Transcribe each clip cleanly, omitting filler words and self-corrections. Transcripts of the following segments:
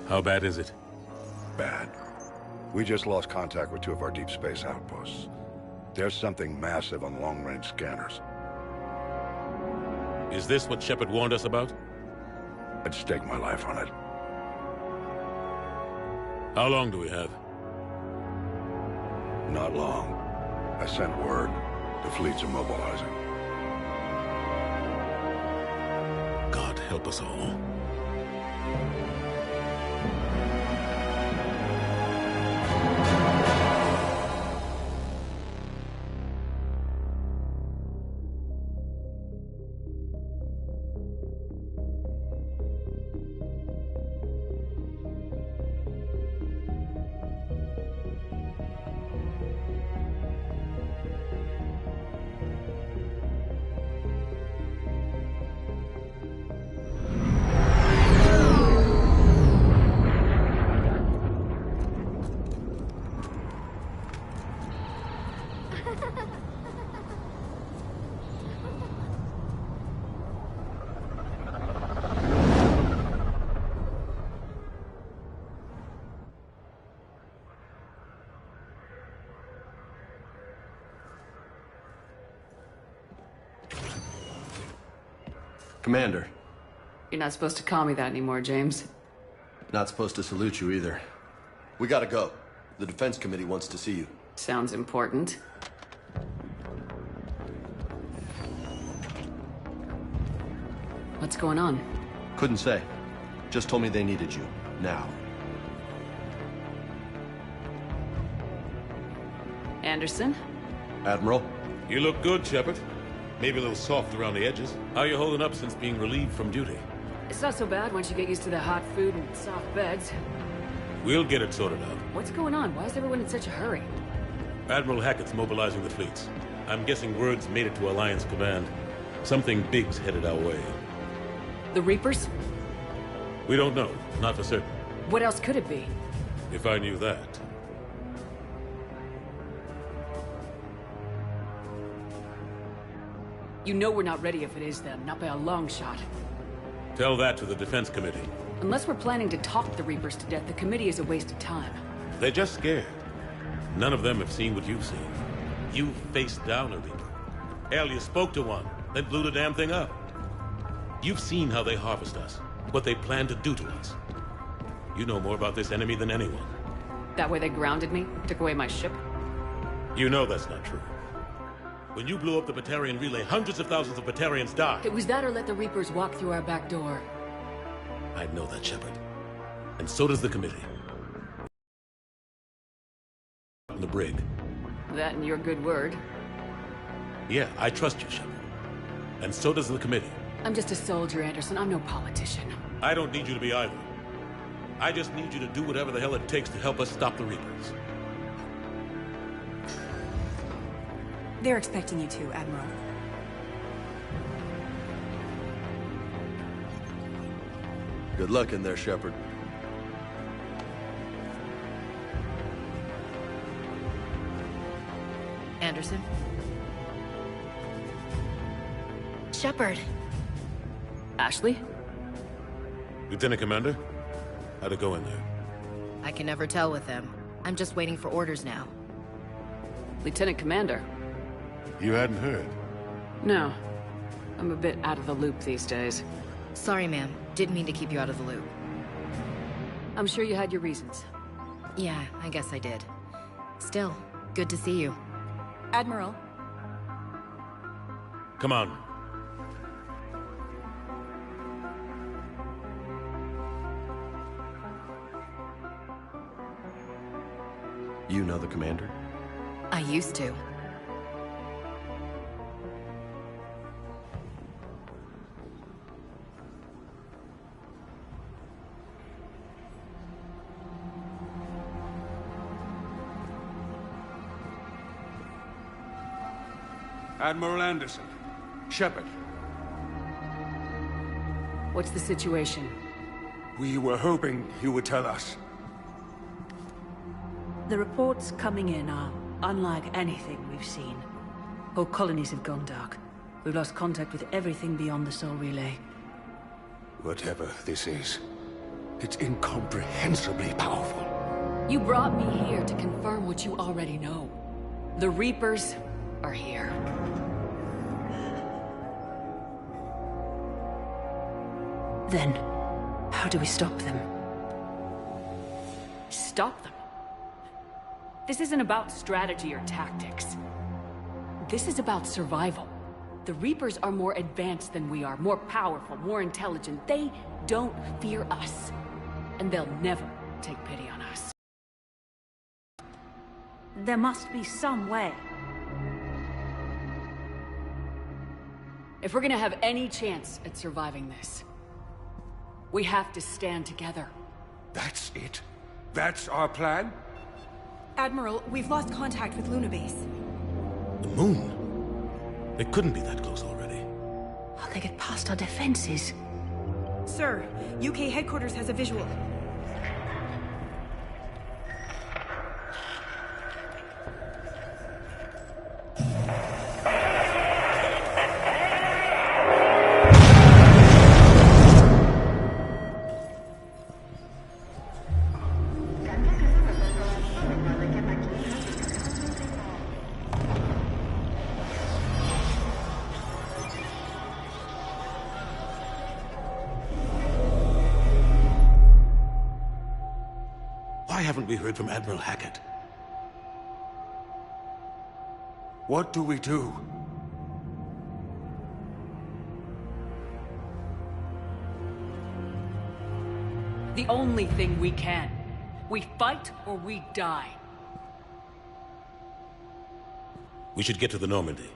How bad is it? Bad. We just lost contact with two of our deep space outposts. There's something massive on long-range scanners. Is this what Shepard warned us about? I'd stake my life on it. How long do we have? Not long. I sent word. The fleets are mobilizing. God help us all. Commander. You're not supposed to call me that anymore, James. Not supposed to salute you either. We gotta go. The Defense Committee wants to see you. Sounds important. What's going on? Couldn't say. Just told me they needed you. Now. Anderson? Admiral? You look good, Shepard. Maybe a little soft around the edges. How you holding up since being relieved from duty? It's not so bad once you get used to the hot food and soft beds. We'll get it sorted out. What's going on? Why is everyone in such a hurry? Admiral Hackett's mobilizing the fleets. I'm guessing word's made it to Alliance Command. Something big's headed our way. The Reapers? We don't know. Not for certain. What else could it be? If I knew that. You know we're not ready if it is them, not by a long shot. Tell that to the Defense Committee. Unless we're planning to talk the Reapers to death, the committee is a waste of time. They're just scared. None of them have seen what you've seen. You faced down a Reaper. Hell, you spoke to one, then blew the damn thing up. You've seen how they harvest us, what they plan to do to us. You know more about this enemy than anyone. That way they grounded me, took away my ship? You know that's not true. When you blew up the Batarian relay, hundreds of thousands of Batarians died. It was that or let the Reapers walk through our back door. I know that, Shepard. And so does the committee. The brig. That and your good word. Yeah, I trust you, Shepard. And so does the committee. I'm just a soldier, Anderson. I'm no politician. I don't need you to be either. I just need you to do whatever the hell it takes to help us stop the Reapers. They're expecting you to, Admiral. Good luck in there, Shepard. Anderson? Shepard. Ashley? Lieutenant Commander? How'd it go in there? I can never tell with them. I'm just waiting for orders now. Lieutenant Commander? You hadn't heard? No. I'm a bit out of the loop these days. Sorry, ma'am. Didn't mean to keep you out of the loop. I'm sure you had your reasons. Yeah, I guess I did. Still, good to see you. Admiral. Come on. You know the commander? I used to. Admiral Anderson. Shepard. What's the situation? We were hoping you would tell us. The reports coming in are unlike anything we've seen. Whole colonies have gone dark. We've lost contact with everything beyond the Sol Relay. Whatever this is, It's incomprehensibly powerful. You brought me here to confirm what you already know. The Reapers are here. Then, how do we stop them? Stop them? This isn't about strategy or tactics. This is about survival. The Reapers are more advanced than we are, more powerful, more intelligent. They don't fear us. And they'll never take pity on us. There must be some way. If we're gonna have any chance at surviving this, we have to stand together. That's it? That's our plan? Admiral, we've lost contact with Luna Base. The moon? They couldn't be that close already. How'd they get past our defenses? Sir, UK headquarters has a visual. Why haven't we heard from Admiral Hackett? What do we do? The only thing we can. We fight or we die. We should get to the Normandy.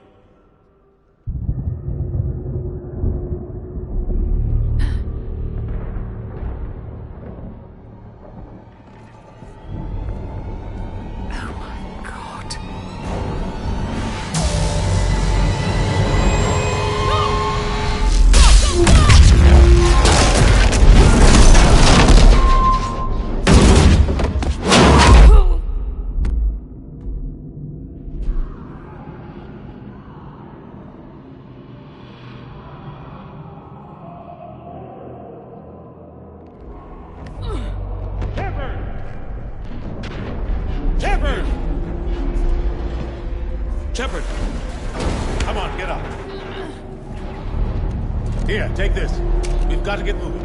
Shepard! Come on, get up. Here, take this. We've got to get moving.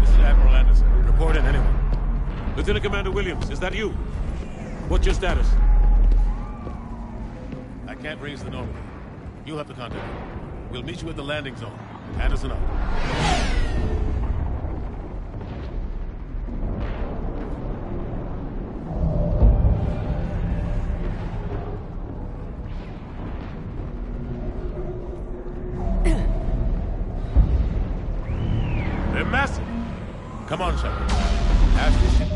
This is Admiral Anderson. Report in, anyone. Lieutenant Commander Williams, is that you? What's your status? I can't raise the Normandy. You'll have to contact me. We'll meet you at the landing zone. Anderson up. They're massive. Come on, Shepard. Ask this ship.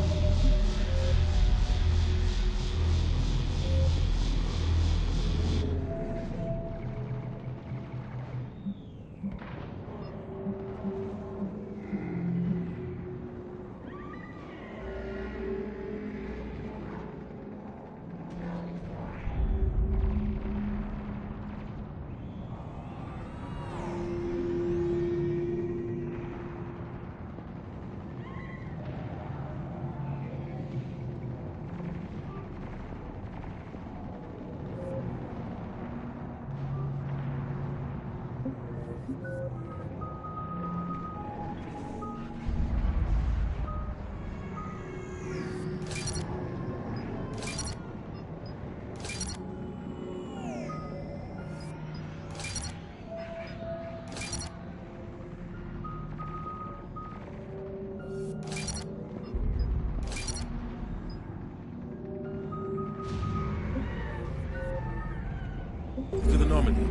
To the Normandy.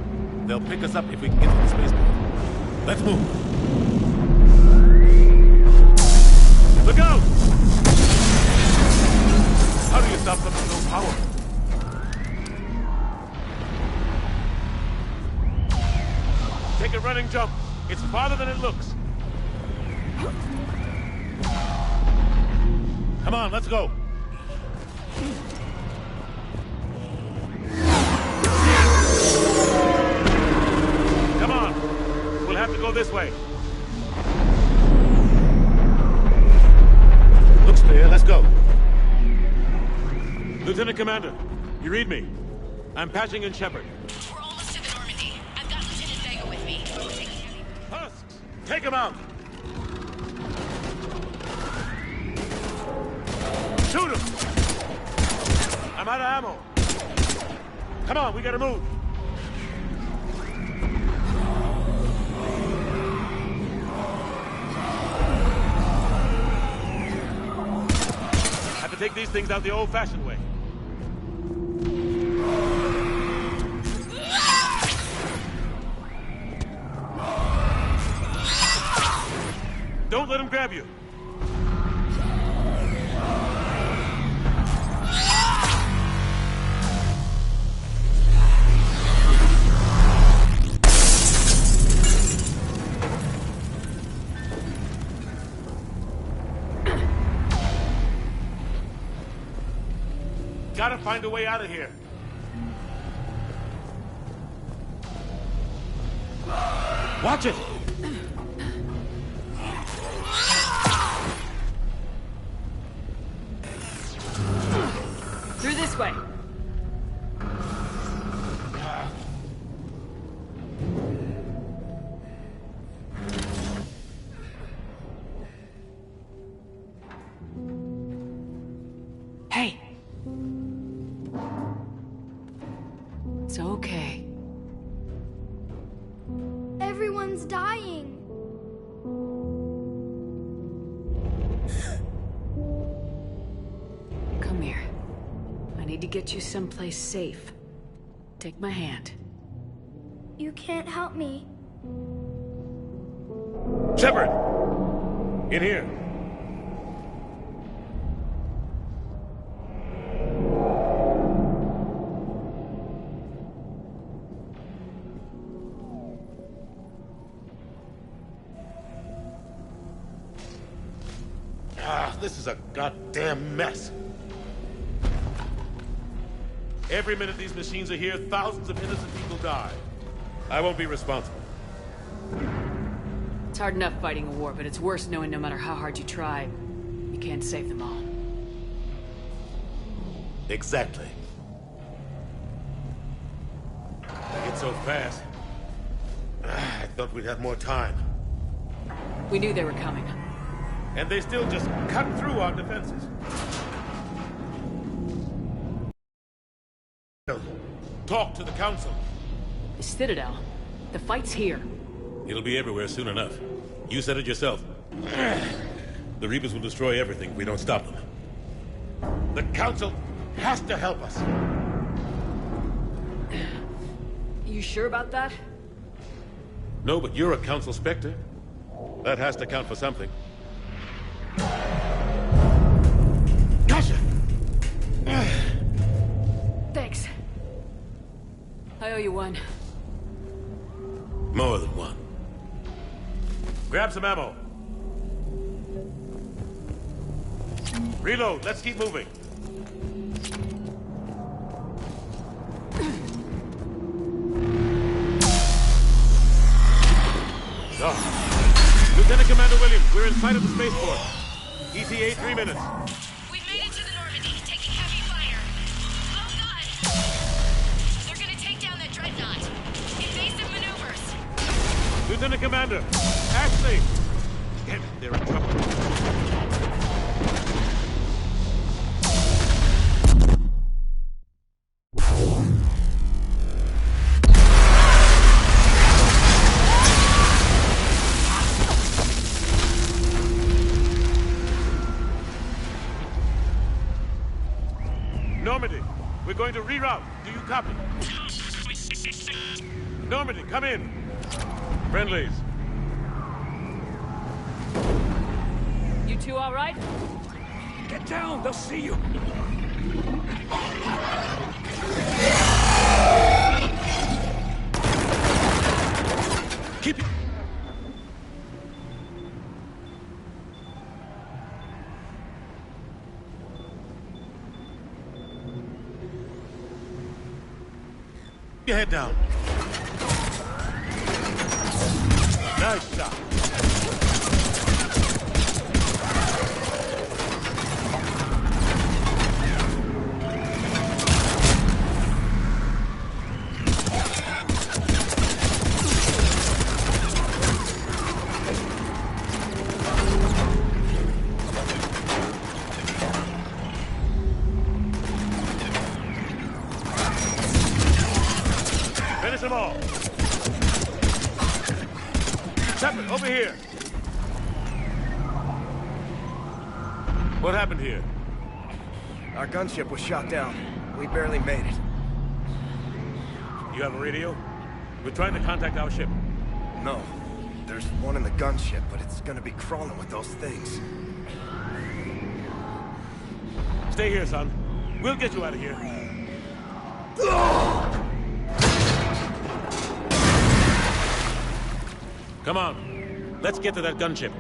They'll pick us up if we can get to the spaceport. Let's move. Look out! How do you stop something so powerful? Take a running jump. It's farther than it looks. Come on, let's go. Come on. We'll have to go this way. Lieutenant Commander, you read me? I'm patching in Shepard. We're almost to the Normandy. I've got Lieutenant Vega with me. Husks! Take him out! Shoot him! I'm out of ammo. Come on, we gotta move. Have to take these things out the old-fashioned way. Don't let him grab you. Gotta find a way out of here. Watch it! Through this way. Hey. It's okay. Everyone's dying. Come here. I need to get you someplace safe. Take my hand. You can't help me. Shepard! In here. This is a goddamn mess. Every minute these machines are here, thousands of innocent people die. I won't be responsible. It's hard enough fighting a war, but it's worse knowing no matter how hard you try, you can't save them all. Exactly. They get so fast. I thought we'd have more time. We knew they were coming. And they still just cut through our defenses. Talk to the Council. The Citadel. The fight's here. It'll be everywhere soon enough. You said it yourself. The Reapers will destroy everything if we don't stop them. The Council has to help us. You sure about that? No, but you're a Council Spectre. That has to count for something. Gotcha! Thanks. I owe you one. More than one. Grab some ammo. Reload. Let's keep moving. Lieutenant Commander Williams, we're in sight of the spaceport. ETA 3 minutes. We've made it to the Normandy, taking heavy fire. Oh god! They're gonna take down that dreadnought. Invasive maneuvers. Lieutenant Commander, Ashley! Damn it, they're in trouble. Normandy, we're going to reroute. Do you copy? Normandy, come in. Friendlies. You two all right? Get down, they'll see you. Keep it. Your head down. Nice shot. What happened here? Our gunship was shot down. We barely made it. You have a radio? We're trying to contact our ship. No. There's one in the gunship, but it's gonna be crawling with those things. Stay here, son. We'll get you out of here. Come on. Let's get to that gunship.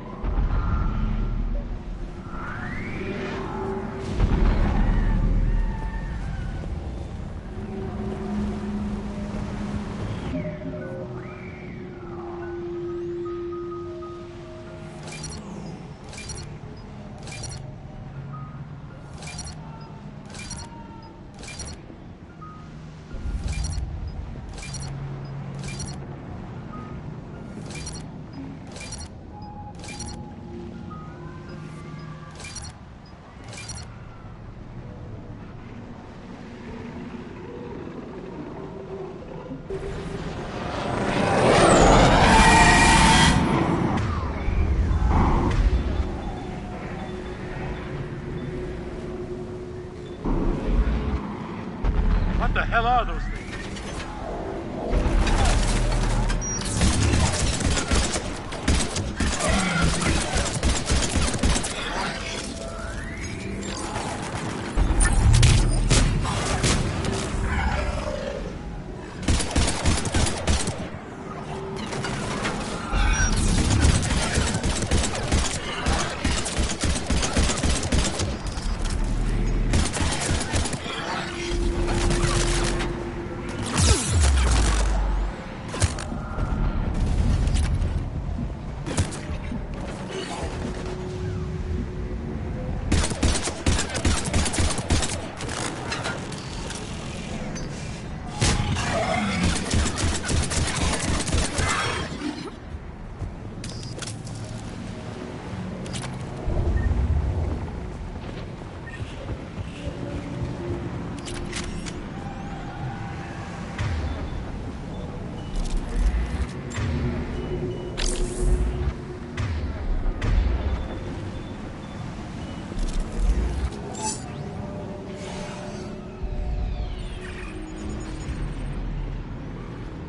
What the hell are those things?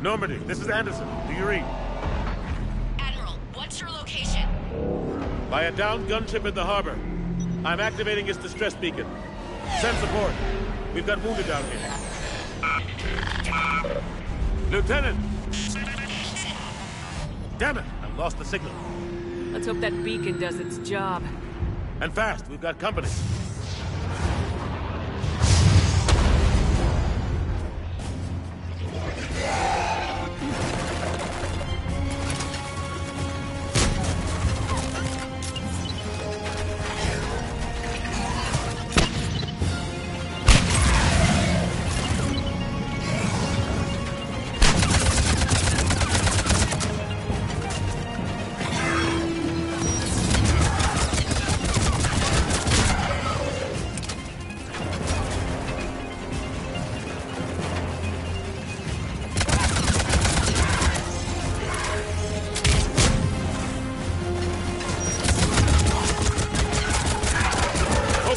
Normandy, this is Anderson. Do you read? Admiral, what's your location? By a downed gunship in the harbor. I'm activating its distress beacon. Send support. We've got wounded down here. Lieutenant! Damn it! I've lost the signal. Let's hope that beacon does its job. And fast. We've got company.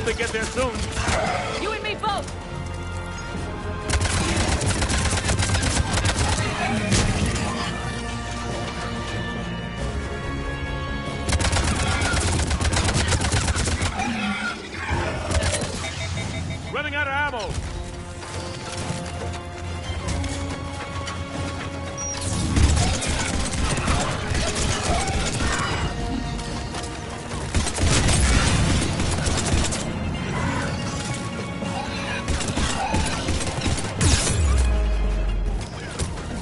They get there soon. You and me both! Running out of ammo.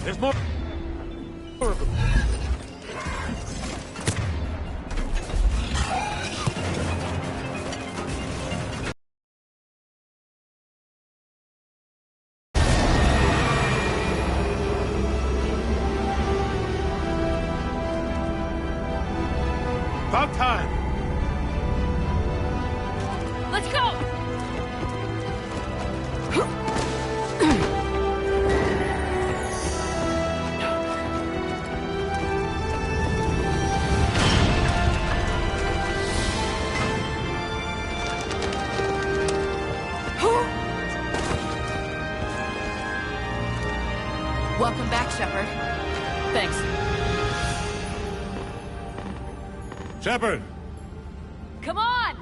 There's more of them. About time. Let's go! Shepard. Thanks. Shepard! Come on!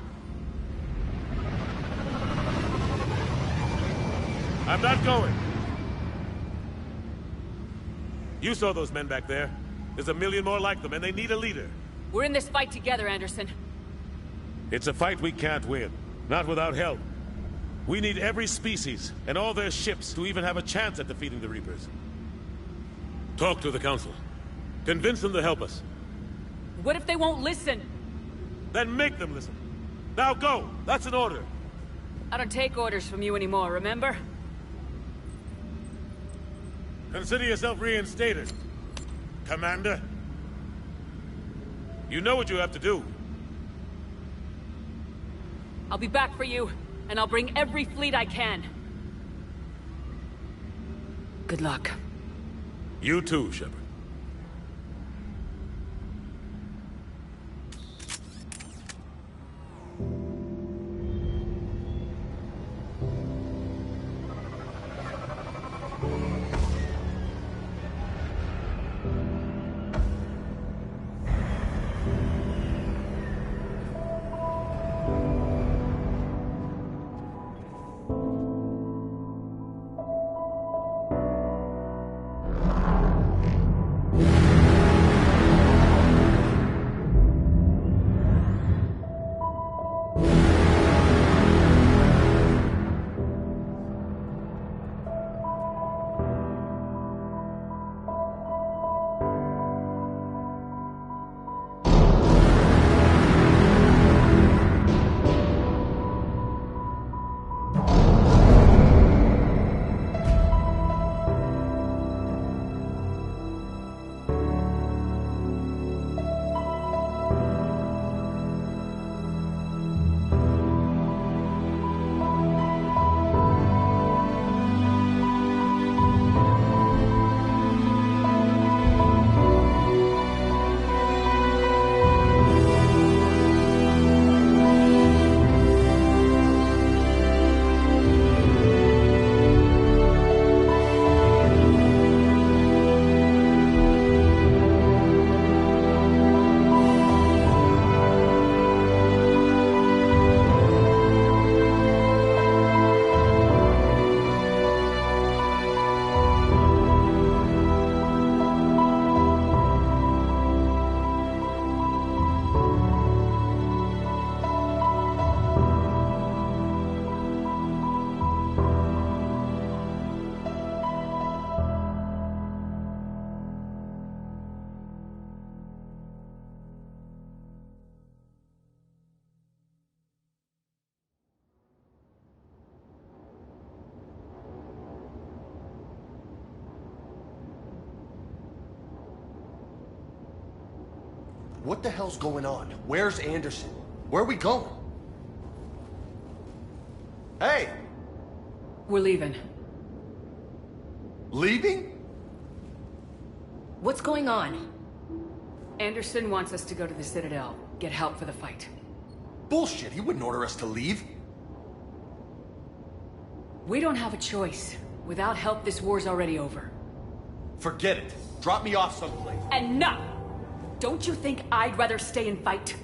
I'm not going. You saw those men back there. There's a million more like them, and they need a leader. We're in this fight together, Anderson. It's a fight we can't win. Not without help. We need every species, and all their ships, to even have a chance at defeating the Reapers. Talk to the Council. Convince them to help us. What if they won't listen? Then make them listen. Now go! That's an order. I don't take orders from you anymore, remember? Consider yourself reinstated, Commander. You know what you have to do. I'll be back for you, and I'll bring every fleet I can. Good luck. You too, Shepard. What the hell's going on? Where's Anderson? Where are we going? Hey! We're leaving. Leaving? What's going on? Anderson wants us to go to the Citadel, get help for the fight. Bullshit, he wouldn't order us to leave. We don't have a choice. Without help, this war's already over. Forget it. Drop me off someplace. Enough! Don't you think I'd rather stay and fight?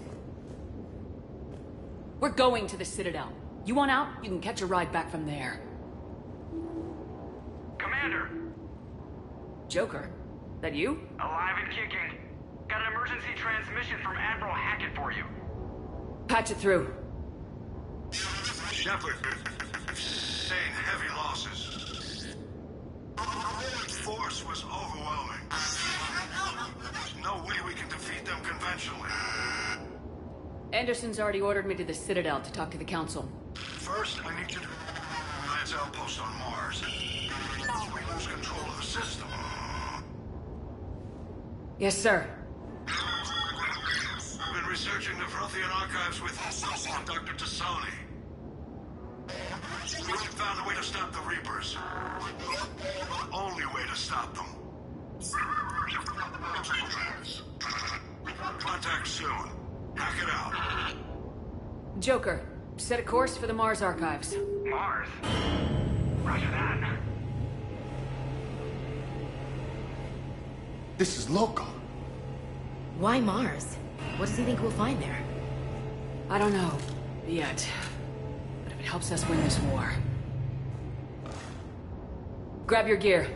We're going to the Citadel. You want out? You can catch a ride back from there. Commander! Joker? That you? Alive and kicking. Got an emergency transmission from Admiral Hackett for you. Patch it through. Shepard, sustained heavy losses. The force was overwhelming. There's no way we can defeat them conventionally. Anderson's already ordered me to the Citadel to talk to the Council. First, I need you to Lance outpost on Mars. We lose control of the system. Yes, sir. I've been researching the Prothean archives with Dr. Tassoni. We found a way to stop the Reapers. The only way to stop them. Contact soon. Hack it out. Joker, set a course for the Mars archives. Mars? Roger that. This is local. Why Mars? What does he think we'll find there? I don't know. Yet. But if it helps us win this war... Grab your gear.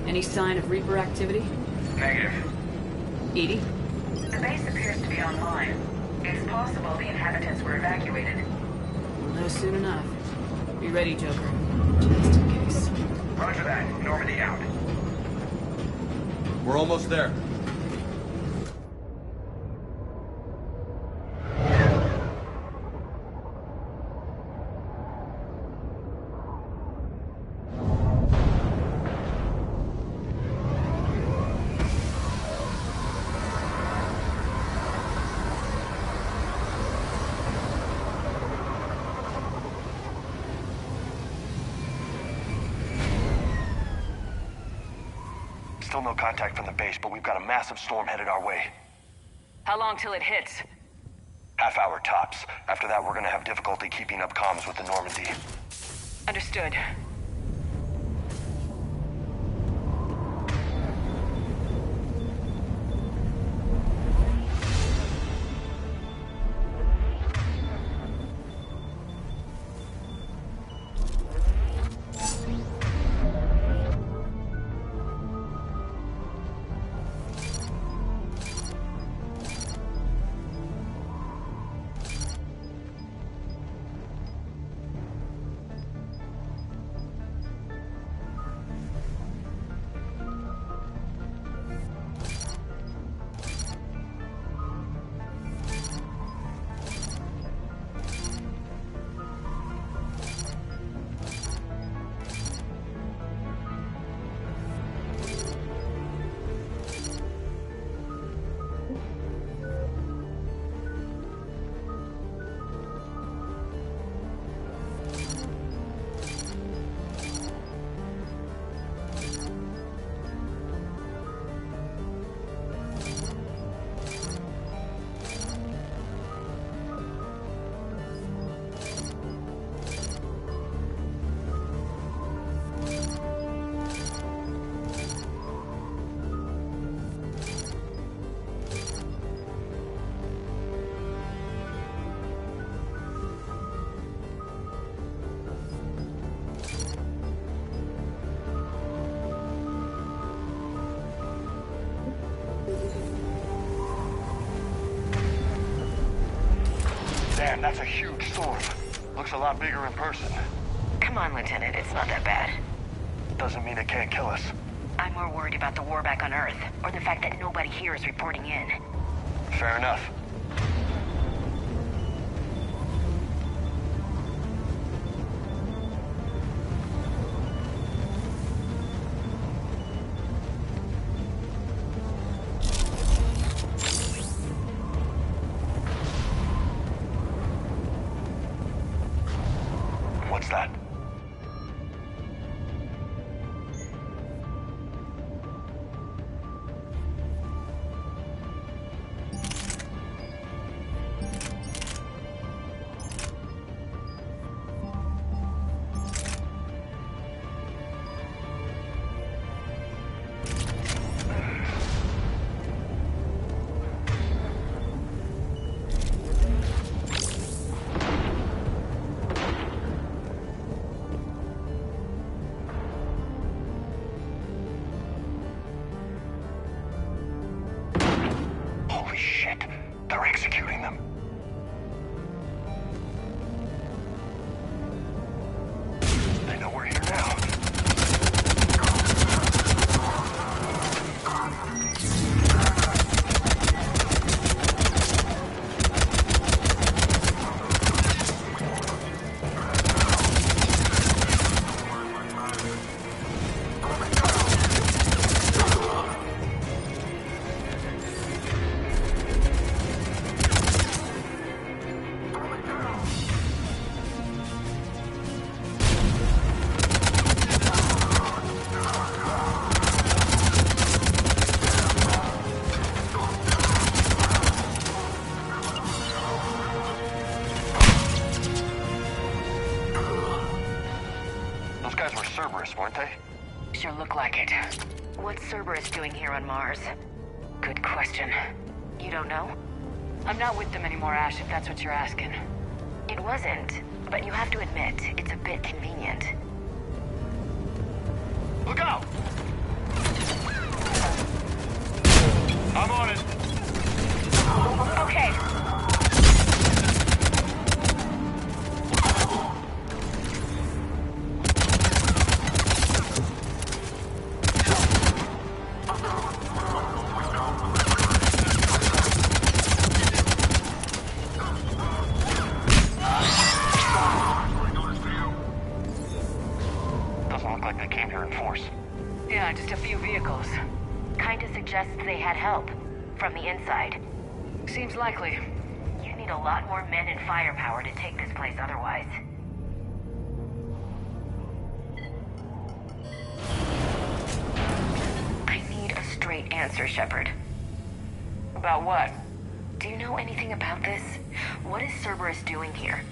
Any sign of Reaper activity? Negative. Edie? The base appears to be online. It's possible the inhabitants were evacuated. We'll know soon enough. Be ready, Joker. Just in case. Roger that. Normandy out. We're almost there. Still no contact from the base, but we've got a massive storm headed our way. How long till it hits? Half hour tops. After that, we're gonna have difficulty keeping up comms with the Normandy. Understood. Damn, that's a huge storm. Looks a lot bigger in person. Come on, Lieutenant, it's not that bad. Doesn't mean it can't kill us. I'm more worried about the war back on Earth, or the fact that nobody here is reporting in. Fair enough. What's that? guys were Cerberus, weren't they? Sure look like it. What's Cerberus doing here on Mars? Good question. You don't know? I'm not with them anymore, Ash, if that's what you're asking. It wasn't, but you have to admit, it's a bit convenient. Look out! I'm on it. Okay. Doesn't look like they came here in force. Yeah, just a few vehicles. Kinda suggests they had help. From the inside. Seems likely. You need a lot more men and firepower to take this place otherwise. I need a straight answer, Shepard. About what? Do you know anything about this? What is Cerberus doing here?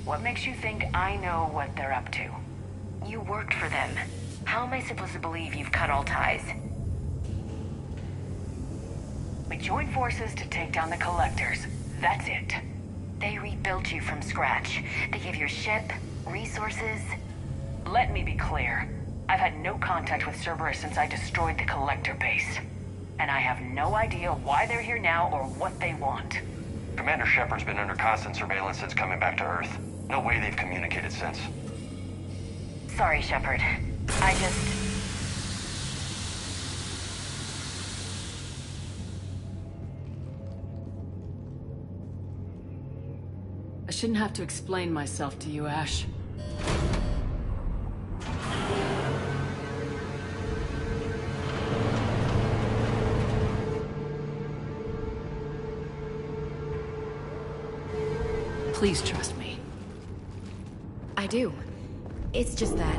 What makes you think I know what they're up to? You worked for them. How am I supposed to believe you've cut all ties? We joined forces to take down the Collectors. That's it. They rebuilt you from scratch. They gave your ship, resources. Let me be clear. I've had no contact with Cerberus since I destroyed the Collector base. And I have no idea why they're here now or what they want. Commander Shepard's been under constant surveillance since coming back to Earth. No way they've communicated since. Sorry, Shepard. I just... I shouldn't have to explain myself to you, Ash. Please trust me. I do. It's just that...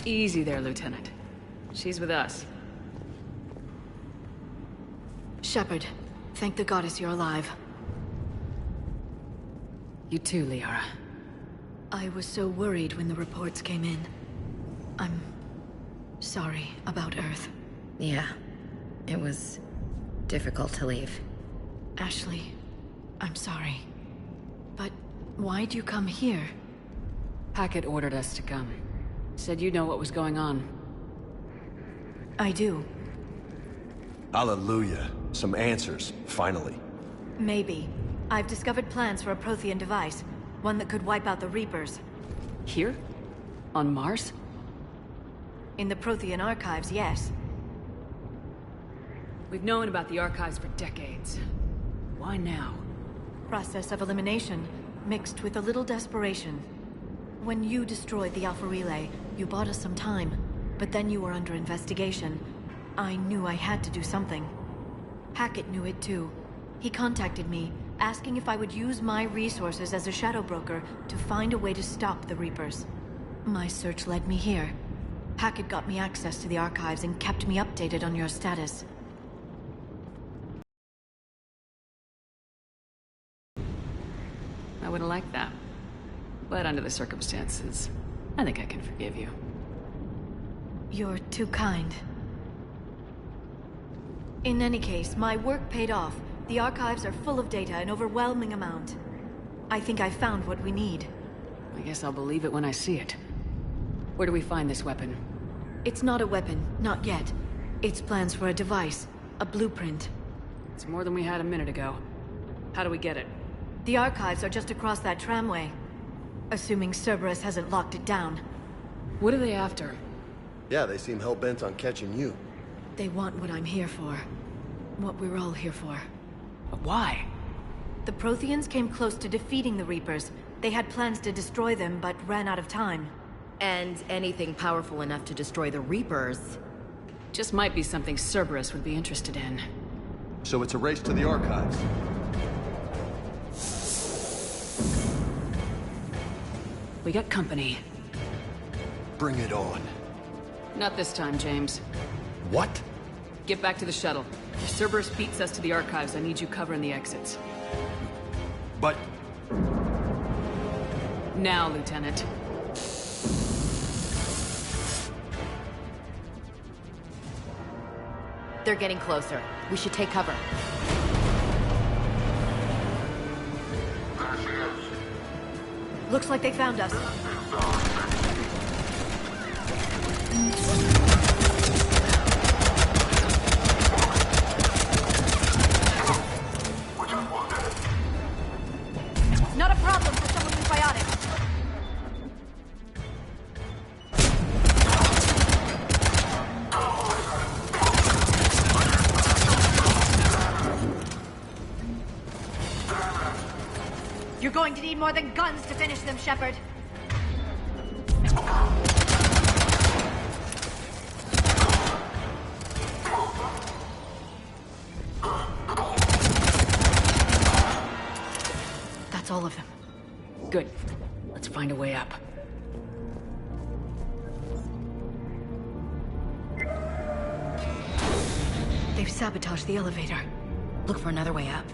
Easy there, Lieutenant. She's with us. Shepard, thank the goddess you're alive. You too, Liara. I was so worried when the reports came in. I'm sorry about Earth. Yeah. It was difficult to leave. Ashley, I'm sorry. But why'd you come here? Hackett ordered us to come. Said you know what was going on. I do. Hallelujah. Some answers, finally. Maybe. I've discovered plans for a Prothean device. One that could wipe out the Reapers. Here? On Mars? In the Prothean archives, yes. We've known about the archives for decades. Why now? Process of elimination, mixed with a little desperation. When you destroyed the Alpha Relay, you bought us some time. But then you were under investigation. I knew I had to do something. Hackett knew it too. He contacted me, asking if I would use my resources as a shadow broker to find a way to stop the Reapers. My search led me here. Hackett got me access to the archives and kept me updated on your status. I would have liked that. But under the circumstances, I think I can forgive you. You're too kind. In any case, my work paid off. The archives are full of data, an overwhelming amount. I think I found what we need. I guess I'll believe it when I see it. Where do we find this weapon? It's not a weapon, not yet. It's plans for a device, a blueprint. It's more than we had a minute ago. How do we get it? The archives are just across that tramway. Assuming Cerberus hasn't locked it down. What are they after? Yeah, they seem hell-bent on catching you. They want what I'm here for. What we're all here for. Why? The Protheans came close to defeating the Reapers. They had plans to destroy them, but ran out of time. And anything powerful enough to destroy the Reapers. Just might be something Cerberus would be interested in. So it's a race to the archives. We got company. Bring it on. Not this time, James. What? Get back to the shuttle. If Cerberus beats us to the archives, I need you covering the exits. But... Now, Lieutenant. They're getting closer. We should take cover. Looks like they found us. Not a problem for someone who's biotic. You're going to need more than guns to finish them, Shepard. That's all of them. Good. Let's find a way up. They've sabotaged the elevator. Look for another way up.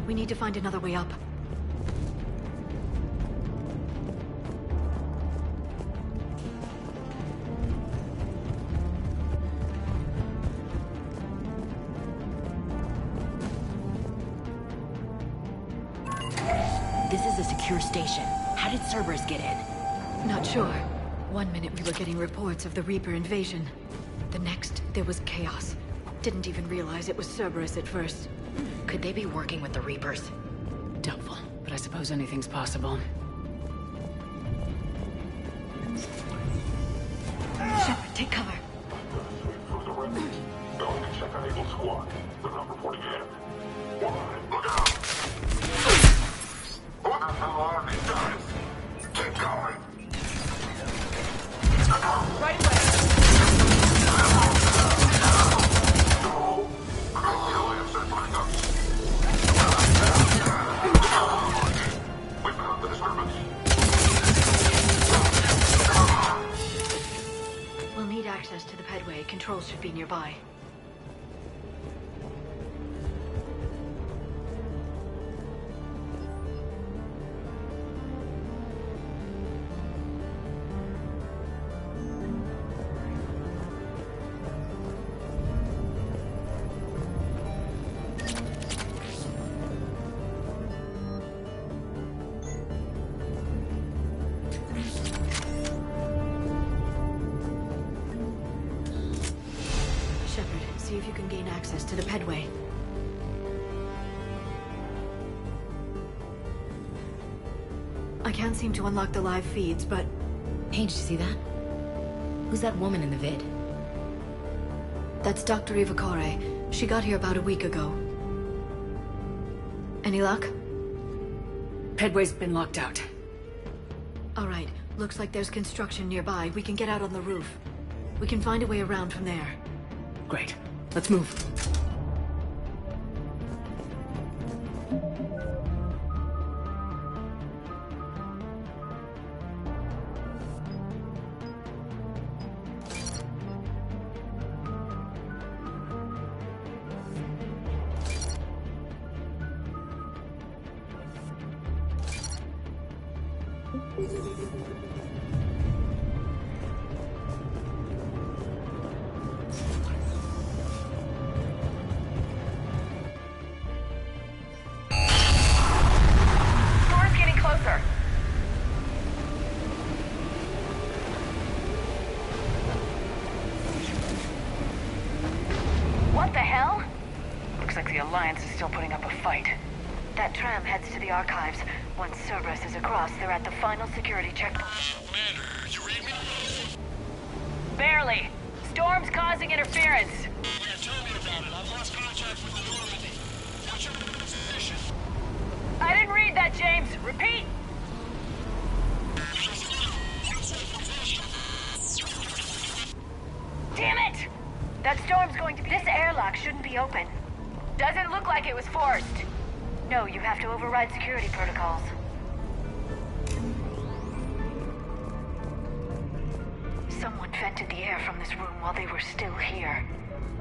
We need to find another way up. This is a secure station. How did Cerberus get in? Not sure. One minute we were getting reports of the Reaper invasion. The next, there was chaos. Didn't even realize it was Cerberus at first. Could they be working with the Reapers? Doubtful, but I suppose anything's possible. Shepard, take cover. Anti-Eagle squad. They're not reporting in. Why? Look out! Who the hell are these guys? Keep going! Right away. We found the disturbance. We'll need access to the pedway. Controls should be nearby. See if you can gain access to the pedway. I can't seem to unlock the live feeds, but... Hey, did you see that? Who's that woman in the vid? That's Dr. Ivakore. She got here about a week ago. Any luck? Pedway's been locked out. All right. Looks like there's construction nearby. We can get out on the roof. We can find a way around from there. Great. Let's move. What the hell? Looks like the Alliance is still putting up a fight. That tram heads to the archives. Once Cerberus is across, they're at the final security checkpoint. Man, you read me? Barely. Storm's causing interference. Yeah, tell me about it. I've lost contact with the Normandy. What's your position? I didn't read that, James. Repeat. Damn it! That storm's going to be... This airlock shouldn't be open. Doesn't look like it was forced. No, you have to override security protocols. Someone vented the air from this room while they were still here.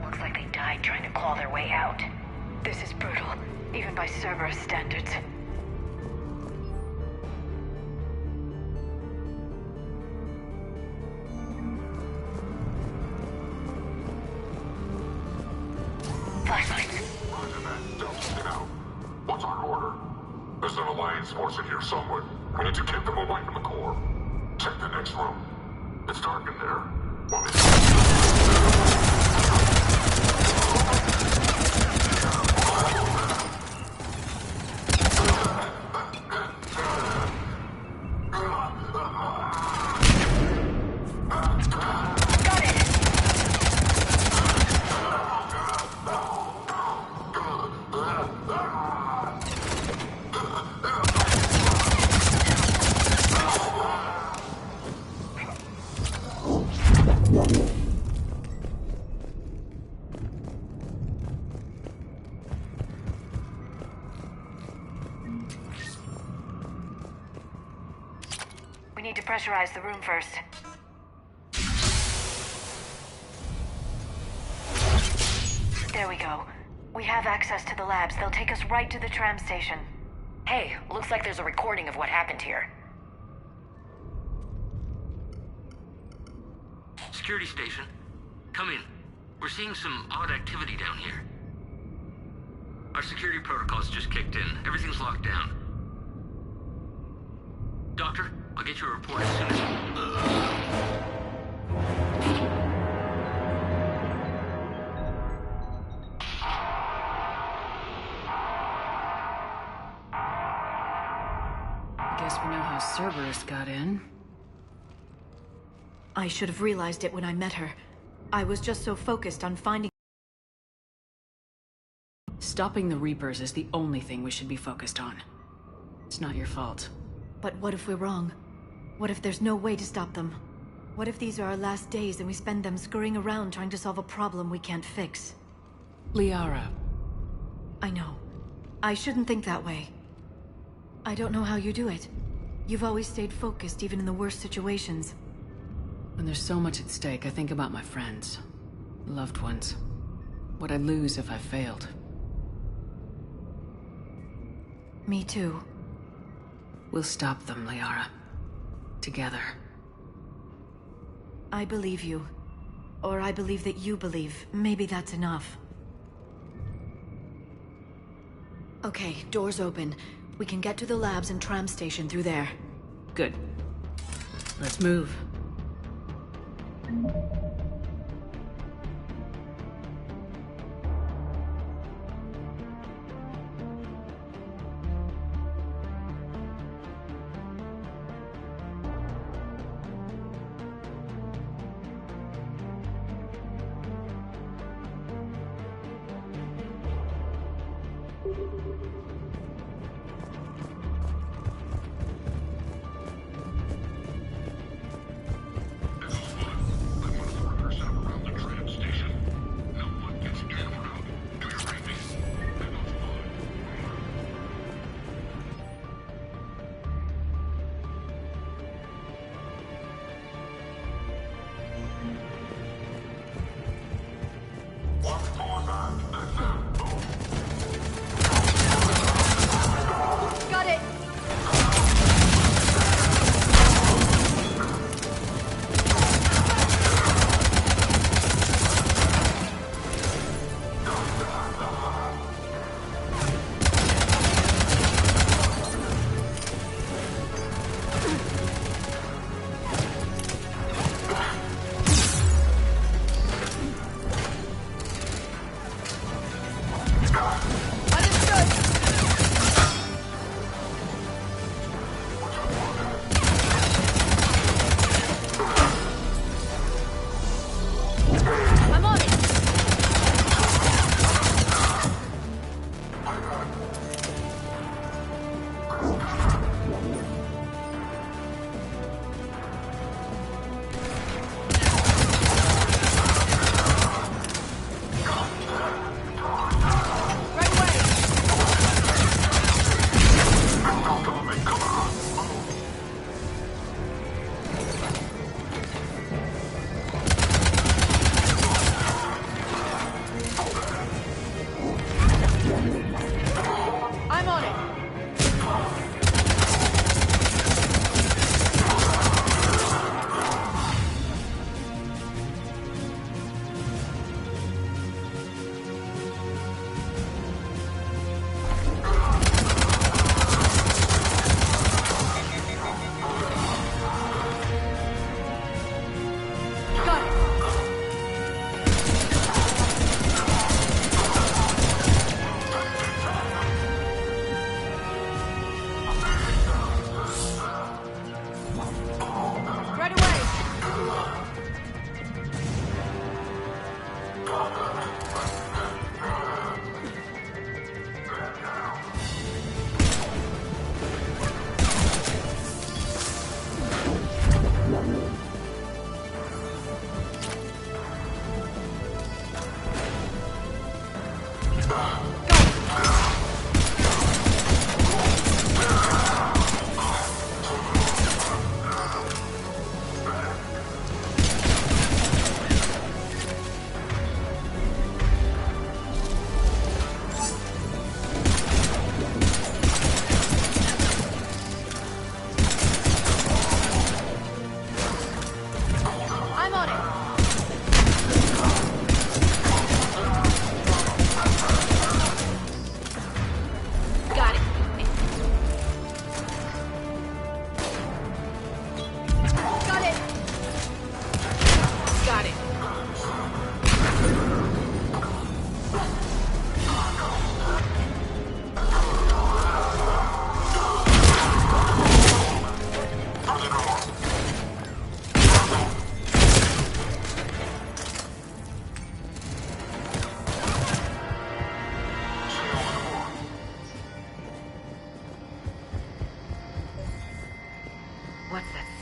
Looks like they died trying to claw their way out. This is brutal, even by Cerberus standards. Flashlights. Roger that. Don't get out. What's our order? There's an Alliance force in here somewhere. We need to keep them away from the core. Check the next room. It's dark in there. We need to pressurize the room first. There we go. We have access to the labs. They'll take us right to the tram station. Hey, looks like there's a recording of what happened here. Security station. Come in. We're seeing some odd activity down here. Our security protocols just kicked in. Everything's locked down. Doctor, I'll get you a report as soon as... Guess we know how Cerberus got in. I should have realized it when I met her. I was just so focused on finding Stopping the Reapers is the only thing we should be focused on. It's not your fault. But what if we're wrong? What if there's no way to stop them? What if these are our last days and we spend them scurrying around trying to solve a problem we can't fix? Liara. I know. I shouldn't think that way. I don't know how you do it. You've always stayed focused even in the worst situations. When there's so much at stake, I think about my friends. Loved ones. What I'd lose if I failed. Me too. We'll stop them, Liara. Together. I believe you. Or I believe that you believe. Maybe that's enough. Okay, doors open. We can get to the labs and tram station through there. Good. Let's move.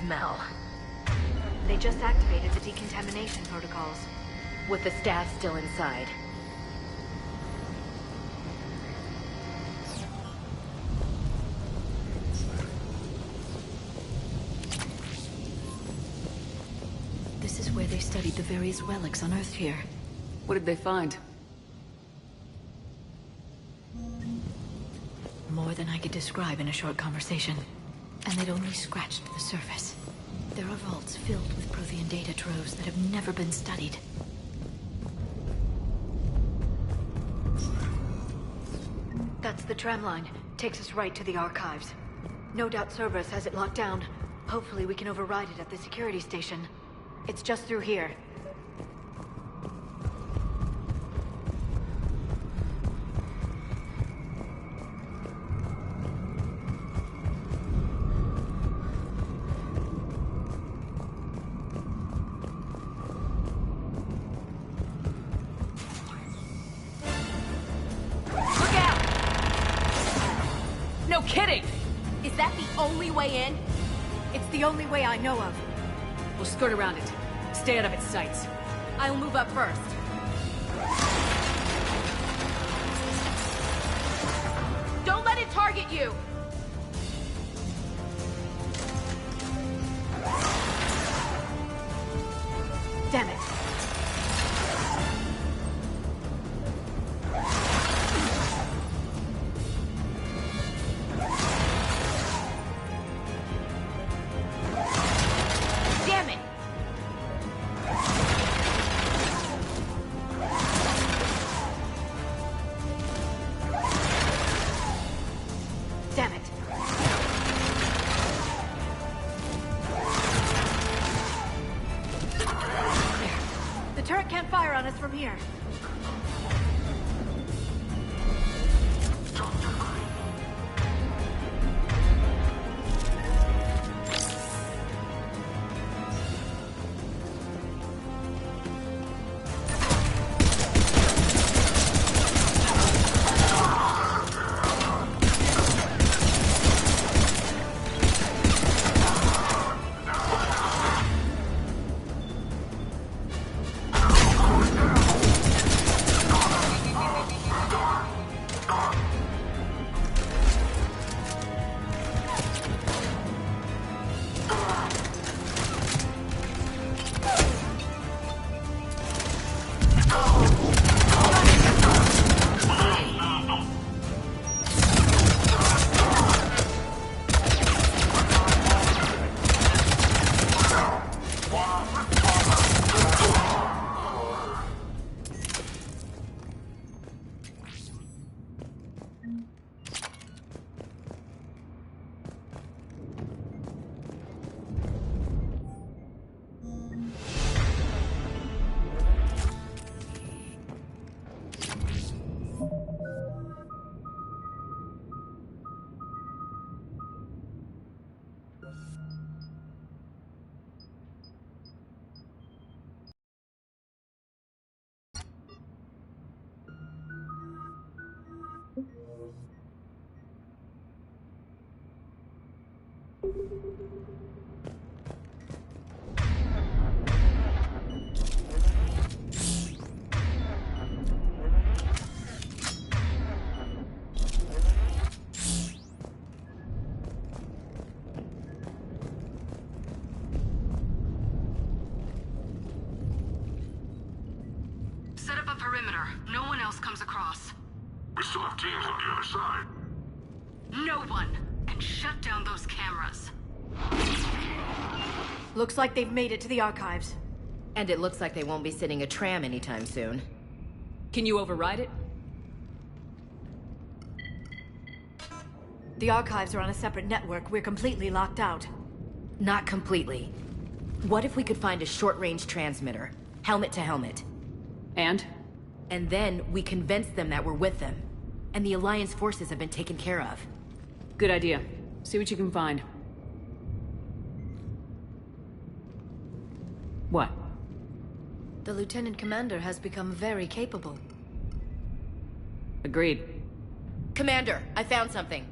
smell. They just activated the decontamination protocols. With the staff still inside. This is where they studied the various relics unearthed here. What did they find? More than I could describe in a short conversation. And they'd only scratched the surface. There are vaults filled with Prothean data troves that have never been studied. That's the tram line. Takes us right to the archives. No doubt Cerberus has it locked down. Hopefully we can override it at the security station. It's just through here. No kidding! Is that the only way in? It's the only way I know of. We'll skirt around it. Stay out of its sights. I'll move up first. Don't let it target you! Damn it. From here. Set up a perimeter. No one else comes across. We still have teams on the other side. No one! And shut down those cameras. Looks like they've made it to the archives. And it looks like they won't be sitting a tram anytime soon. Can you override it? The archives are on a separate network. We're completely locked out. Not completely. What if we could find a short-range transmitter? Helmet to helmet. And? And then we convince them that we're with them. And the Alliance forces have been taken care of. Good idea. See what you can find. What? The Lieutenant Commander has become very capable. Agreed. Commander, I found something.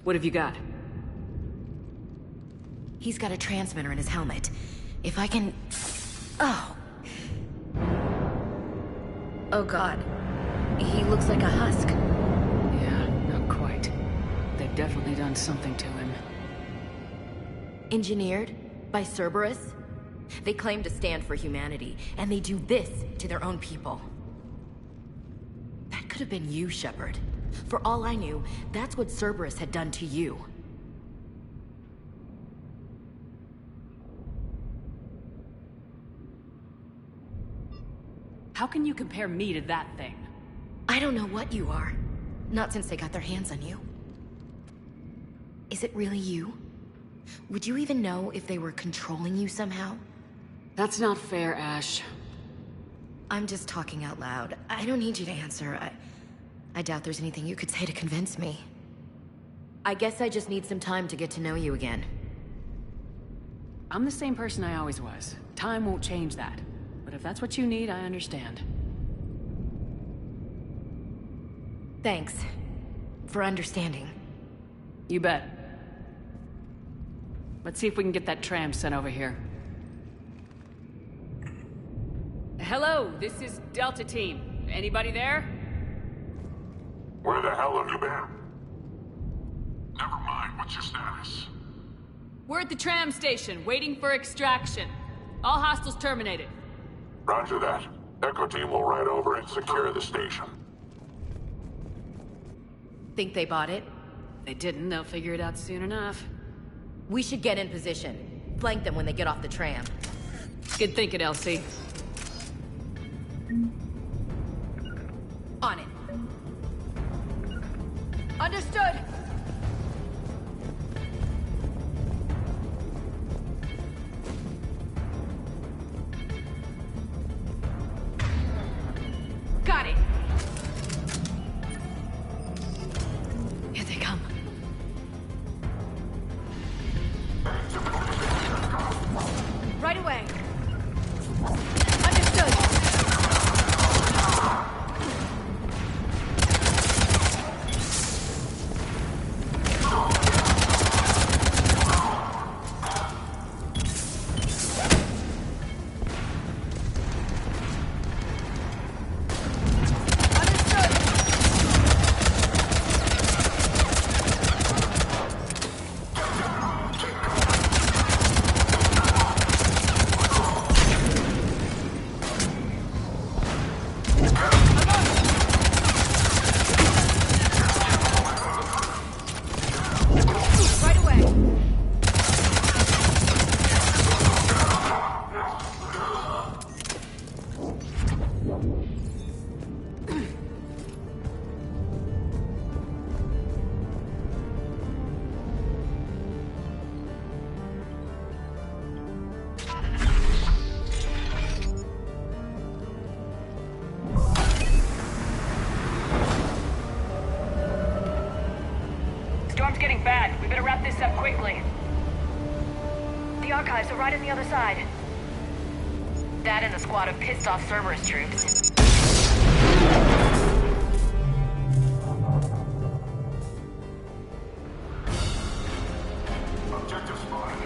What have you got? He's got a transmitter in his helmet. If I can... Oh. Oh god. He looks like a husk. Yeah, not quite. They've definitely done something to him. Engineered by Cerberus? They claim to stand for humanity, and they do this to their own people. That could have been you, Shepard. For all I knew, that's what Cerberus had done to you. How can you compare me to that thing? I don't know what you are. Not since they got their hands on you. Is it really you? Would you even know if they were controlling you somehow? That's not fair, Ash. I'm just talking out loud. I don't need you to answer. I doubt there's anything you could say to convince me. I guess I just need some time to get to know you again. I'm the same person I always was. Time won't change that. But if that's what you need, I understand. Thanks. For understanding. You bet. Let's see if we can get that tram sent over here. Hello, this is Delta Team. Anybody there? Where the hell have you been? Never mind, what's your status? We're at the tram station, waiting for extraction. All hostiles terminated. Roger that. Echo Team will ride over and secure the station. Think they bought it? They didn't, they'll figure it out soon enough. We should get in position. Flank them when they get off the tram. Good thinking, Elsie. On it. Understood! Got it! Here they come. Right away. Understood. Storm's getting bad. We better wrap this up quickly. The archives are right on the other side. That and a squad of pissed-off Cerberus troops. Objective spotted.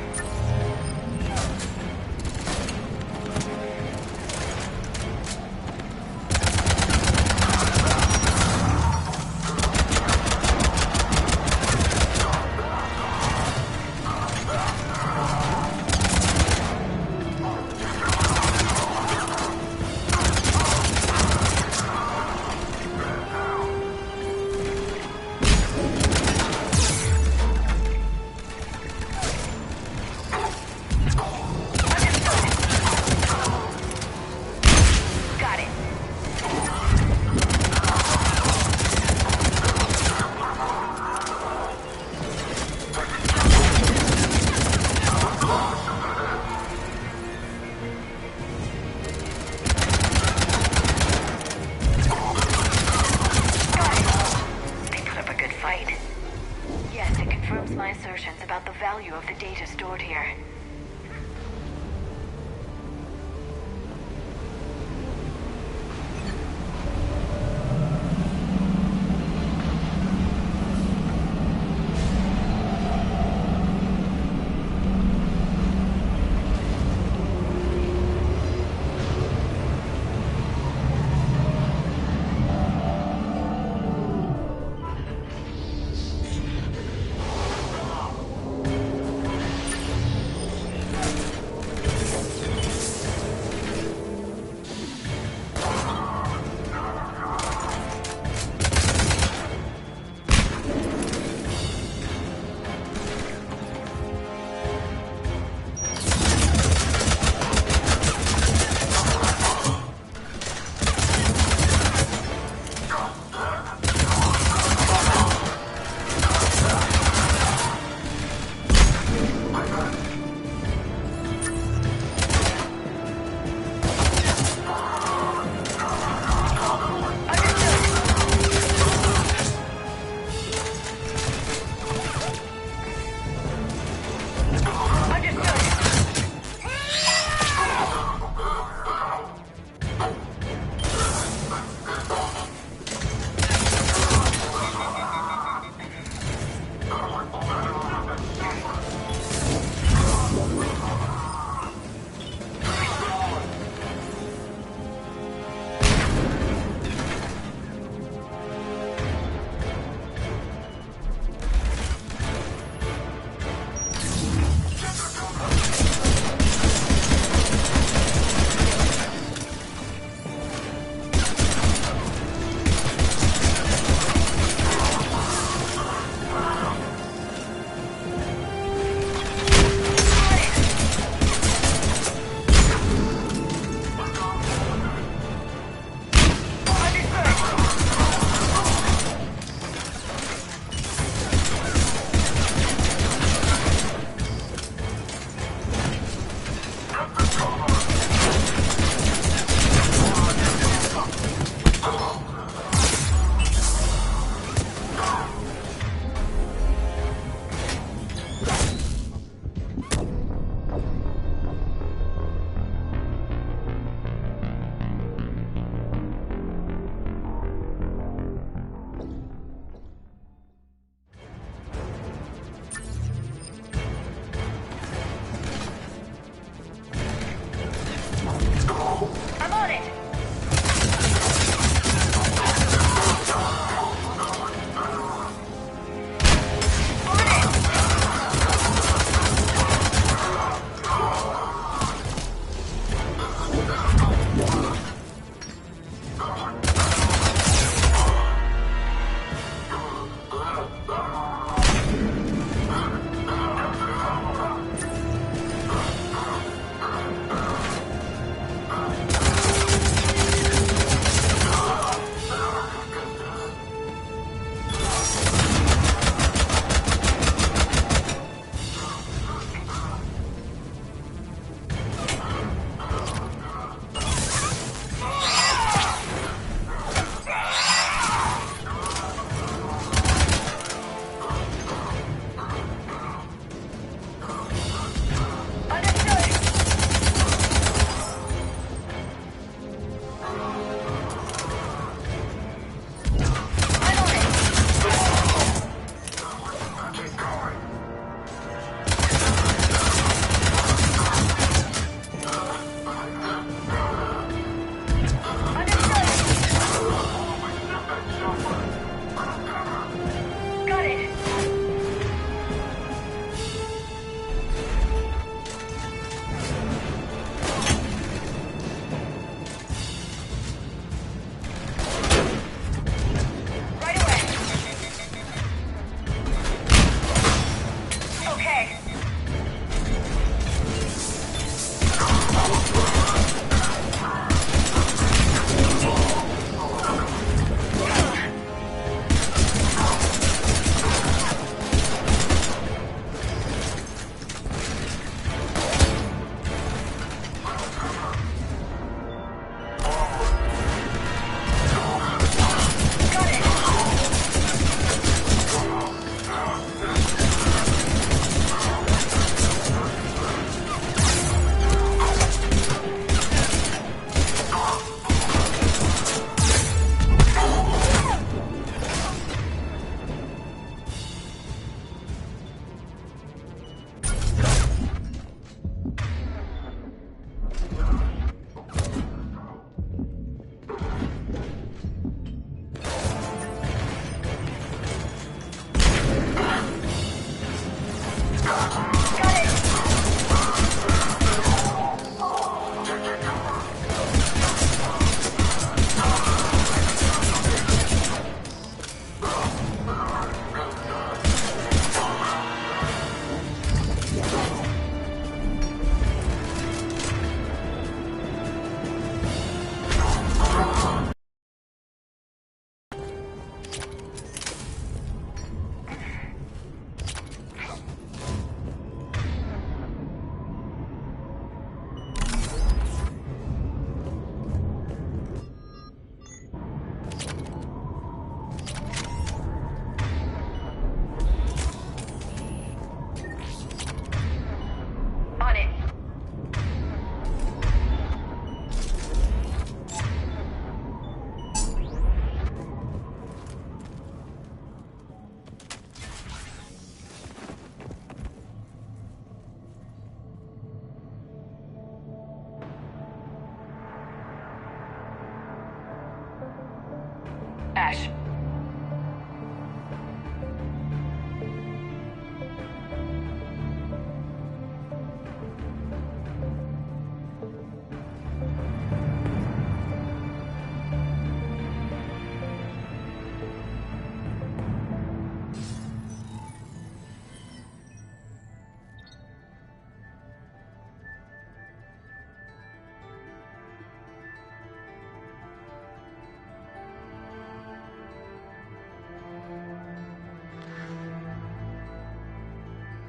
Ash.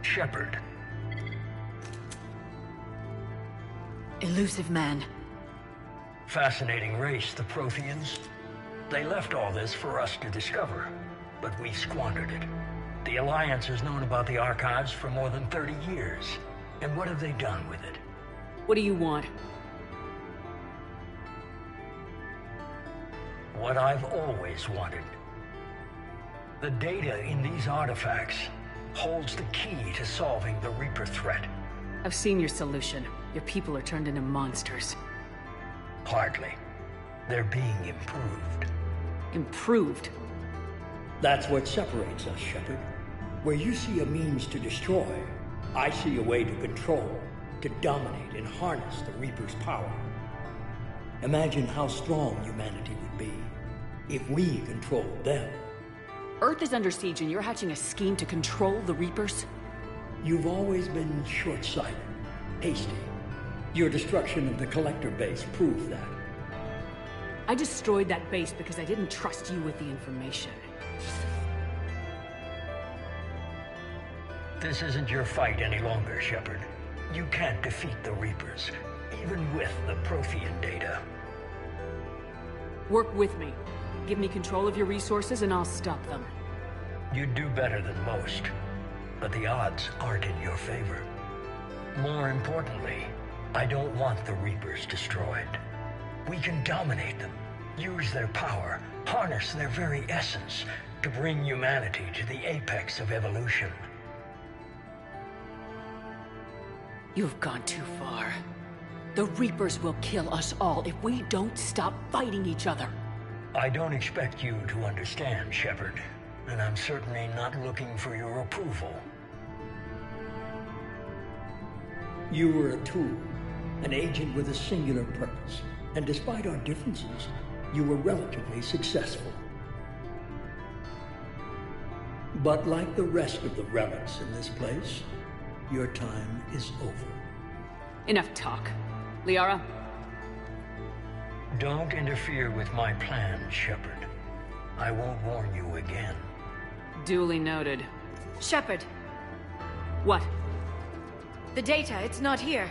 Shepard. Elusive man. Fascinating race, the Protheans. They left all this for us to discover, but we squandered it. The Alliance has known about the archives for more than 30 years. And what have they done with it? What do you want? What I've always wanted. The data in these artifacts holds the key to solving the Reaper threat. I've seen your solution. Your people are turned into monsters. Hardly. They're being improved. Improved? That's what separates us, Shepard. Where you see a means to destroy, I see a way to control, to dominate and harness the Reaper's power. Imagine how strong humanity would be if we controlled them. Earth is under siege and you're hatching a scheme to control the Reapers? You've always been short-sighted, hasty. Your destruction of the Collector base proved that. I destroyed that base because I didn't trust you with the information. This isn't your fight any longer, Shepard. You can't defeat the Reapers, even with the Prothean data. Work with me. Give me control of your resources and I'll stop them. You'd do better than most, but the odds aren't in your favor. More importantly, I don't want the Reapers destroyed. We can dominate them, use their power, harness their very essence to bring humanity to the apex of evolution. You've gone too far. The Reapers will kill us all if we don't stop fighting each other. I don't expect you to understand, Shepard, and I'm certainly not looking for your approval. You were a tool, an agent with a singular purpose, and despite our differences, you were relatively successful. But like the rest of the relics in this place, your time is over. Enough talk. Liara? Don't interfere with my plan, Shepard. I won't warn you again. Duly noted. Shepard. What? The data, it's not here.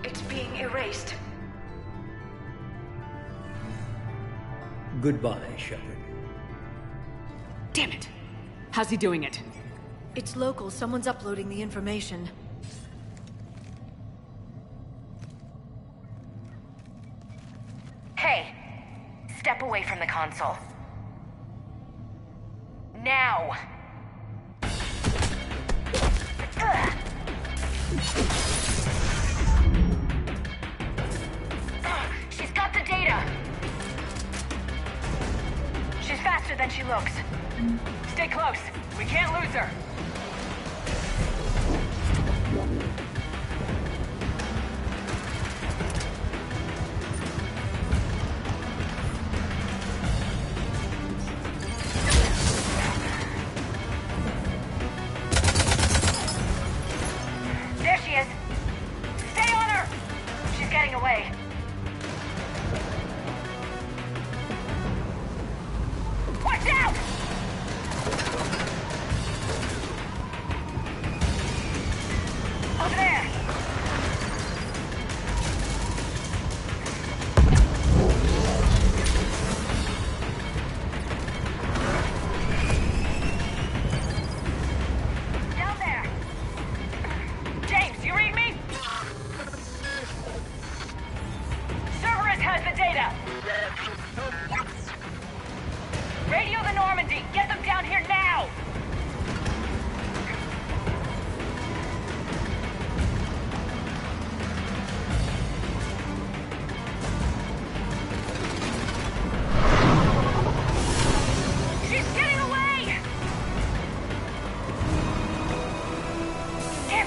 It's being erased. Goodbye, Shepard. Damn it! How's he doing it? It's local. Someone's uploading the information. Hey! Step away from the console. Now! She's got the data! She's faster than she looks. Stay close. We can't lose her. There she is. Stay on her! She's getting away. Watch out!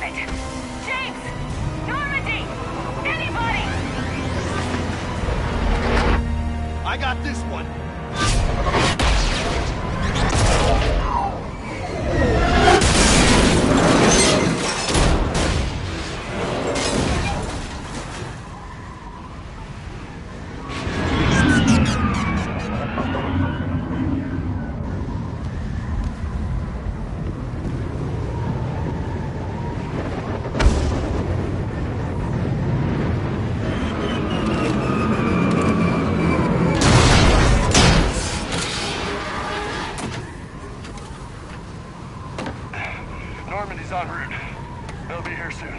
Damn it! James! Normandy! Anybody! I got this one. Normandy's en route. They'll be here soon.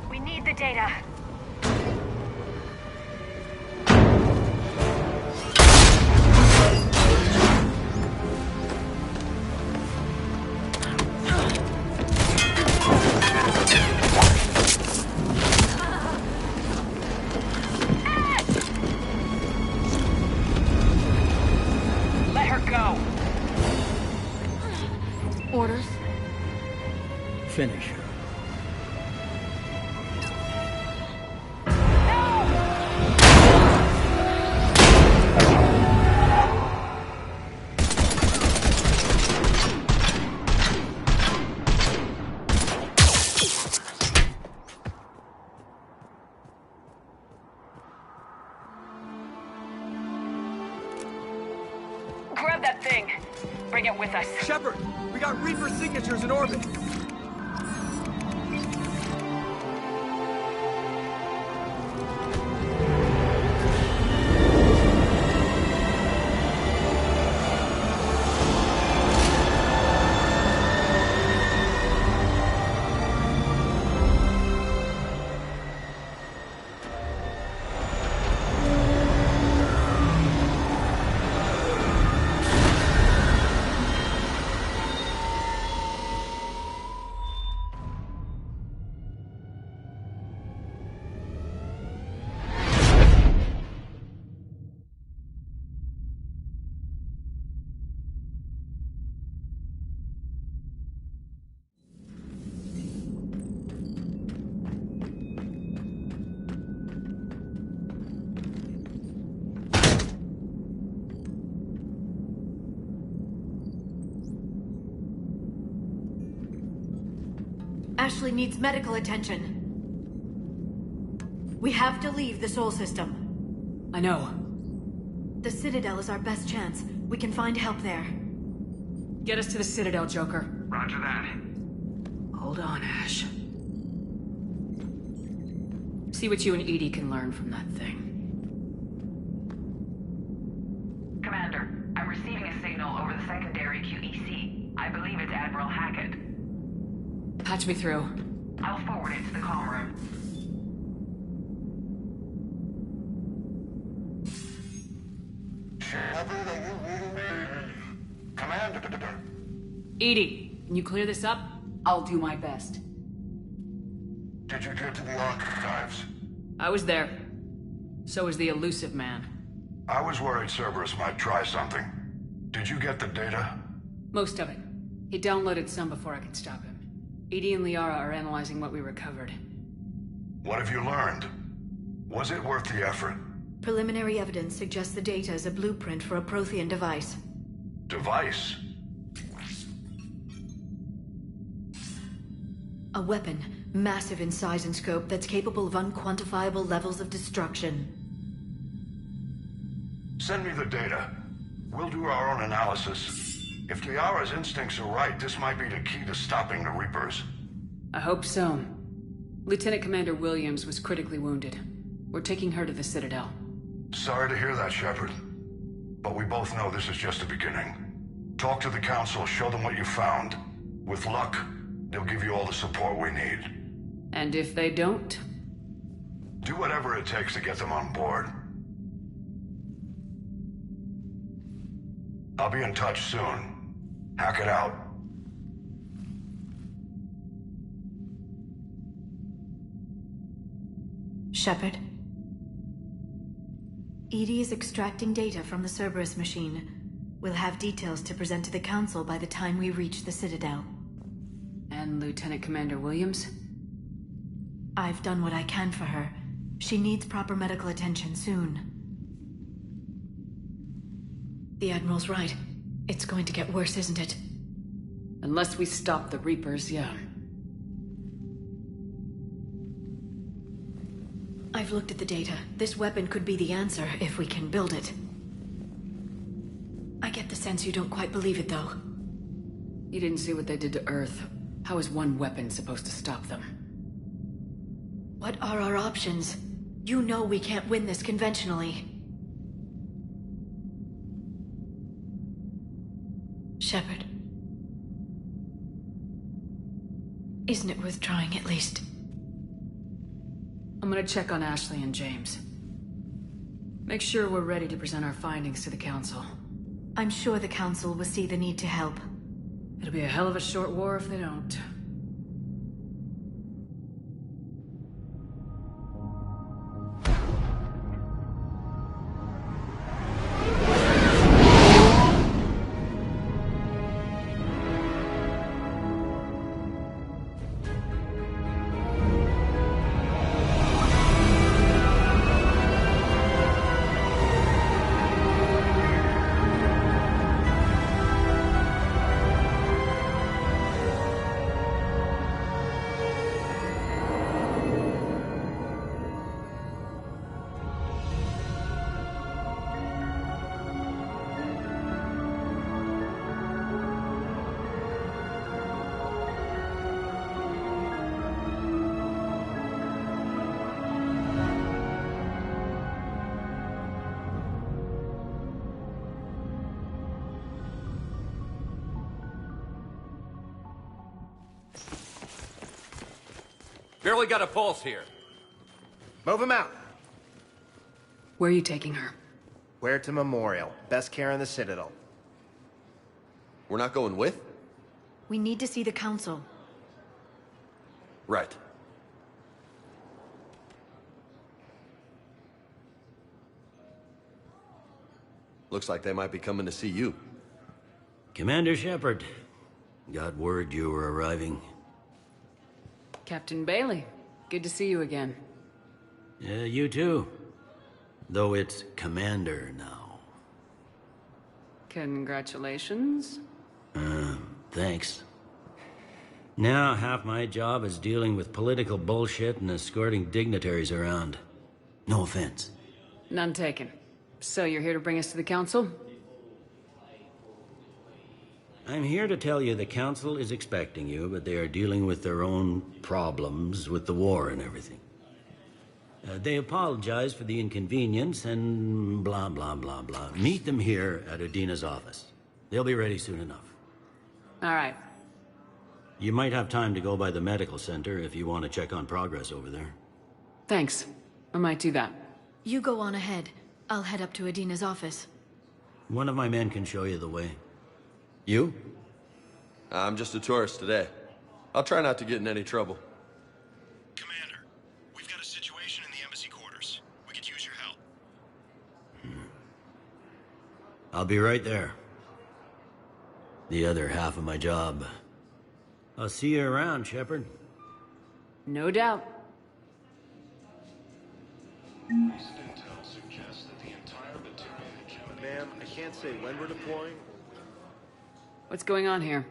We need the data. Let her go. Orders? Finish her. Grab that thing. Bring it with us. Shepard, we got Reaper signatures in orbit. Ashley needs medical attention. We have to leave the Sol system. I know. The Citadel is our best chance. We can find help there. Get us to the Citadel, Joker. Roger that. Hold on, Ash. See what you and Edie can learn from that thing. Commander, I'm receiving a signal over the secondary QEC. I believe it's Admiral Hackett. Patch me through. I'll forward it to the comm room. Commander. Edie, can you clear this up? I'll do my best. Did you get to the archives? I was there. So was the elusive man. I was worried Cerberus might try something. Did you get the data? Most of it. He downloaded some before I could stop him. Edie and Liara are analyzing what we recovered. What have you learned? Was it worth the effort? Preliminary evidence suggests the data is a blueprint for a Prothean device. Device? A weapon, massive in size and scope, that's capable of unquantifiable levels of destruction. Send me the data. We'll do our own analysis. If Liara's instincts are right, this might be the key to stopping the Reapers. I hope so. Lieutenant Commander Williams was critically wounded. We're taking her to the Citadel. Sorry to hear that, Shepard. But we both know this is just the beginning. Talk to the Council, show them what you found. With luck, they'll give you all the support we need. And if they don't? Do whatever it takes to get them on board. I'll be in touch soon. Hack it out. Shepard? Edie is extracting data from the Cerberus machine. We'll have details to present to the Council by the time we reach the Citadel. And Lieutenant Commander Williams? I've done what I can for her. She needs proper medical attention soon. The Admiral's right. It's going to get worse, isn't it? Unless we stop the Reapers, yeah. I've looked at the data. This weapon could be the answer, if we can build it. I get the sense you don't quite believe it, though. You didn't see what they did to Earth. How is one weapon supposed to stop them? What are our options? You know we can't win this conventionally. Shepard. Isn't it worth trying, at least? I'm gonna check on Ashley and James. Make sure we're ready to present our findings to the Council. I'm sure the Council will see the need to help. It'll be a hell of a short war if they don't. Barely got a pulse here. Move him out. Where are you taking her? Where to Memorial. Best care in the Citadel. We're not going with? We need to see the Council. Right. Looks like they might be coming to see you. Commander Shepard. Got word you were arriving. Captain Bailey, good to see you again. You too. Though it's Commander now. Congratulations. Thanks. Now half my job is dealing with political bullshit and escorting dignitaries around. No offense. None taken. So you're here to bring us to the Council? I'm here to tell you the Council is expecting you, but they are dealing with their own problems with the war and everything. They apologize for the inconvenience and blah, blah, blah, blah. Meet them here at Udina's office. They'll be ready soon enough. All right. You might have time to go by the medical center if you want to check on progress over there. Thanks. I might do that. You go on ahead. I'll head up to Udina's office. One of my men can show you the way. You? I'm just a tourist today. I'll try not to get in any trouble. Commander, we've got a situation in the embassy quarters. We could use your help. I'll be right there. The other half of my job. I'll see you around, Shepard. No doubt. Ma'am, I can't say when we're deploying. What's going on here?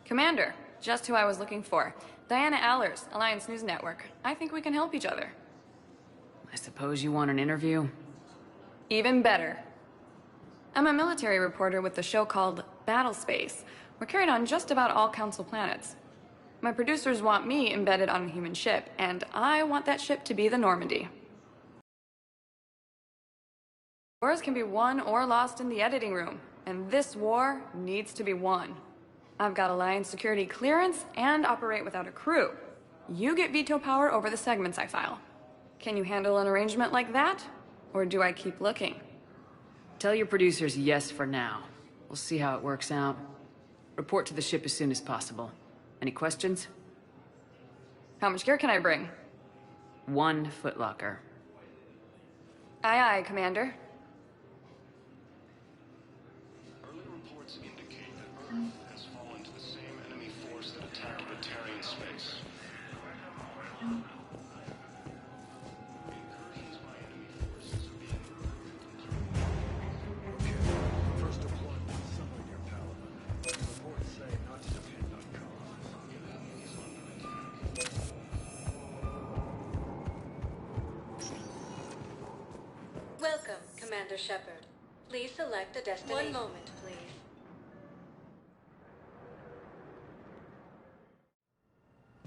Commander, just who I was looking for. Diana Allers, Alliance News Network. I think we can help each other. I suppose you want an interview? Even better. I'm a military reporter with the show called Battle Space. We're carried on just about all Council planets. My producers want me embedded on a human ship, and I want that ship to be the Normandy. Wars can be won or lost in the editing room, and this war needs to be won. I've got Alliance security clearance and operate without a crew. You get veto power over the segments I file. Can you handle an arrangement like that? Or do I keep looking? Tell your producers yes for now. We'll see how it works out. Report to the ship as soon as possible. Any questions? How much gear can I bring? 1 footlocker. Aye, aye, Commander. Commander Shepard. Please select a destination. 1 moment, please.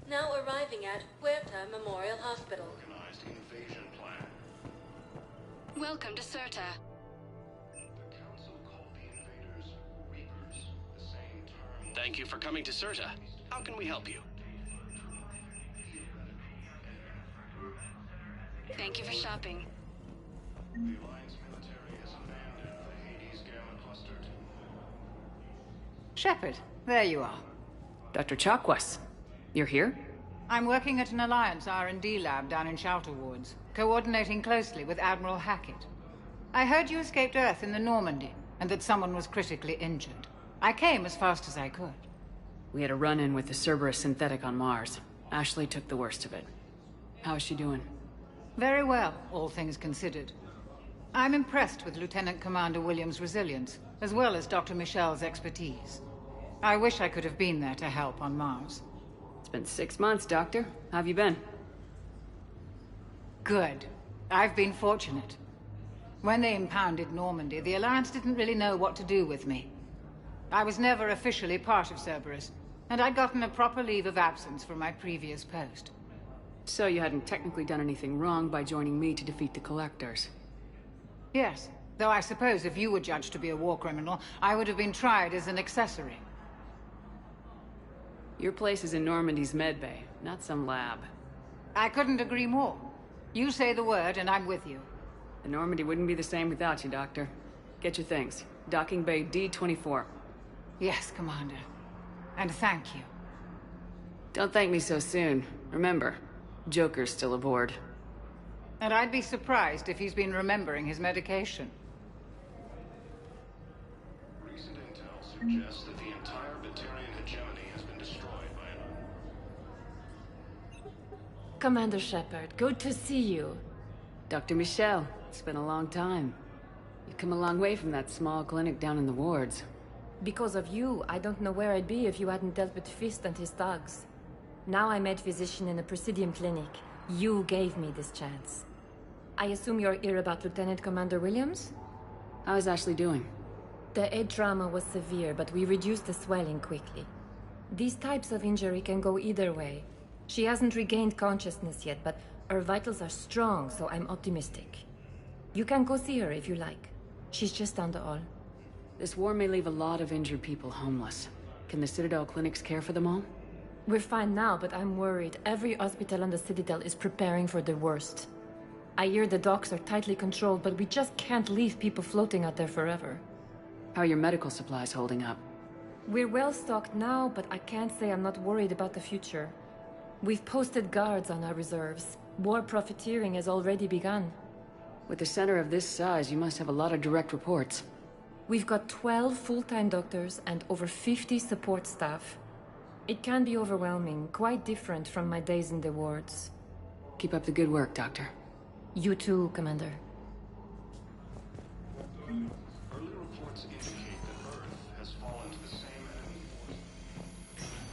Now arriving at Huerta Memorial Hospital. Organized invasion plan. Welcome to Serta. The Council called the invaders Reapers, the same term. Thank you for coming to Serta. How can we help you? Thank you for shopping. The Alliance military has abandoned the Hades Gamma Cluster. Shepard, there you are. Dr. Chakwas, you're here? I'm working at an Alliance R&D lab down in Shelter Woods, coordinating closely with Admiral Hackett. I heard you escaped Earth in the Normandy, and that someone was critically injured. I came as fast as I could. We had a run-in with the Cerberus synthetic on Mars. Ashley took the worst of it. How's she doing? Very well, all things considered. I'm impressed with Lieutenant Commander Williams' resilience, as well as Dr. Michel's expertise. I wish I could have been there to help on Mars. It's been 6 months, Doctor. How have you been? Good. I've been fortunate. When they impounded Normandy, the Alliance didn't really know what to do with me. I was never officially part of Cerberus, and I'd gotten a proper leave of absence from my previous post. So you hadn't technically done anything wrong by joining me to defeat the Collectors? Yes, though I suppose if you were judged to be a war criminal, I would have been tried as an accessory. Your place is in Normandy's medbay, not some lab. I couldn't agree more. You say the word and I'm with you. The Normandy wouldn't be the same without you, Doctor. Get your things. Docking Bay D-24. Yes, Commander. And thank you. Don't thank me so soon. Remember, Joker's still aboard. And I'd be surprised if he's been remembering his medication. Recent intel suggests that the entire Batarian hegemony has been destroyed by an... Commander Shepard, good to see you. Dr. Michel, it's been a long time. You've come a long way from that small clinic down in the wards. Because of you, I don't know where I'd be if you hadn't dealt with Fist and his thugs. Now I'm head physician in a Presidium clinic. You gave me this chance. I assume you're here about Lieutenant Commander Williams? How's Ashley doing? The head trauma was severe, but we reduced the swelling quickly. These types of injury can go either way. She hasn't regained consciousness yet, but her vitals are strong, so I'm optimistic. You can go see her if you like. She's just down the hall. This war may leave a lot of injured people homeless. Can the Citadel clinics care for them all? We're fine now, but I'm worried. Every hospital on the Citadel is preparing for the worst. I hear the docks are tightly controlled, but we just can't leave people floating out there forever. How are your medical supplies holding up? We're well stocked now, but I can't say I'm not worried about the future. We've posted guards on our reserves. War profiteering has already begun. With a center of this size, you must have a lot of direct reports. We've got 12 full-time doctors and over 50 support staff. It can be overwhelming, quite different from my days in the wards. Keep up the good work, Doctor. You too, Commander. Early reports indicate that Earth has fallen to the same enemy force.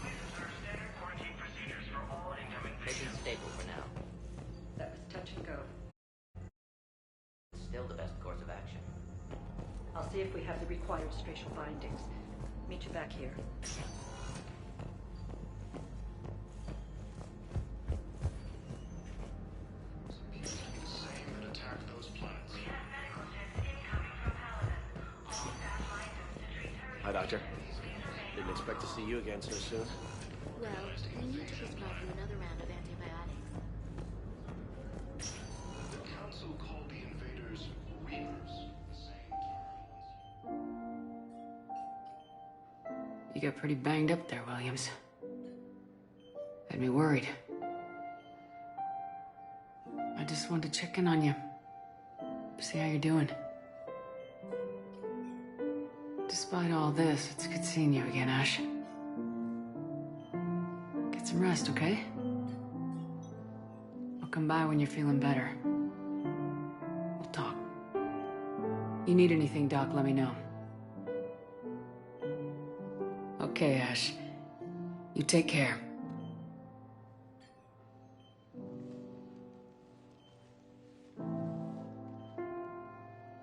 Please observe standard quarantine procedures for all incoming Make patients. it stable for now. That was touch and go. Still the best course of action. I'll see if we have the required spatial bindings. Meet you back here. Hi, Doctor. Didn't expect to see you again so soon. Well, we need to prescribe you another round of antibiotics. The Council called the invaders Reapers, the same term. You got pretty banged up there, Williams. Had me worried. I just wanted to check in on you. See how you're doing. Despite all this, it's good seeing you again, Ash. Get some rest, okay? I'll come by when you're feeling better. We'll talk. You need anything, Doc, let me know. Okay, Ash. You take care.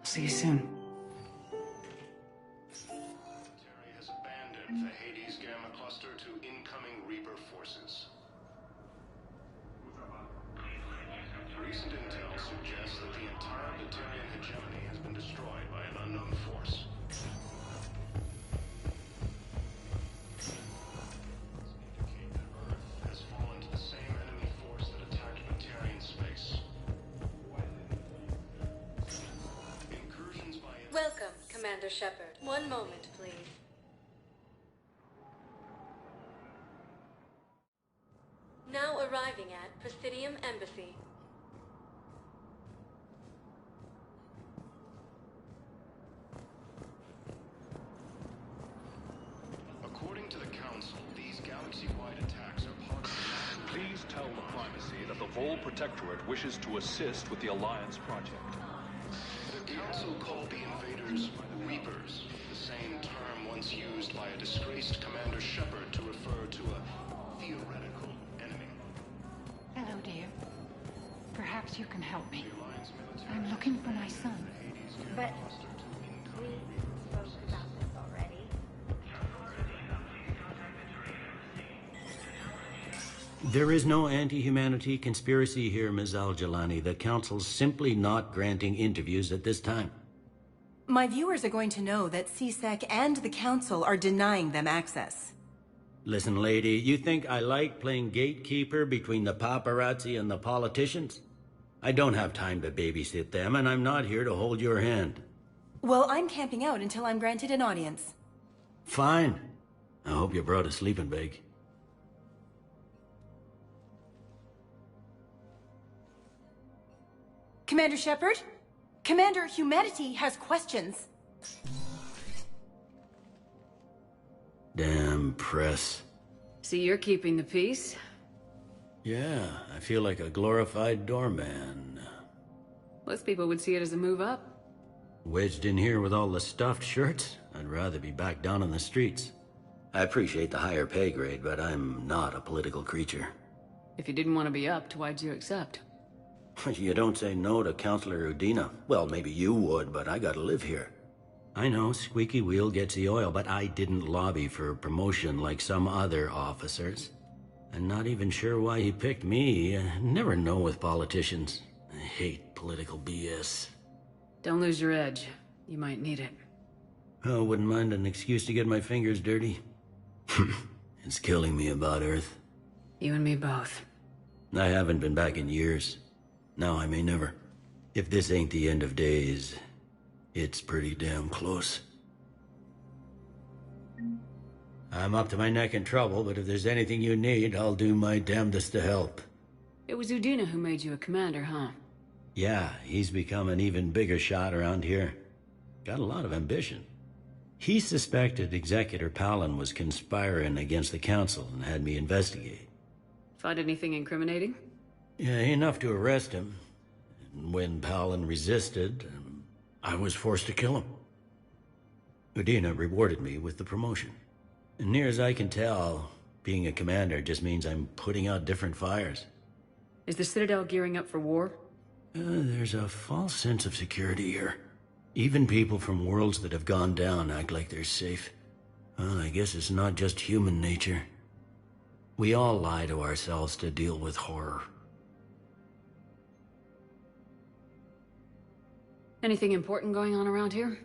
I'll see you soon. the Hades Gamma Cluster to incoming Reaper forces. Recent intel suggests that the entire Batarian hegemony has been destroyed by an unknown force. Indicate that Earth has fallen to the same enemy force that attacked Batarian space. Incursions by... Welcome, Commander Shepard. One moment, please. Now arriving at Presidium Embassy. According to the Council, these galaxy-wide attacks are part of... Please tell the Primacy that the Vol Protectorate wishes to assist with the Alliance project. The Council called the invaders Reapers, the same term once used by a disgraced Commander Shepard to refer to a theoretical enemy. Hello, dear. Perhaps you can help me. I'm looking for my son. But we spoke about this already. There is no anti-humanity conspiracy here, Ms. Al-Jalani. The Council's simply not granting interviews at this time. My viewers are going to know that CSEC and the Council are denying them access. Listen, lady, you think I like playing gatekeeper between the paparazzi and the politicians? I don't have time to babysit them, and I'm not here to hold your hand. Well, I'm camping out until I'm granted an audience. Fine. I hope you brought a sleeping bag. Commander Shepard? Commander, humanity has questions. Damn press. See, you're keeping the peace? Yeah, I feel like a glorified doorman. Most people would see it as a move up. Wedged in here with all the stuffed shirts, I'd rather be back down on the streets. I appreciate the higher pay grade, but I'm not a political creature. If you didn't want to be upped, why'd you accept? You don't say no to Counselor Udina. Well, maybe you would, but I gotta live here. I know, squeaky wheel gets the oil, but I didn't lobby for promotion like some other officers. I'm not even sure why he picked me. I never know with politicians. I hate political BS. Don't lose your edge. You might need it. Oh, wouldn't mind an excuse to get my fingers dirty. It's killing me about Earth. You and me both. I haven't been back in years. Now I may never. If this ain't the end of days, it's pretty damn close. I'm up to my neck in trouble, but if there's anything you need, I'll do my damnedest to help. It was Udina who made you a commander, huh? Yeah, he's become an even bigger shot around here. Got a lot of ambition. He suspected Executor Palin was conspiring against the Council and had me investigate. Find anything incriminating? Yeah, enough to arrest him. And when Palin resisted, I was forced to kill him. Udina rewarded me with the promotion. And near as I can tell, being a commander just means I'm putting out different fires. Is the Citadel gearing up for war? There's a false sense of security here. Even people from worlds that have gone down act like they're safe. Well, I guess it's not just human nature. We all lie to ourselves to deal with horror. Anything important going on around here?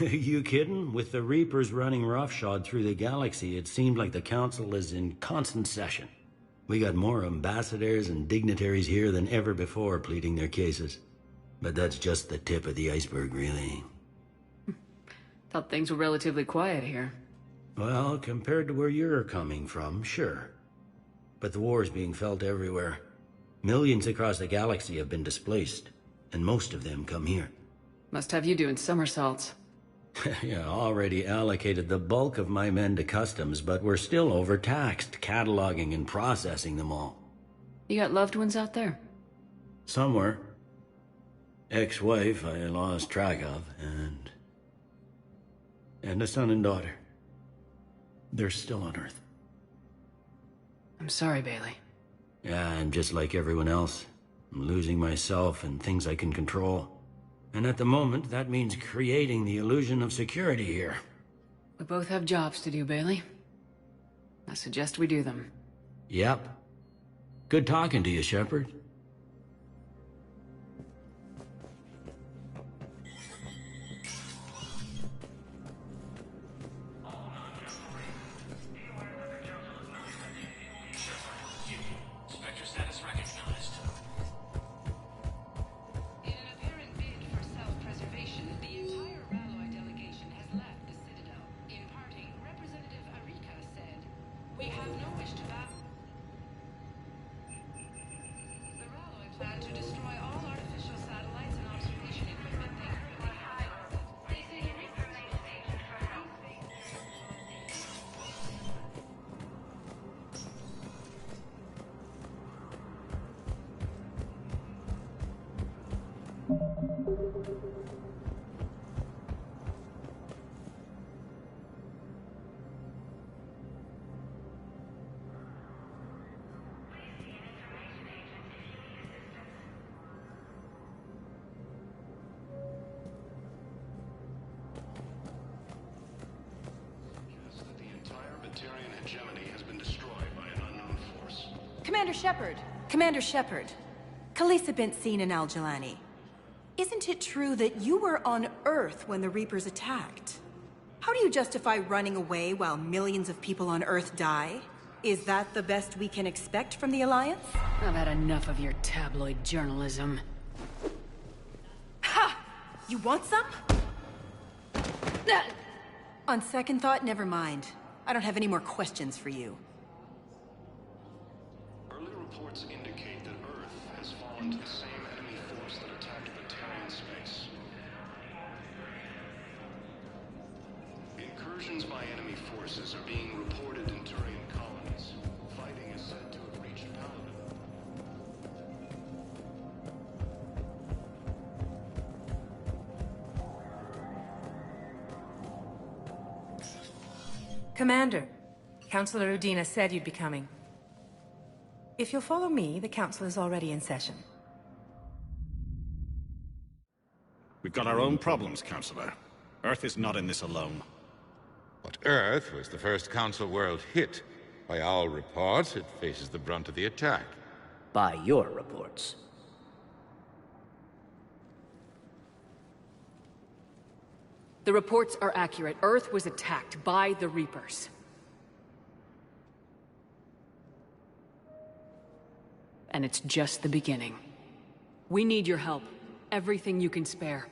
You kidding? With the Reapers running roughshod through the galaxy, it seemed like the Council is in constant session. We got more ambassadors and dignitaries here than ever before pleading their cases. But that's just the tip of the iceberg, really. Thought things were relatively quiet here. Well, compared to where you're coming from, sure. But the war's being felt everywhere. Millions across the galaxy have been displaced, and most of them come here. Must have you doing somersaults. Yeah, already allocated the bulk of my men to customs, but we're still overtaxed, cataloging and processing them all. You got loved ones out there? Somewhere. Ex-wife I lost track of, and a son and daughter. They're still on Earth. I'm sorry, Bailey. Yeah, I'm just like everyone else. I'm losing myself and things I can control. And at the moment, that means creating the illusion of security here. We both have jobs to do, Bailey. I suggest we do them. Yep. Good talking to you, Shepard. Commander Shepard! Commander Shepard! Khaleesa bint seen in Al-Jalani. Isn't it true that you were on Earth when the Reapers attacked? How do you justify running away while millions of people on Earth die? Is that the best we can expect from the Alliance? I've had enough of your tabloid journalism. Ha! You want some? On second thought, never mind. I don't have any more questions for you. Early reports indicate that Earth has fallen to the same enemy force that attacked Batarian space. Incursions by enemy forces are being reported in Turian colonies. Fighting is said to have reached Paladin. Commander, Councilor Udina said you'd be coming. If you'll follow me, the council is already in session. We've got our own problems, Councilor. Earth is not in this alone. But Earth was the first Council world hit. By all reports, it faces the brunt of the attack. By your reports. The reports are accurate. Earth was attacked by the Reapers. And it's just the beginning. We need your help. Everything you can spare.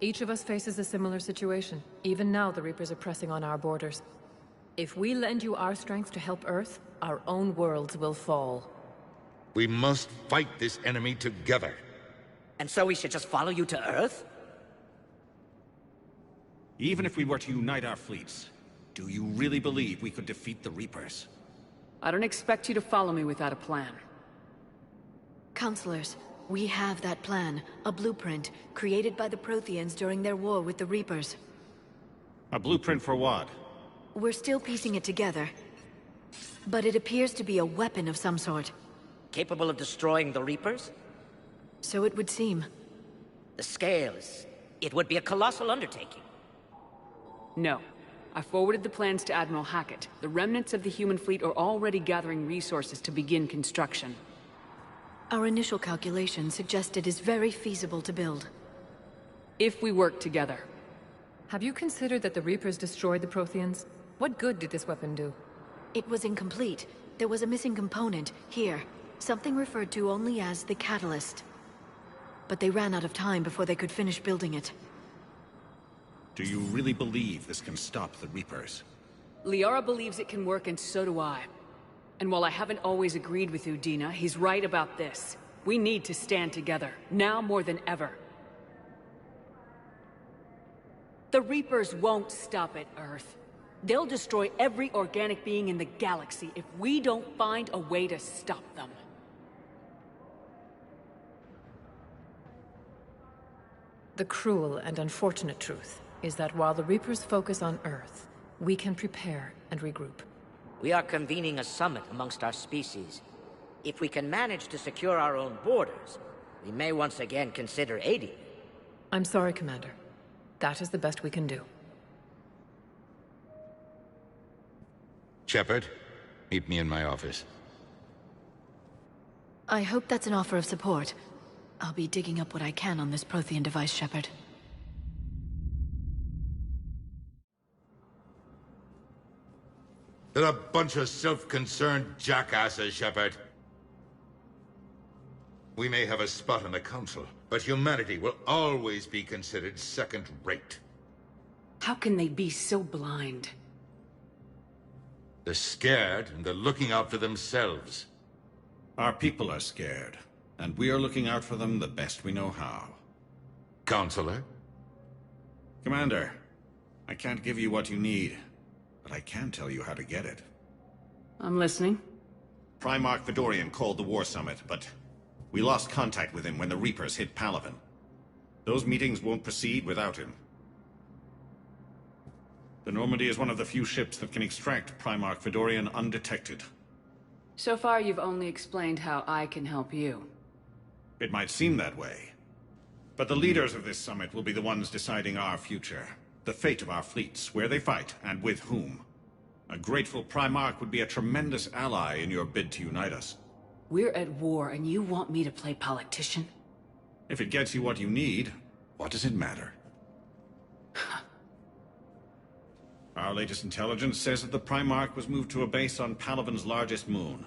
Each of us faces a similar situation. Even now, the Reapers are pressing on our borders. If we lend you our strength to help Earth, our own worlds will fall. We must fight this enemy together. And so we should just follow you to Earth? Even if we were to unite our fleets, do you really believe we could defeat the Reapers? I don't expect you to follow me without a plan. Counselors, we have that plan. A blueprint, created by the Protheans during their war with the Reapers. A blueprint for what? We're still piecing it together. But it appears to be a weapon of some sort. Capable of destroying the Reapers? So it would seem. The scale is... it would be a colossal undertaking. No. I forwarded the plans to Admiral Hackett. The remnants of the human fleet are already gathering resources to begin construction. Our initial calculations suggest it is very feasible to build. If we work together. Have you considered that the Reapers destroyed the Protheans? What good did this weapon do? It was incomplete. There was a missing component, here. Something referred to only as the catalyst. But they ran out of time before they could finish building it. Do you really believe this can stop the Reapers? Liara believes it can work, and so do I. And while I haven't always agreed with Udina, he's right about this. We need to stand together, now more than ever. The Reapers won't stop at Earth. They'll destroy every organic being in the galaxy if we don't find a way to stop them. The cruel and unfortunate truth is that while the Reapers focus on Earth, we can prepare and regroup. We are convening a summit amongst our species. If we can manage to secure our own borders, we may once again consider aiding. I'm sorry, Commander. That is the best we can do. Shepard, meet me in my office. I hope that's an offer of support. I'll be digging up what I can on this Prothean device, Shepard. They're a bunch of self-concerned jackasses, Shepard. We may have a spot on the Council, but humanity will always be considered second-rate. How can they be so blind? They're scared, and they're looking out for themselves. Our people are scared, and we are looking out for them the best we know how. Counselor? Commander, I can't give you what you need, but I can tell you how to get it. I'm listening. Primarch Fedorian called the War Summit, but we lost contact with him when the Reapers hit Palaven. Those meetings won't proceed without him. The Normandy is one of the few ships that can extract Primarch Fedorian undetected. So far, you've only explained how I can help you. It might seem that way. But the leaders of this summit will be the ones deciding our future. The fate of our fleets, where they fight, and with whom. A grateful Primarch would be a tremendous ally in your bid to unite us. We're at war, and you want me to play politician? If it gets you what you need, what does it matter? Our latest intelligence says that the Primarch was moved to a base on Palaven's largest moon.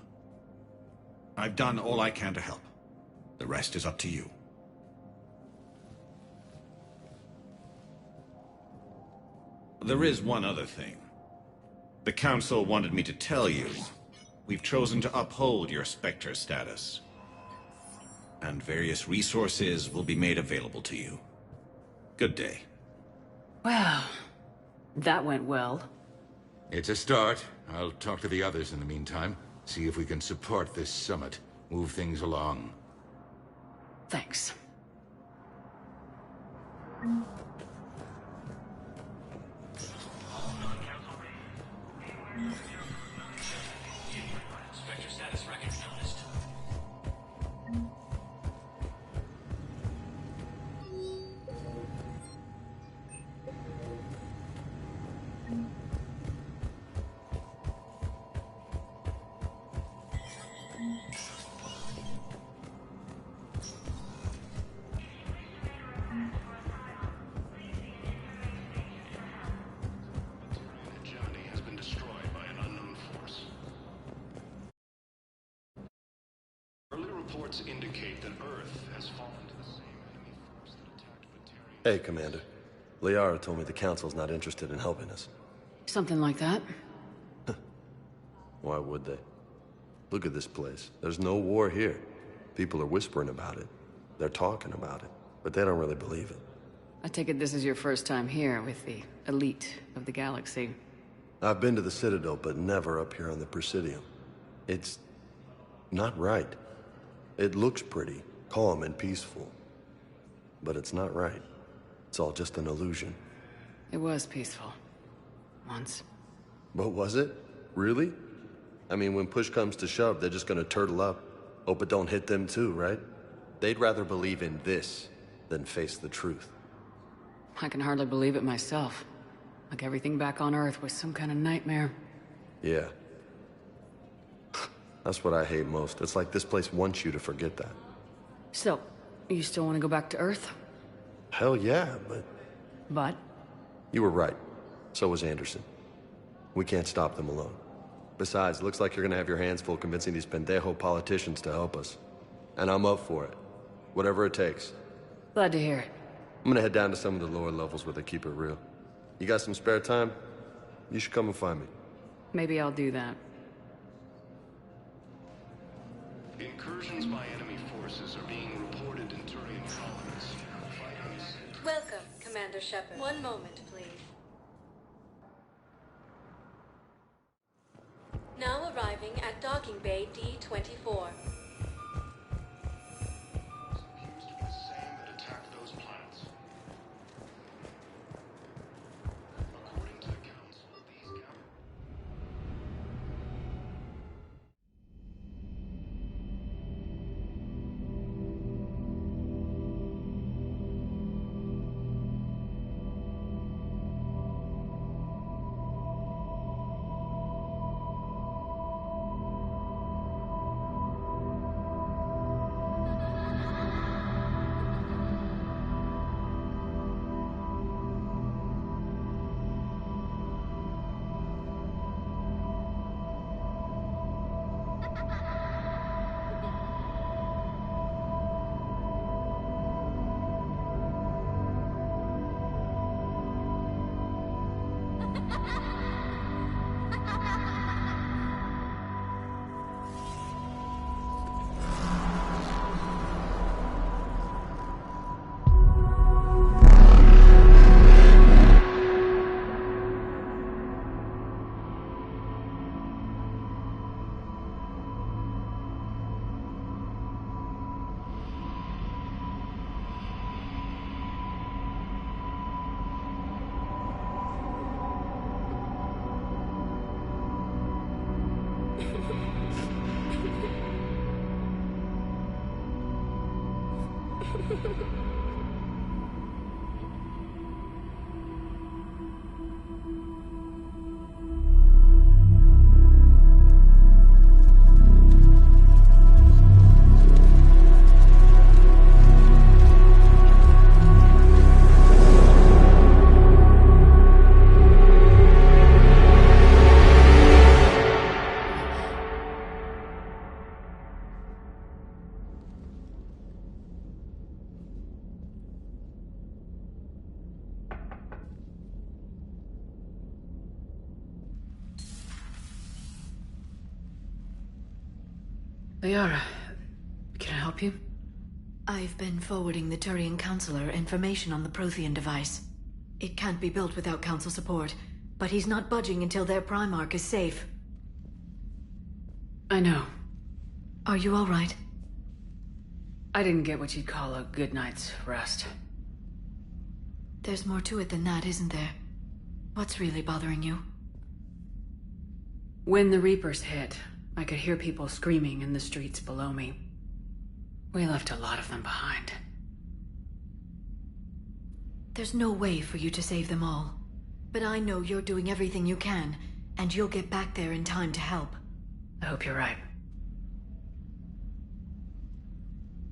I've done all I can to help. The rest is up to you. There is one other thing. The Council wanted me to tell you, we've chosen to uphold your Spectre status. And various resources will be made available to you. Good day. Well, that went well. It's a start. I'll talk to the others in the meantime. See if we can support this summit. Move things along. Thanks. Spectre status recognized. Hegemony has been destroyed by an unknown force. Early reports indicate that Earth has fallen to the same enemy force that attacked Batarian. Hey, Commander. Liara told me the Council's not interested in helping us. Something like that. Why would they? Look at this place. There's no war here. People are whispering about it. They're talking about it, but they don't really believe it. I take it this is your first time here with the elite of the galaxy. I've been to the Citadel, but never up here on the Presidium. It's not right. It looks pretty, calm and peaceful. But it's not right. It's all just an illusion. It was peaceful. Once. But was it? Really? I mean, when push comes to shove, they're just gonna turtle up. Hope it don't hit them too, right? They'd rather believe in this than face the truth. I can hardly believe it myself. Like everything back on Earth was some kind of nightmare. Yeah. That's what I hate most. It's like this place wants you to forget that. So, you still want to go back to Earth? Hell yeah, but... But? You were right. So was Anderson. We can't stop them alone. Besides, it looks like you're gonna have your hands full convincing these pendejo politicians to help us. And I'm up for it. Whatever it takes. Glad to hear it. I'm gonna head down to some of the lower levels where they keep it real. You got some spare time? You should come and find me. Maybe I'll do that. Incursions by enemy forces are being reported in Turian colonies. Welcome, Commander Shepard. One moment, please. Now arriving at Docking Bay D-24. Appears to be the same that attacked those planets. According to the Council, these Liara, can I help you? I've been forwarding the Turian Counselor information on the Prothean device. It can't be built without Council support, but he's not budging until their Primarch is safe. I know. Are you all right? I didn't get what you'd call a good night's rest. There's more to it than that, isn't there? What's really bothering you? When the Reapers hit, I could hear people screaming in the streets below me. We left a lot of them behind. There's no way for you to save them all. But I know you're doing everything you can, and you'll get back there in time to help. I hope you're right.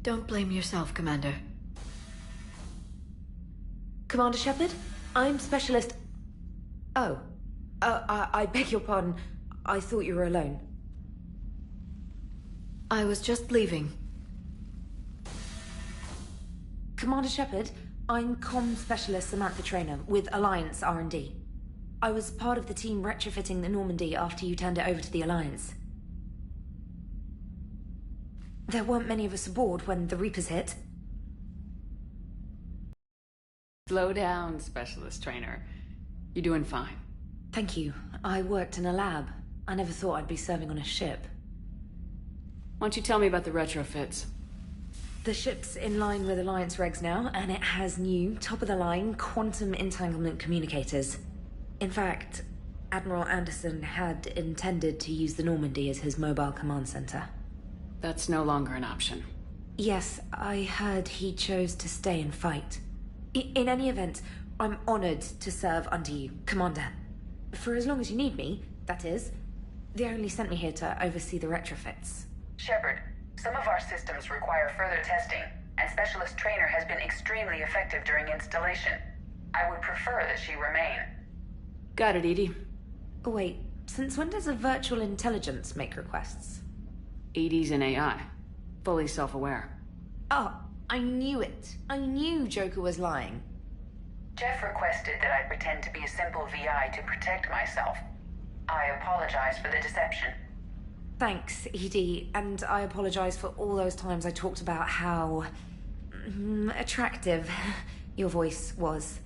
Don't blame yourself, Commander. Commander Shepard, I'm Specialist... Oh. I beg your pardon. I thought you were alone. I was just leaving. Commander Shepard, I'm Comm Specialist Samantha Traynor with Alliance R&D. I was part of the team retrofitting the Normandy after you turned it over to the Alliance. There weren't many of us aboard when the Reapers hit. Slow down, Specialist Trainer. You're doing fine. Thank you. I worked in a lab. I never thought I'd be serving on a ship. Why don't you tell me about the retrofits? The ship's in line with Alliance regs now, and it has new, top-of-the-line, quantum entanglement communicators. In fact, Admiral Anderson had intended to use the Normandy as his mobile command center. That's no longer an option. Yes, I heard he chose to stay and fight. In any event, I'm honored to serve under you, Commander. For as long as you need me, that is. They only sent me here to oversee the retrofits. Shepard, some of our systems require further testing, and Specialist Trainer has been extremely effective during installation. I would prefer that she remain. Got it, Edie. Wait, since when does a virtual intelligence make requests? Edie's an AI. Fully self-aware. Oh, I knew it. I knew Joker was lying. Jeff requested that I pretend to be a simple VI to protect myself. I apologize for the deception. Thanks, Edie, and I apologize for all those times I talked about how... attractive your voice was.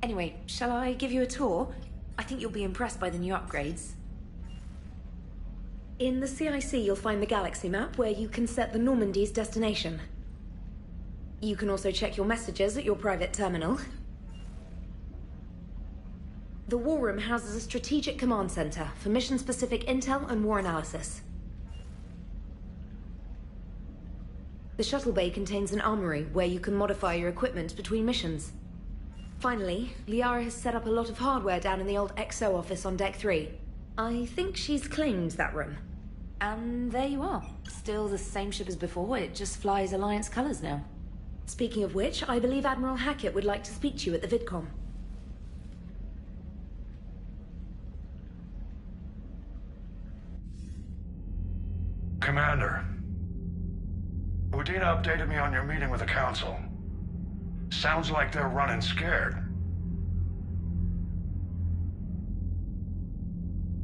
Anyway, shall I give you a tour? I think you'll be impressed by the new upgrades. In the CIC, you'll find the galaxy map where you can set the Normandy's destination. You can also check your messages at your private terminal. The War Room houses a strategic command center for mission-specific intel and war analysis. The shuttle bay contains an armory where you can modify your equipment between missions. Finally, Liara has set up a lot of hardware down in the old XO office on Deck 3. I think she's claimed that room. And there you are. Still the same ship as before, it just flies Alliance colors now. Speaking of which, I believe Admiral Hackett would like to speak to you at the VidCom. Commander, Udina updated me on your meeting with the Council. Sounds like they're running scared.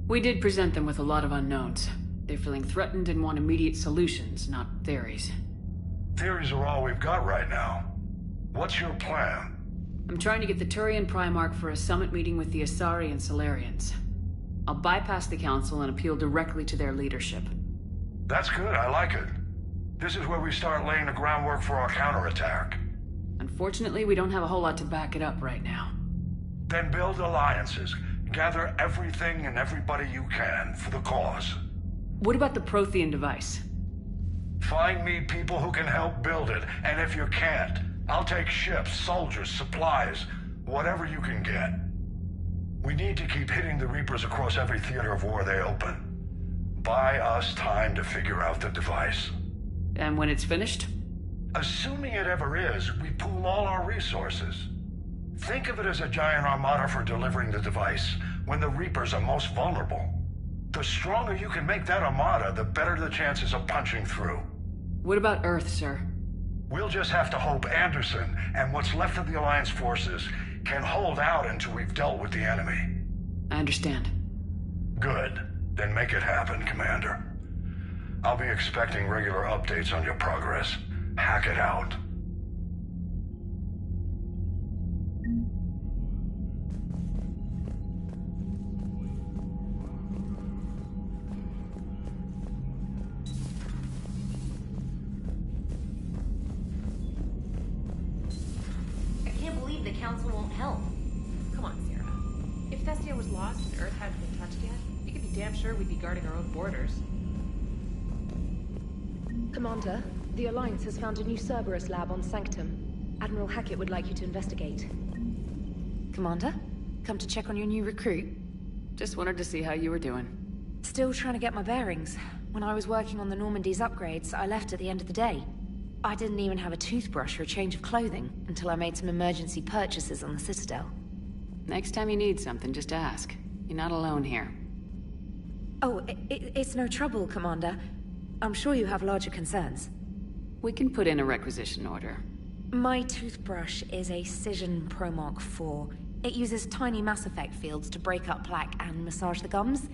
We did present them with a lot of unknowns. They're feeling threatened and want immediate solutions, not theories. Theories are all we've got right now. What's your plan? I'm trying to get the Turian Primarch for a summit meeting with the Asari and Solarians. I'll bypass the Council and appeal directly to their leadership. That's good, I like it. This is where we start laying the groundwork for our counterattack. Unfortunately, we don't have a whole lot to back it up right now. Then build alliances. Gather everything and everybody you can for the cause. What about the Prothean device? Find me people who can help build it, and if you can't, I'll take ships, soldiers, supplies, whatever you can get. We need to keep hitting the Reapers across every theater of war they open. Buy us time to figure out the device. And when it's finished? Assuming it ever is, we pool all our resources. Think of it as a giant armada for delivering the device when the Reapers are most vulnerable. The stronger you can make that armada, the better the chances of punching through. What about Earth, sir? We'll just have to hope Anderson and what's left of the Alliance forces can hold out until we've dealt with the enemy. I understand. Good. Then make it happen, Commander. I'll be expecting regular updates on your progress. Hack it out. I can't believe the Council won't help. Come on, Sarah. If Thestia was lost and Earth hadn't been touched yet, we could be damn sure we'd be guarding our own borders. Commander, the Alliance has found a new Cerberus lab on Sanctum. Admiral Hackett would like you to investigate. Commander? Come to check on your new recruit? Just wanted to see how you were doing. Still trying to get my bearings. When I was working on the Normandy's upgrades, I left at the end of the day. I didn't even have a toothbrush or a change of clothing until I made some emergency purchases on the Citadel. Next time you need something, just ask. You're not alone here. Oh, it's no trouble, Commander. I'm sure you have larger concerns. We can put in a requisition order. My toothbrush is a Cision Pro Mark IV. It uses tiny Mass Effect fields to break up plaque and massage the gums.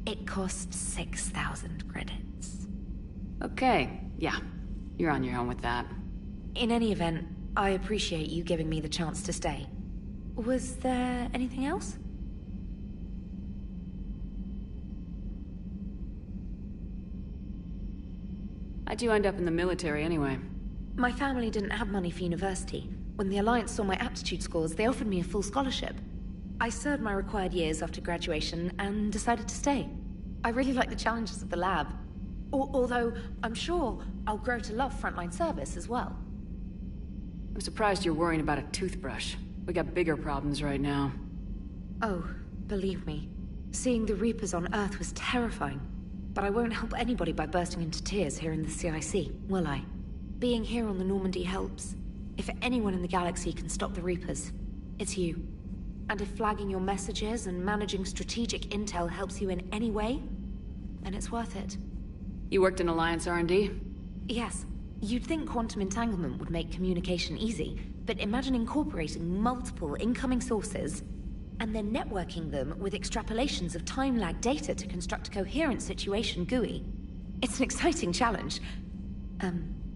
It costs 6,000 credits. Okay, yeah. You're on your own with that. In any event, I appreciate you giving me the chance to stay. Was there anything else? How'd you end up in the military anyway? My family didn't have money for university. When the Alliance saw my aptitude scores, they offered me a full scholarship. I served my required years after graduation and decided to stay. I really like the challenges of the lab. Although, I'm sure I'll grow to love frontline service as well. I'm surprised you're worrying about a toothbrush. We got bigger problems right now. Oh, believe me. Seeing the Reapers on Earth was terrifying. But I won't help anybody by bursting into tears here in the CIC, will I? Being here on the Normandy helps. If anyone in the galaxy can stop the Reapers, it's you. And if flagging your messages and managing strategic intel helps you in any way, then it's worth it. You worked in Alliance R&D? Yes. You'd think quantum entanglement would make communication easy, but imagine incorporating multiple incoming sources and then networking them with extrapolations of time-lag data to construct a coherent situation GUI. It's an exciting challenge.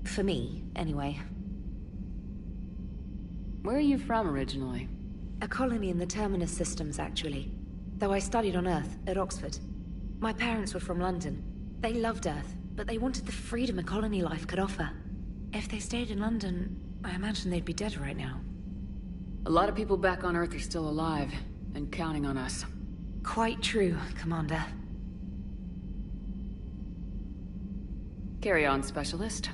For me, anyway. Where are you from originally? A colony in the Terminus systems, actually. Though I studied on Earth, at Oxford. My parents were from London. They loved Earth, but they wanted the freedom a colony life could offer. If they stayed in London, I imagine they'd be dead right now. A lot of people back on Earth are still alive, and counting on us. Quite true, Commander. Carry on, Specialist.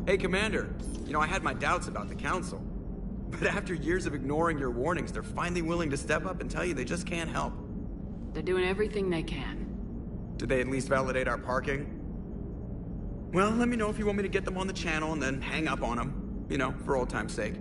Hey, Commander. You know, I had my doubts about the Council. But after years of ignoring your warnings, they're finally willing to step up and tell you they just can't help. They're doing everything they can. Did they at least validate our parking? Well, let me know if you want me to get them on the channel and then hang up on them. You know, for old time's sake.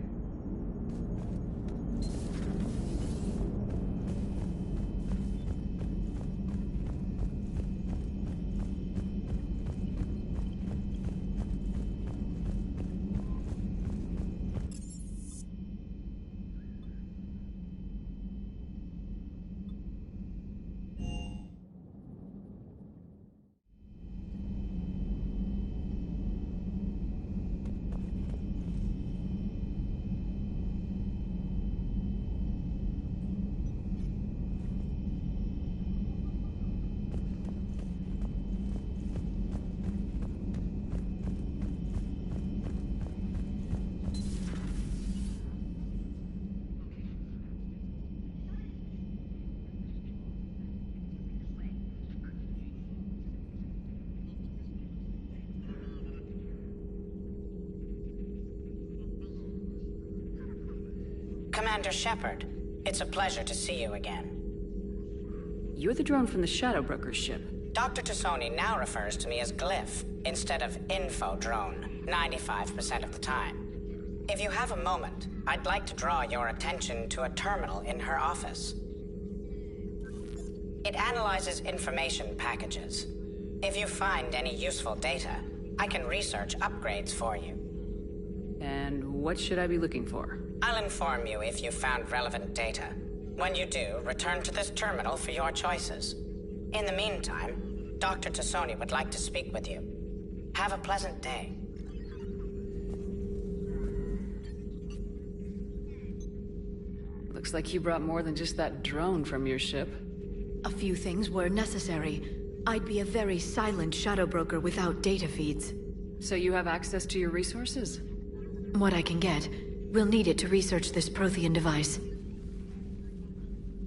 Commander Shepard, it's a pleasure to see you again. You're the drone from the Shadow Broker's ship. Dr. Tassoni now refers to me as Glyph, instead of Info Drone, 95% of the time. If you have a moment, I'd like to draw your attention to a terminal in her office. It analyzes information packages. If you find any useful data, I can research upgrades for you. And what should I be looking for? I'll inform you if you've found relevant data. When you do, return to this terminal for your choices. In the meantime, Dr. Tassoni would like to speak with you. Have a pleasant day. Looks like you brought more than just that drone from your ship. A few things were necessary. I'd be a very silent Shadow Broker without data feeds. So you have access to your resources? What I can get. We'll need it to research this Prothean device.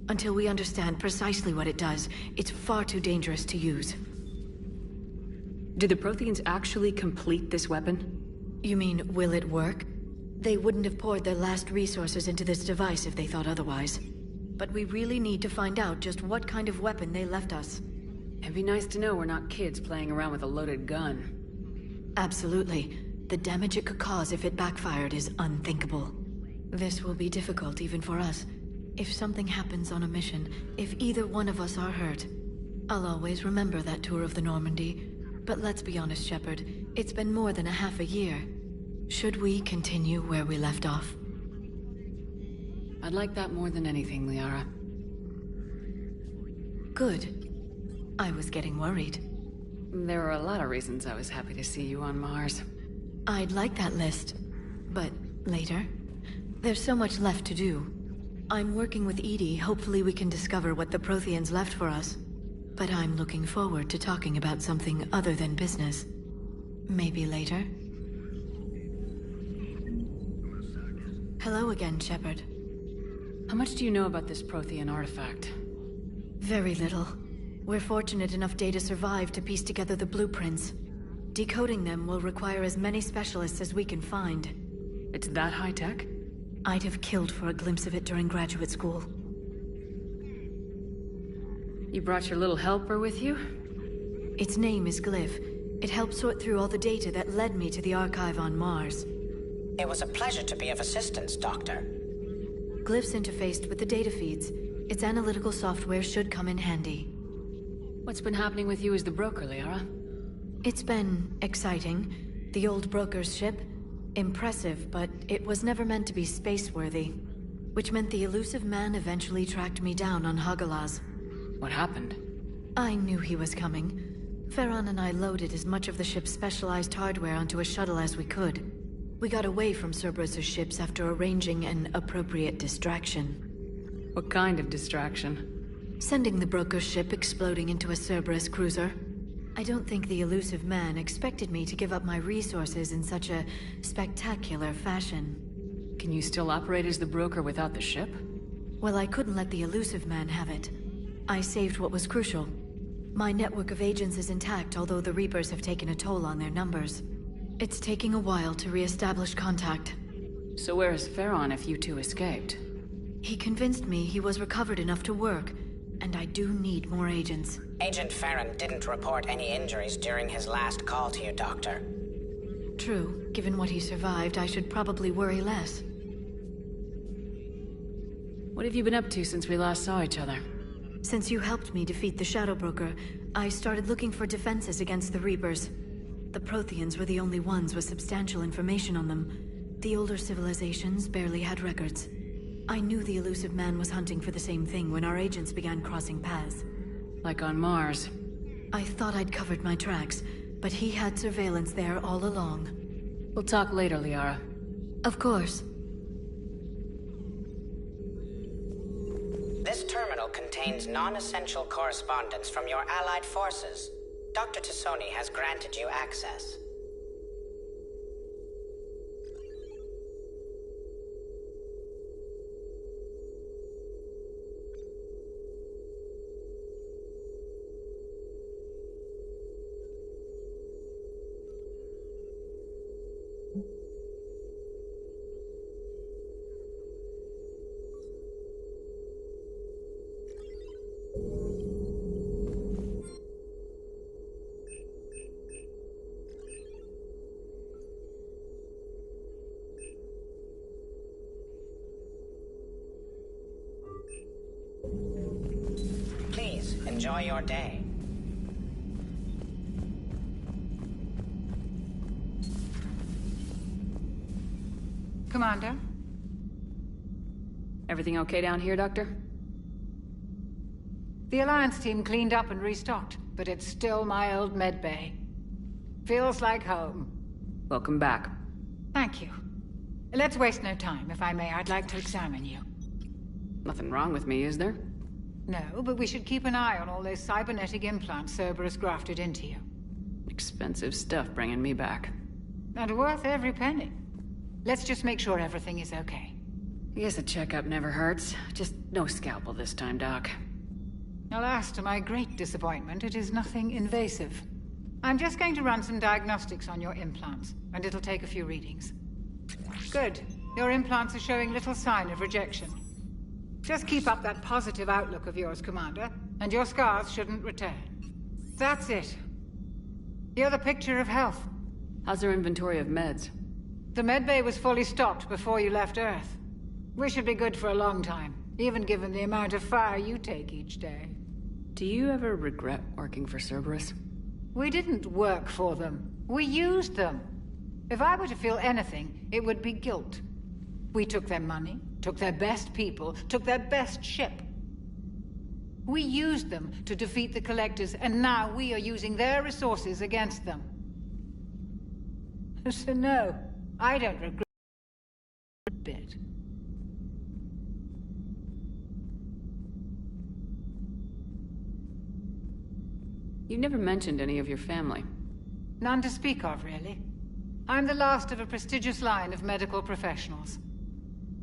Until we understand precisely what it does, it's far too dangerous to use. Did the Protheans actually complete this weapon? You mean, will it work? They wouldn't have poured their last resources into this device if they thought otherwise. But we really need to find out just what kind of weapon they left us. It'd be nice to know we're not kids playing around with a loaded gun. Absolutely. The damage it could cause if it backfired is unthinkable. This will be difficult even for us. If something happens on a mission, if either one of us are hurt, I'll always remember that tour of the Normandy. But let's be honest, Shepard, it's been more than a half a year. Should we continue where we left off? I'd like that more than anything, Liara. Good. I was getting worried. There were a lot of reasons I was happy to see you on Mars. I'd like that list, but later. There's so much left to do. I'm working with Edie. Hopefully we can discover what the Protheans left for us. But I'm looking forward to talking about something other than business. Maybe later? Hello again, Shepard. How much do you know about this Prothean artifact? Very little. We're fortunate enough Data survived to piece together the blueprints. Decoding them will require as many specialists as we can find. It's that high-tech? I'd have killed for a glimpse of it during graduate school. You brought your little helper with you? Its name is Glyph. It helped sort through all the data that led me to the archive on Mars. It was a pleasure to be of assistance, Doctor. Glyph's interfaced with the data feeds. Its analytical software should come in handy. What's been happening with you as the broker, Liara? It's been exciting. The old broker's ship. Impressive, but it was never meant to be space-worthy. Which meant the elusive man eventually tracked me down on Hagalaz. What happened? I knew he was coming. Farron and I loaded as much of the ship's specialized hardware onto a shuttle as we could. We got away from Cerberus' ships after arranging an appropriate distraction. What kind of distraction? Sending the broker's ship exploding into a Cerberus cruiser. I don't think the elusive man expected me to give up my resources in such a spectacular fashion. Can you still operate as the broker without the ship? Well, I couldn't let the elusive man have it. I saved what was crucial. My network of agents is intact, although the Reapers have taken a toll on their numbers. It's taking a while to re-establish contact. So where is Farron if you two escaped? He convinced me he was recovered enough to work, and I do need more agents. Agent Farron didn't report any injuries during his last call to you, Doctor. True. Given what he survived, I should probably worry less. What have you been up to since we last saw each other? Since you helped me defeat the Shadow Broker, I started looking for defenses against the Reapers. The Protheans were the only ones with substantial information on them. The older civilizations barely had records. I knew the elusive man was hunting for the same thing when our agents began crossing paths. Like on Mars. I thought I'd covered my tracks, but he had surveillance there all along. We'll talk later, Liara. Of course. This terminal contains non-essential correspondence from your allied forces. Dr. Tassoni has granted you access. Please, enjoy your day. Commander? Everything okay down here, Doctor? The Alliance team cleaned up and restocked, but it's still my old med bay. Feels like home. Welcome back. Thank you. Let's waste no time. If I may, I'd like to examine you. Nothing wrong with me, is there? No, but we should keep an eye on all those cybernetic implants Cerberus grafted into you. Expensive stuff bringing me back. And worth every penny. Let's just make sure everything is okay. I guess a checkup never hurts. Just no scalpel this time, Doc. Alas, to my great disappointment, it is nothing invasive. I'm just going to run some diagnostics on your implants, and it'll take a few readings. Good. Your implants are showing little sign of rejection. Just keep up that positive outlook of yours, Commander, and your scars shouldn't return. That's it. You're the picture of health. How's our inventory of meds? The medbay was fully stocked before you left Earth. We should be good for a long time, even given the amount of fire you take each day. Do you ever regret working for Cerberus? We didn't work for them. We used them. If I were to feel anything, it would be guilt. We took their money, took their best people, took their best ship. We used them to defeat the Collectors, and now we are using their resources against them. So no, I don't regret a bit. You never mentioned any of your family. None to speak of, really. I'm the last of a prestigious line of medical professionals.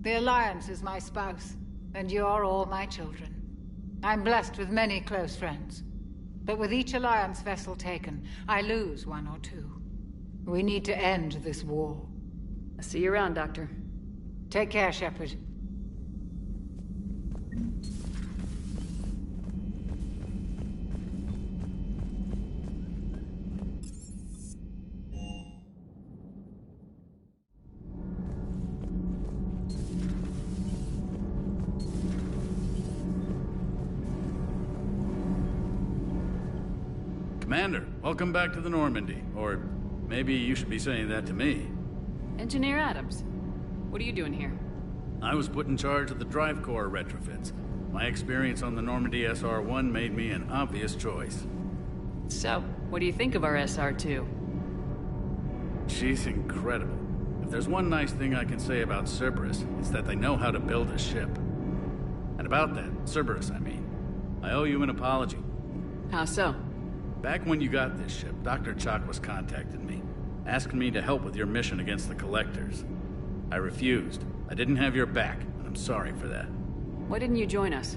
The Alliance is my spouse, and you're all my children. I'm blessed with many close friends. But with each Alliance vessel taken, I lose one or two. We need to end this war. I'll see you around, Doctor. Take care, Shepard. Commander, welcome back to the Normandy. Or maybe you should be saying that to me. Engineer Adams, what are you doing here? I was put in charge of the drive core retrofits. My experience on the Normandy SR-1 made me an obvious choice. So, what do you think of our SR-2? She's incredible. If there's one nice thing I can say about Cerberus, it's that they know how to build a ship. And about that, Cerberus, I mean, I owe you an apology. How so? Back when you got this ship, Dr. Chakwas contacted me, asking me to help with your mission against the Collectors. I refused. I didn't have your back, and I'm sorry for that. Why didn't you join us?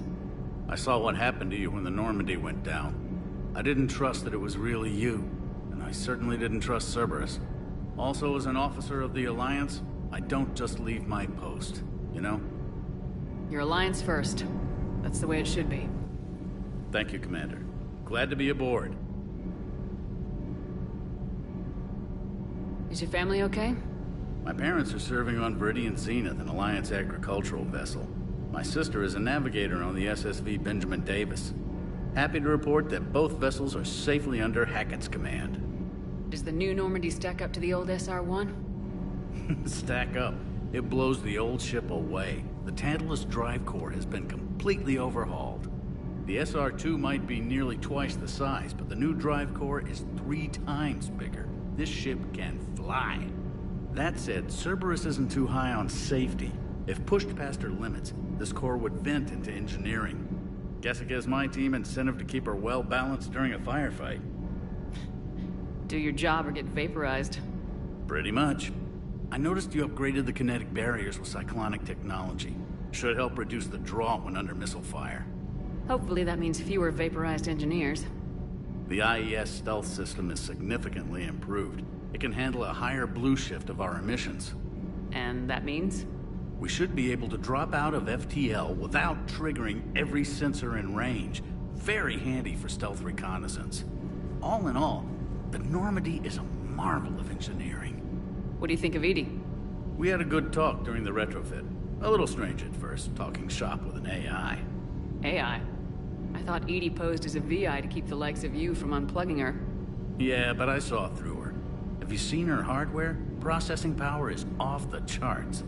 I saw what happened to you when the Normandy went down. I didn't trust that it was really you, and I certainly didn't trust Cerberus. Also, as an officer of the Alliance, I don't just leave my post, you know? Your Alliance first. That's the way it should be. Thank you, Commander. Glad to be aboard. Is your family okay? My parents are serving on Viridian Zenith, an Alliance agricultural vessel. My sister is a navigator on the SSV Benjamin Davis. Happy to report that both vessels are safely under Hackett's command. Does the new Normandy stack up to the old SR-1? Stack up. It blows the old ship away. The Tantalus drive core has been completely overhauled. The SR-2 might be nearly twice the size, but the new drive core is 3 times bigger. This ship can fly. That said, Cerberus isn't too high on safety. If pushed past her limits, this core would vent into engineering. Guess it gives my team incentive to keep her well balanced during a firefight. Do your job or get vaporized. Pretty much. I noticed you upgraded the kinetic barriers with cyclonic technology. Should help reduce the draw when under missile fire. Hopefully that means fewer vaporized engineers. The IES stealth system is significantly improved. It can handle a higher blue shift of our emissions. And that means? We should be able to drop out of FTL without triggering every sensor in range. Very handy for stealth reconnaissance. All in all, the Normandy is a marvel of engineering. What do you think of Edie? We had a good talk during the retrofit. A little strange at first, talking shop with an AI. AI? I thought Edie posed as a VI to keep the likes of you from unplugging her. Yeah, but I saw through her. Have you seen her hardware? Processing power is off the charts.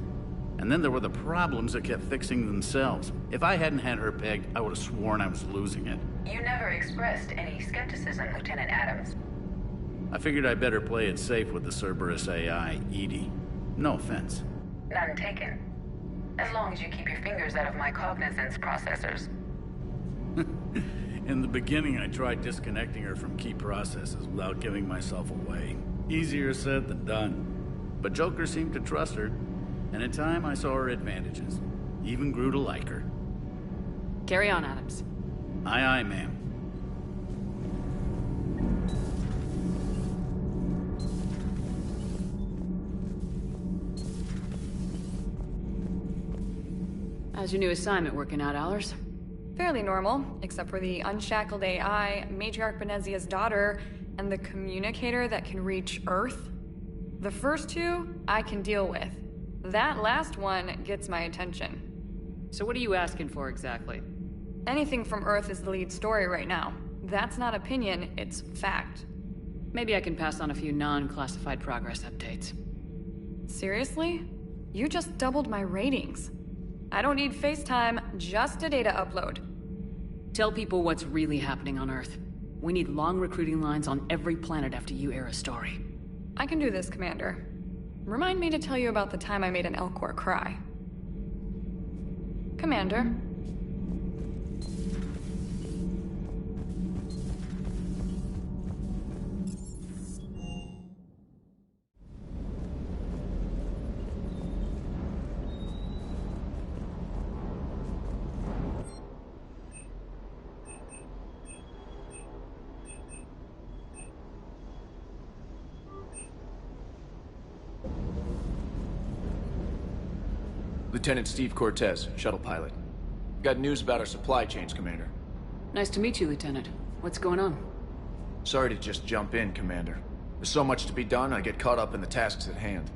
And then there were the problems that kept fixing themselves. If I hadn't had her pegged, I would have sworn I was losing it. You never expressed any skepticism, Lieutenant Adams. I figured I'd better play it safe with the Cerberus AI, Edie. No offense. None taken. As long as you keep your fingers out of my cognizance processors. In the beginning, I tried disconnecting her from key processes without giving myself away. Easier said than done. But Joker seemed to trust her, and in time I saw her advantages. Even grew to like her. Carry on, Adams. Aye, aye, ma'am. How's your new assignment working out, Allers? Fairly normal, except for the unshackled AI, Matriarch Benezia's daughter, and the communicator that can reach Earth. The first two, I can deal with. That last one gets my attention. So what are you asking for exactly? Anything from Earth is the lead story right now. That's not opinion, it's fact. Maybe I can pass on a few non-classified progress updates. Seriously? You just doubled my ratings. I don't need FaceTime, just a data upload. Tell people what's really happening on Earth. We need long recruiting lines on every planet after you air a story. I can do this, Commander. Remind me to tell you about the time I made an Elcor cry. Commander. Lieutenant Steve Cortez, shuttle pilot. Got news about our supply chains, Commander. Nice to meet you, Lieutenant. What's going on? Sorry to just jump in, Commander. There's so much to be done, I get caught up in the tasks at hand.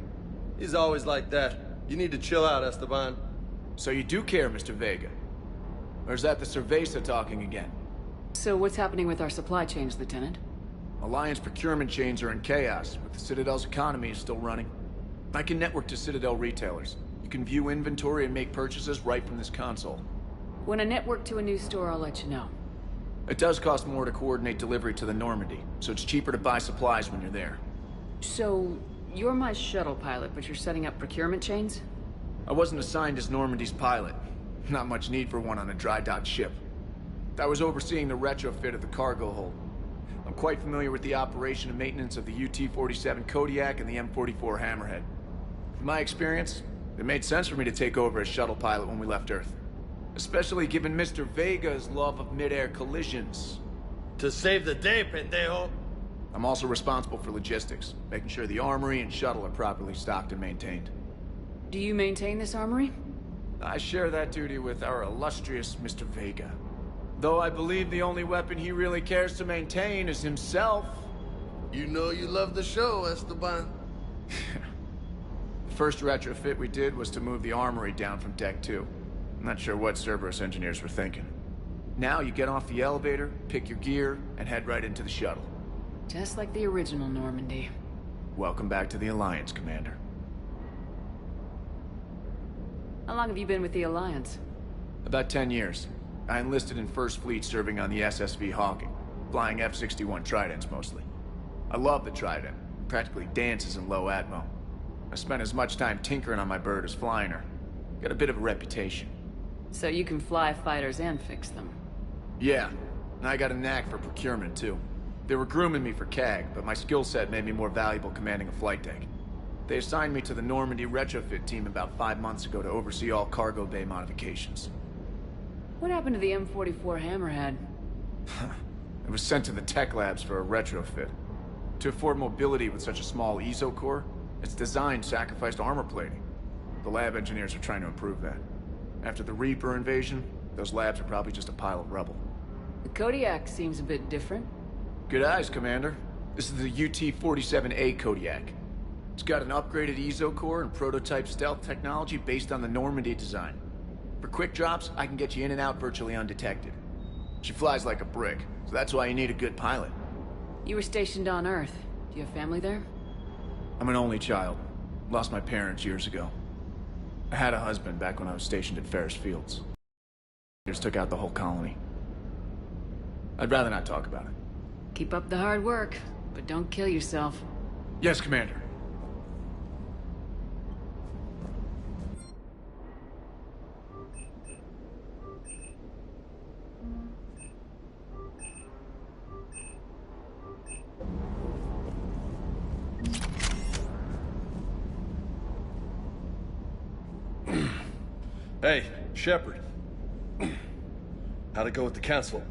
He's always like that. You need to chill out, Esteban. So you do care, Mr. Vega? Or is that the Cerveza talking again? So what's happening with our supply chains, Lieutenant? Alliance procurement chains are in chaos, but the Citadel's economy is still running. I can network to Citadel retailers. You can view inventory and make purchases right from this console. When I network to a new store, I'll let you know. It does cost more to coordinate delivery to the Normandy, so it's cheaper to buy supplies when you're there. So, you're my shuttle pilot, but you're setting up procurement chains? I wasn't assigned as Normandy's pilot. Not much need for one on a dry-docked ship. I was overseeing the retrofit of the cargo hold. I'm quite familiar with the operation and maintenance of the UT-47 Kodiak and the M44 Hammerhead. In my experience, it made sense for me to take over as shuttle pilot when we left Earth. Especially given Mr. Vega's love of mid-air collisions. To save the day, pendejo. I'm also responsible for logistics, making sure the armory and shuttle are properly stocked and maintained. Do you maintain this armory? I share that duty with our illustrious Mr. Vega. Though I believe the only weapon he really cares to maintain is himself. You know you love the show, Esteban. The first retrofit we did was to move the armory down from Deck 2. I'm not sure what Cerberus engineers were thinking. Now you get off the elevator, pick your gear, and head right into the shuttle. Just like the original Normandy. Welcome back to the Alliance, Commander. How long have you been with the Alliance? About 10 years. I enlisted in First Fleet serving on the SSV Hawking, flying F-61 Tridents mostly. I love the Trident. It practically dances in low atmo. I spent as much time tinkering on my bird as flying her. Got a bit of a reputation. So you can fly fighters and fix them? Yeah, and I got a knack for procurement too. They were grooming me for CAG, but my skill set made me more valuable commanding a flight deck. They assigned me to the Normandy retrofit team about 5 months ago to oversee all cargo bay modifications. What happened to the M44 Hammerhead? It was sent to the tech labs for a retrofit. To afford mobility with such a small ESO core, its design sacrificed armor plating. The lab engineers are trying to improve that. After the Reaper invasion, those labs are probably just a pile of rubble. The Kodiak seems a bit different. Good eyes, Commander. This is the UT-47A Kodiak. It's got an upgraded ESO core and prototype stealth technology based on the Normandy design. For quick drops, I can get you in and out virtually undetected. She flies like a brick, so that's why you need a good pilot. You were stationed on Earth. Do you have family there? I'm an only child. Lost my parents years ago. I had a husband back when I was stationed at Ferris Fields. Just took out the whole colony. I'd rather not talk about it. Keep up the hard work, but don't kill yourself. Yes, Commander. Hey, Shepard. How'd it go with the Council?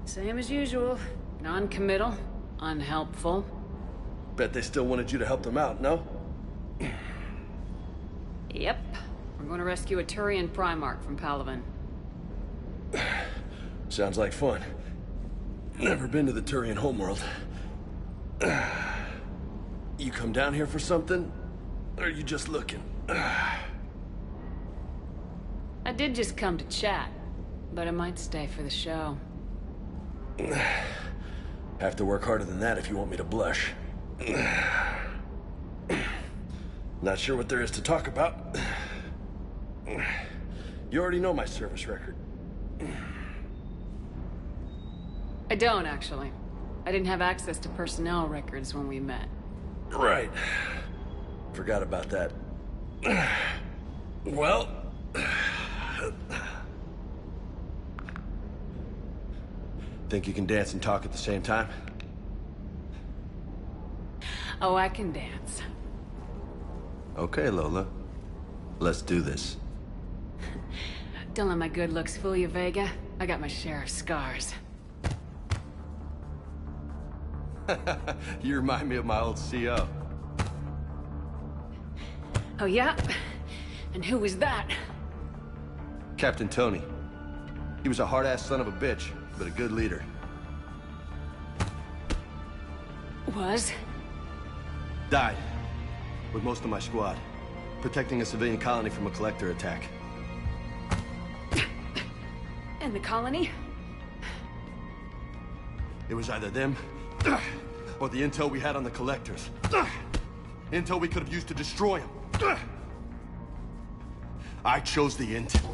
Same as usual. Non-committal, unhelpful. Bet they still wanted you to help them out, no? Yep. We're going to rescue a Turian Primarch from Palaven. Sounds like fun. Never been to the Turian homeworld. You come down here for something? Or are you just looking? I did just come to chat, but I might stay for the show. Have to work harder than that if you want me to blush. Not sure what there is to talk about. You already know my service record. I don't, actually. I didn't have access to personnel records when we met. Right. Forgot about that. Well... Think you can dance and talk at the same time? Oh, I can dance. Okay, Lola. Let's do this. Don't let my good looks fool you, Vega. I got my share of scars. You remind me of my old CO. Oh, yeah? And who was that? Captain Tony. He was a hard-ass son of a bitch, but a good leader. Was? Died. With most of my squad. Protecting a civilian colony from a collector attack. And the colony? It was either them, or the intel we had on the collectors. Intel we could have used to destroy them. I chose the intel.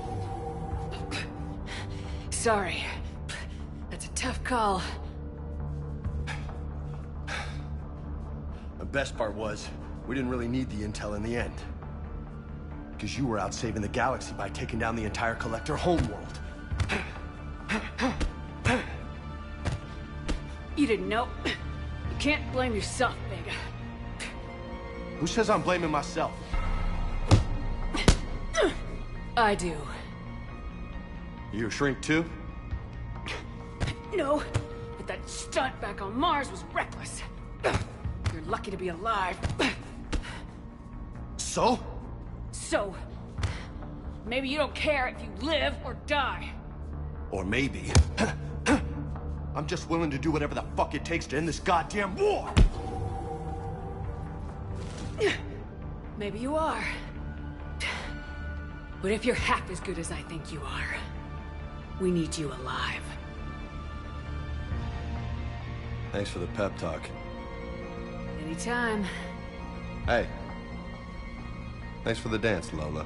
Sorry. That's a tough call. The best part was, we didn't really need the intel in the end. Because you were out saving the galaxy by taking down the entire collector homeworld. You didn't know. You can't blame yourself, Vega. Who says I'm blaming myself? I do. You a shrink too? No, That stunt back on Mars was reckless. You're lucky to be alive. So? So, maybe you don't care if you live or die. Or maybe... I'm just willing to do whatever the fuck it takes to end this goddamn war! Maybe you are. But if you're half as good as I think you are, we need you alive. Thanks for the pep talk. Anytime. Hey. Thanks for the dance, Lola.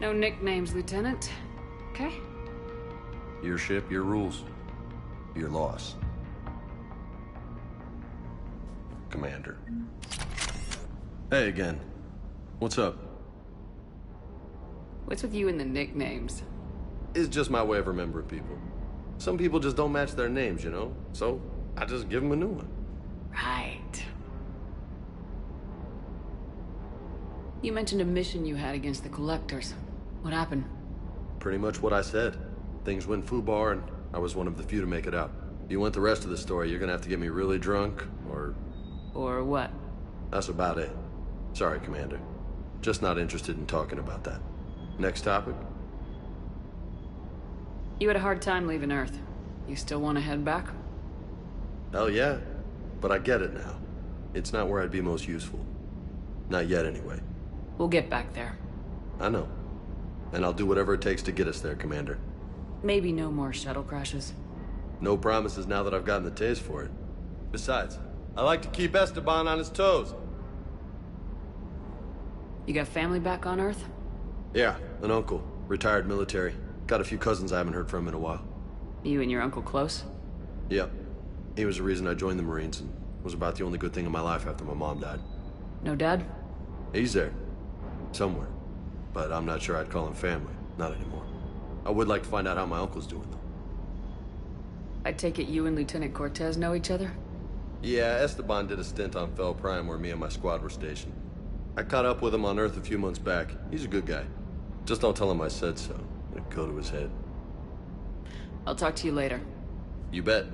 No nicknames, Lieutenant. Okay? Your ship, your rules. Your loss. Commander. Hey again. What's up? What's with you and the nicknames? It's just my way of remembering people. Some people just don't match their names, you know? So, I just give them a new one. Right. You mentioned a mission you had against the Collectors. What happened? Pretty much what I said. Things went foobar, and I was one of the few to make it out. If you want the rest of the story, you're gonna have to get me really drunk, or... Or what? That's about it. Sorry, Commander. Just not interested in talking about that. Next topic? You had a hard time leaving Earth. You still want to head back? Hell yeah. But I get it now. It's not where I'd be most useful. Not yet, anyway. We'll get back there. I know. And I'll do whatever it takes to get us there, Commander. Maybe no more shuttle crashes. No promises now that I've gotten the taste for it. Besides, I like to keep Esteban on his toes. You got family back on Earth? Yeah, an uncle. Retired military. Got a few cousins I haven't heard from in a while. You and your uncle close? Yep. He was the reason I joined the Marines and was about the only good thing in my life after my mom died. No dad? He's there. Somewhere. But I'm not sure I'd call him family. Not anymore. I would like to find out how my uncle's doing, though. I take it you and Lieutenant Cortez know each other? Yeah, Esteban did a stint on Fel Prime where me and my squad were stationed. I caught up with him on Earth a few months back. He's a good guy. Just don't tell him I said so. It'll go to his head. I'll talk to you later. You bet.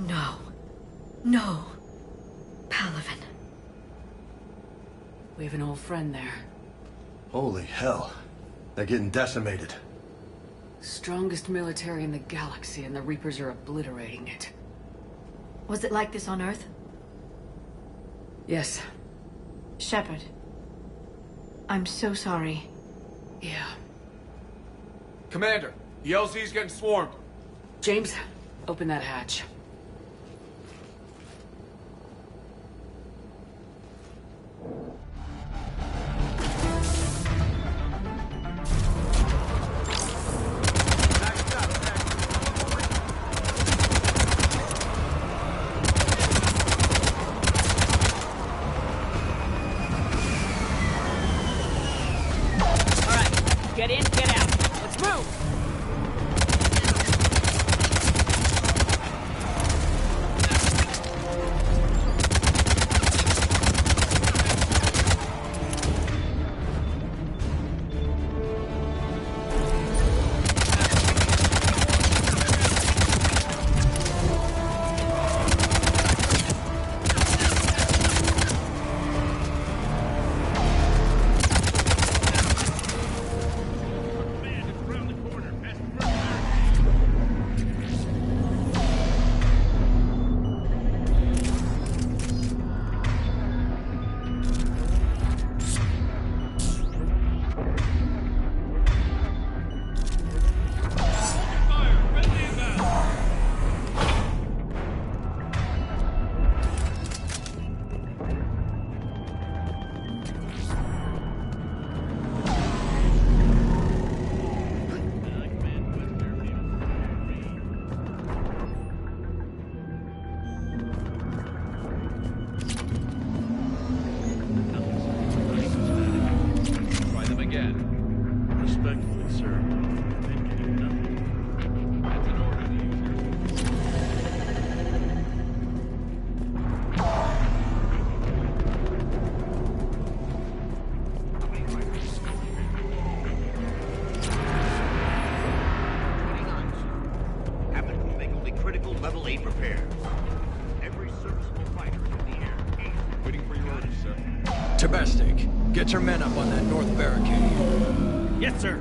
no. No. Palaven. We have an old friend there. Holy hell. They're getting decimated. Strongest military in the galaxy, and the Reapers are obliterating it. Was it like this on Earth? Yes. Shepard. I'm so sorry. Yeah. Commander, the LZ's getting swarmed. James, open that hatch. Get in, get out. Let's move! Get your men up on that north barricade. Yes, sir.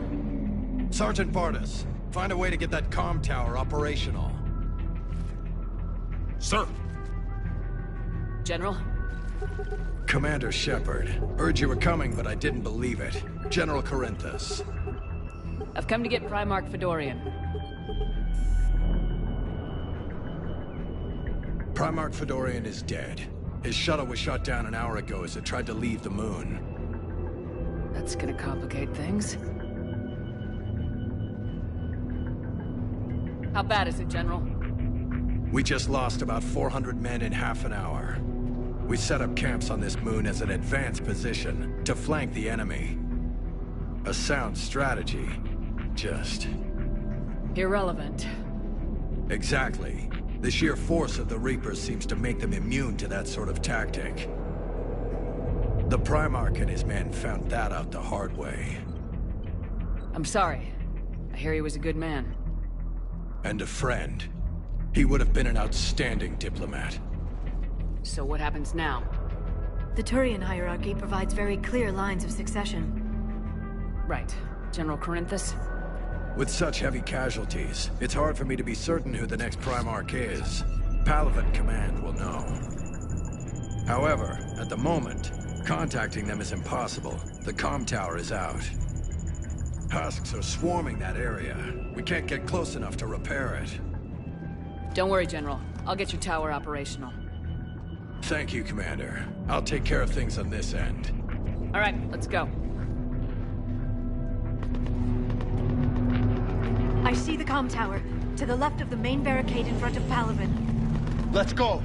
Sergeant Vardis, find a way to get that comm tower operational. Sir. General? Commander Shepard. Heard you were coming, but I didn't believe it. General Corinthus. I've come to get Primarch Fedorian. Primarch Fedorian is dead. His shuttle was shot down an hour ago as it tried to leave the moon. That's gonna complicate things. How bad is it, General? We just lost about 400 men in half an hour. We set up camps on this moon as an advanced position to flank the enemy. A sound strategy. Just... irrelevant. Exactly. The sheer force of the Reapers seems to make them immune to that sort of tactic. The Primarch and his men found that out the hard way. I'm sorry. I hear he was a good man. And a friend. He would have been an outstanding diplomat. So what happens now? The Turian hierarchy provides very clear lines of succession. Right. General Corinthus? With such heavy casualties, it's hard for me to be certain who the next Primarch is. Palaven Command will know. However, at the moment, contacting them is impossible. The comm tower is out. Husks are swarming that area. We can't get close enough to repair it. Don't worry, General. I'll get your tower operational. Thank you, Commander. I'll take care of things on this end. All right, let's go. I see the comm tower, to the left of the main barricade in front of Palaven. Let's go!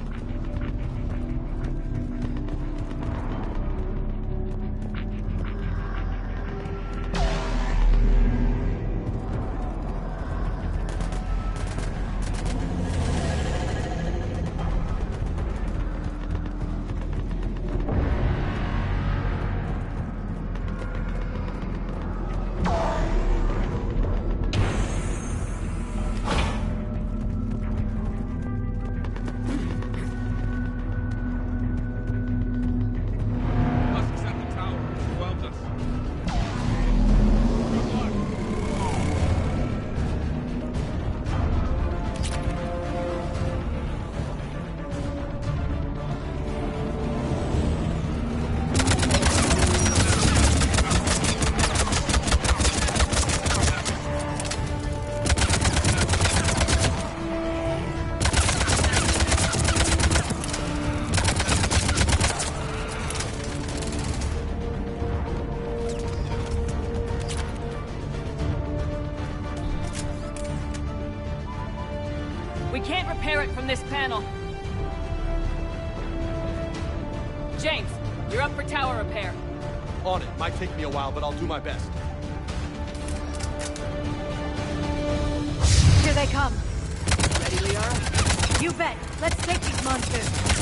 channel. James, you're up for tower repair. On it. Might take me a while, but I'll do my best. Here they come. Ready, Liara? You bet. Let's take these monsters.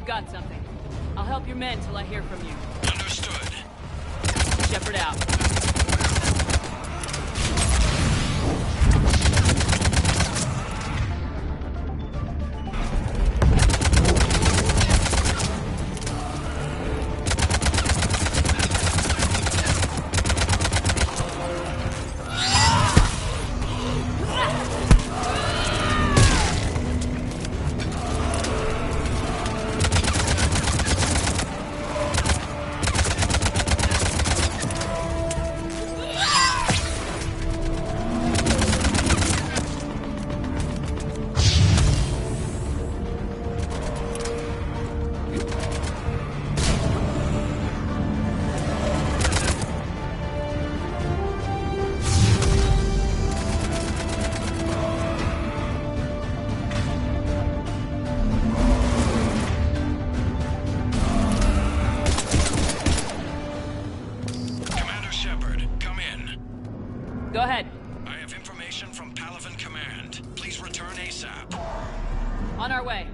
Got something. I'll help your men till I hear from you. Understood. Shepard out. Go ahead. I have information from Palaven Command. Please return ASAP. On our way.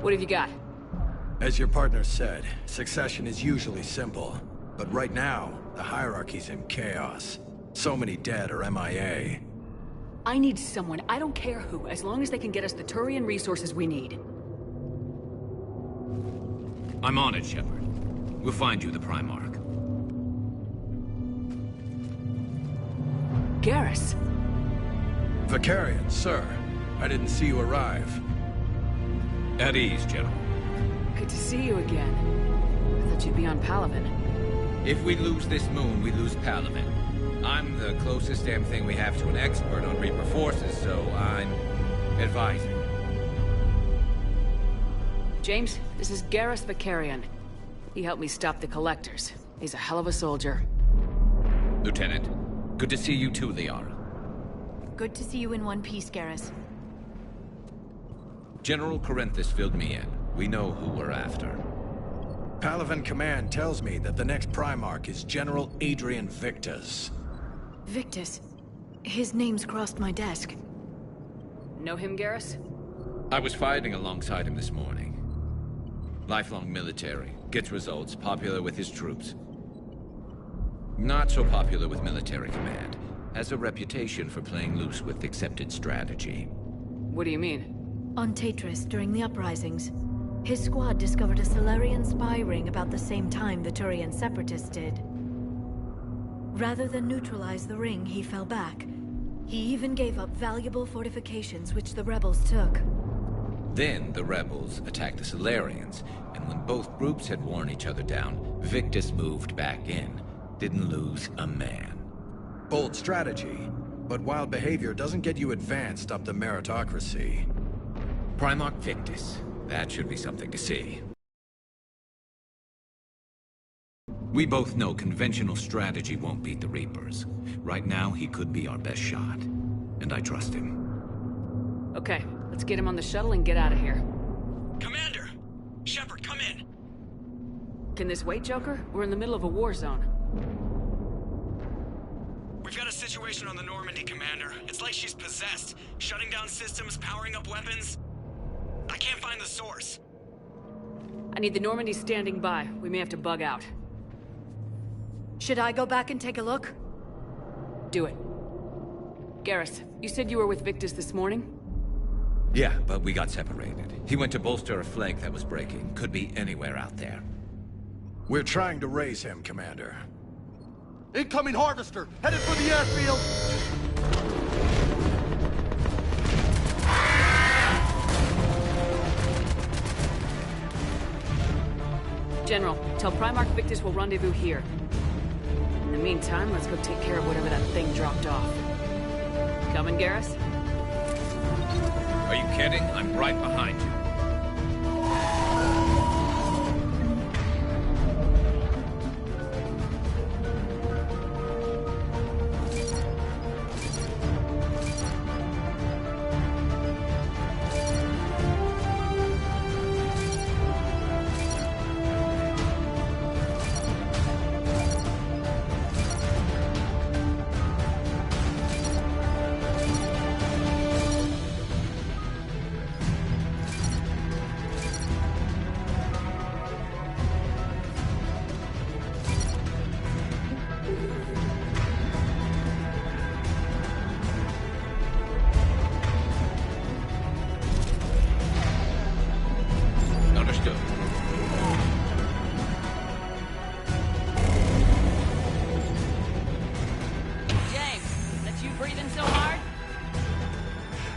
What have you got? As your partner said, succession is usually simple. But right now, the hierarchy's in chaos. So many dead or MIA. I need someone, I don't care who, as long as they can get us the Turian resources we need. I'm on it, Shepard. We'll find you the Primarch. Garrus. Vicarian, sir. I didn't see you arrive. At ease, General. Good to see you again. I thought you'd be on Palaven. If we lose this moon, we lose Palaven. I'm the closest damn thing we have to an expert on Reaper forces, so I'm advising. James, this is Garrus Vicarian. He helped me stop the Collectors. He's a hell of a soldier. Lieutenant, good to see you too, Liara. Good to see you in one piece, Garrus. General Corinthus filled me in. We know who we're after. Palaven Command tells me that the next Primarch is General Adrian Victus. Victus? His name's crossed my desk. Know him, Garrus? I was fighting alongside him this morning. Lifelong military, gets results, popular with his troops. Not so popular with military command. Has a reputation for playing loose with accepted strategy. What do you mean? On Tatris, during the uprisings, his squad discovered a Solarian spy ring about the same time the Turian Separatists did. Rather than neutralize the ring, he fell back. He even gave up valuable fortifications which the rebels took. Then the rebels attacked the Solarians, and when both groups had worn each other down, Victus moved back in. Didn't lose a man. Bold strategy, but wild behavior doesn't get you advanced up the meritocracy. Primarch Victus. That should be something to see. We both know conventional strategy won't beat the Reapers. Right now, he could be our best shot. And I trust him. Okay, let's get him on the shuttle and get out of here. Commander! Shepard, come in! Can this wait, Joker? We're in the middle of a war zone. We've got a situation on the Normandy, Commander. It's like she's possessed. Shutting down systems, powering up weapons. I can't find the source. I need the Normandy standing by. We may have to bug out. Should I go back and take a look? Do it. Garrus, you said you were with Victus this morning? Yeah, but we got separated. He went to bolster a flank that was breaking. Could be anywhere out there. We're trying to raise him, Commander. Incoming Harvester! Headed for the airfield! General, tell Primarch Victus we'll rendezvous here. In the meantime, let's go take care of whatever that thing dropped off. Coming, Garrus? Are you kidding? I'm right behind you.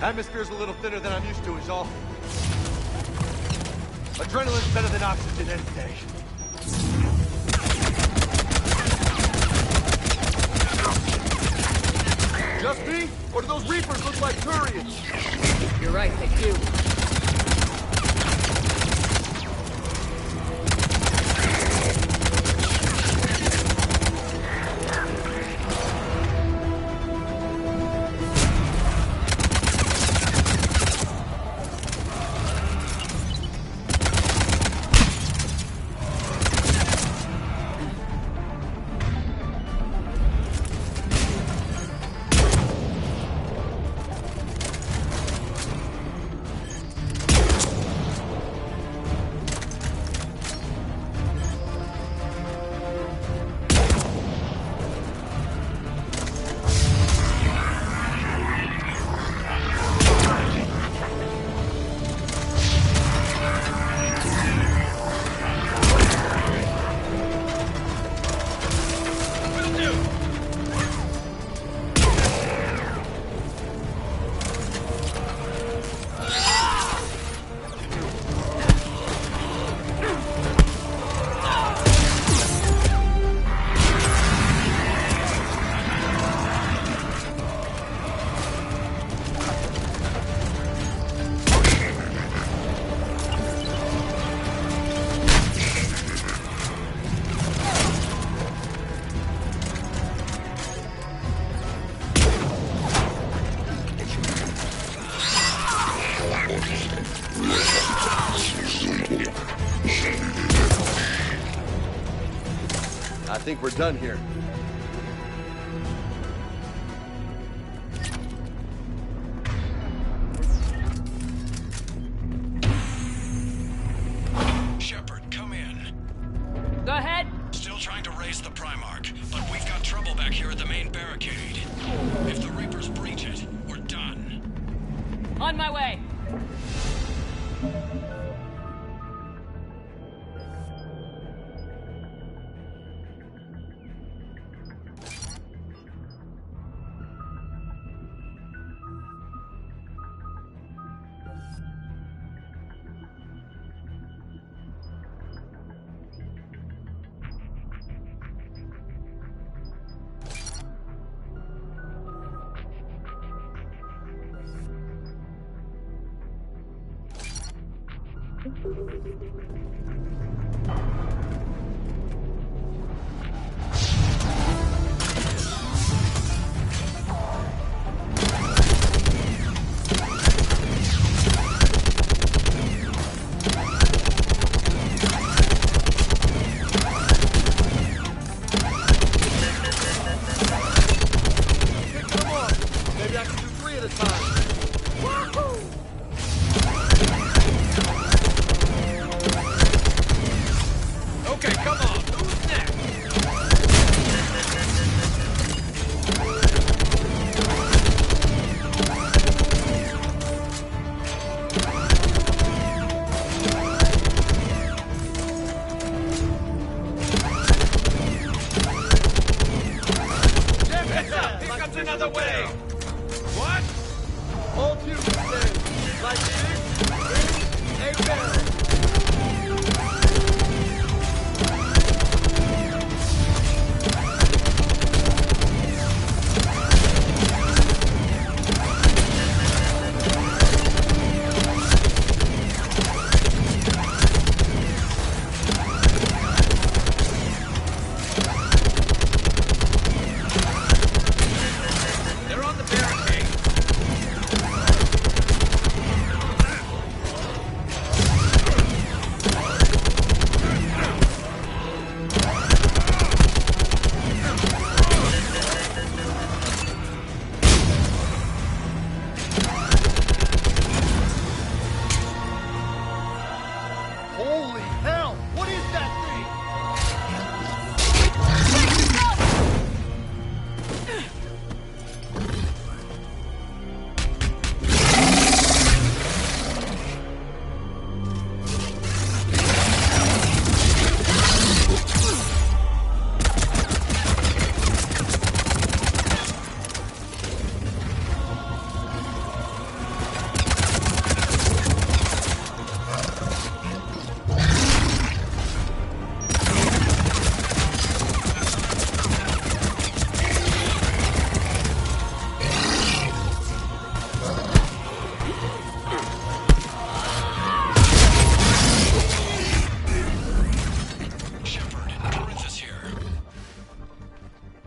Atmosphere's a little thinner than I'm used to, is all. Adrenaline's better than oxygen any day. Just me? Or do those Reapers look like Turians? You're right, they do. I think we're done here. Shepard, come in. Go ahead. Still trying to raise the Primarch, but we've got trouble back here at the main barricade. If the Reapers breach it, we're done. On my way.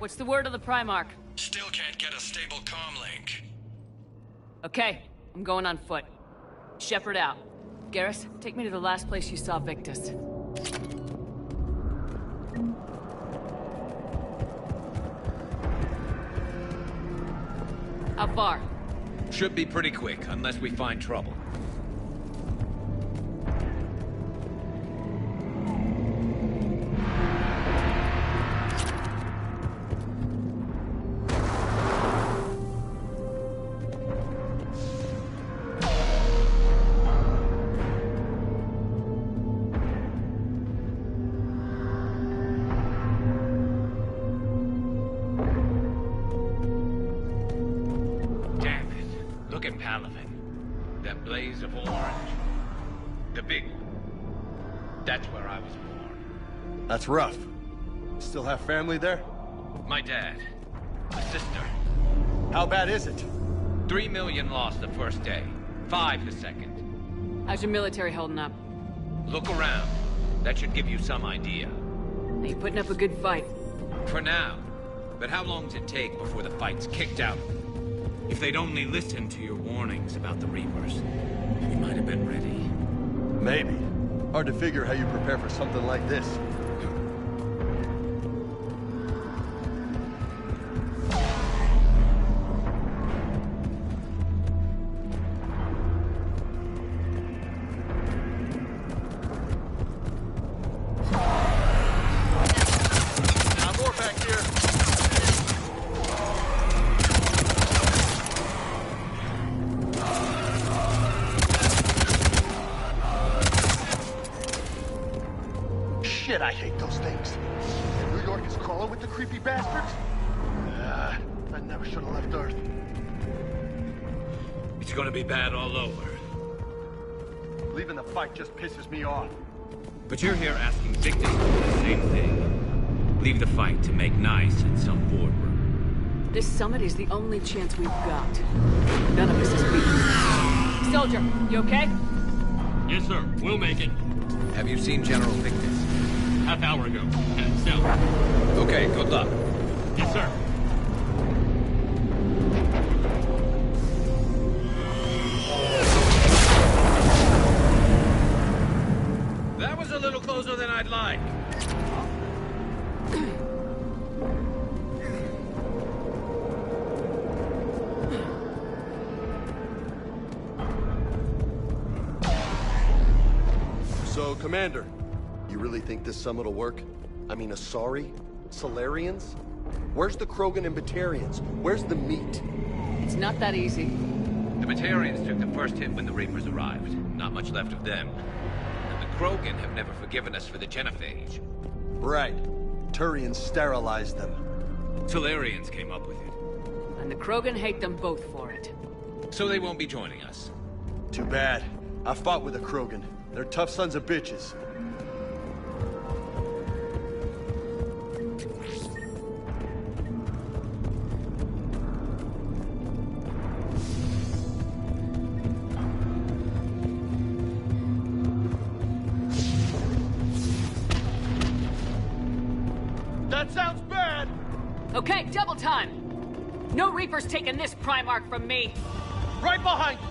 What's the word of the Primarch? Still can't get a stable comm link. Okay, I'm going on foot. Shepard out. Garrus, take me to the last place you saw Victus. How far? Should be pretty quick, unless we find trouble. That blaze of orange. The big one. That's where I was born. That's rough. Still have family there? My dad. My sister. How bad is it? 3 million lost the first day. 5 the second. How's your military holding up? Look around. That should give you some idea. You putting up a good fight. For now. But how long does it take before the fight's kicked out? If they'd only listened to your warnings about the Reapers, we might have been ready. Maybe. Hard to figure how you prepare for something like this. Shit, I hate those things. And New York is crawling with the creepy bastards? I never should have left Earth. It's gonna be bad all over. Leaving the fight just pisses me off. But you're here asking Victus to do the same thing. Leave the fight to make nice in some boardroom. This summit is the only chance we've got. None of us is beaten. Soldier, you okay? Yes, sir. We'll make it. Have you seen General Victus? Half hour ago. Headed south. Okay, good luck. Yes, sir. That was a little closer than I'd like. So, Commander, you really think this summit will work? I mean, Asari? Solarians? Where's the Krogan and Batarians? Where's the meat? It's not that easy. The Batarians took the first hit when the Reapers arrived. Not much left of them. And the Krogan have never forgiven us for the genophage. Right. Turians sterilized them. Solarians came up with it. And the Krogan hate them both for it. So they won't be joining us. Too bad. I fought with a Krogan. They're tough sons of bitches. That sounds bad! Okay, double time! No Reaper's taking this Primarch from me! Right behind you!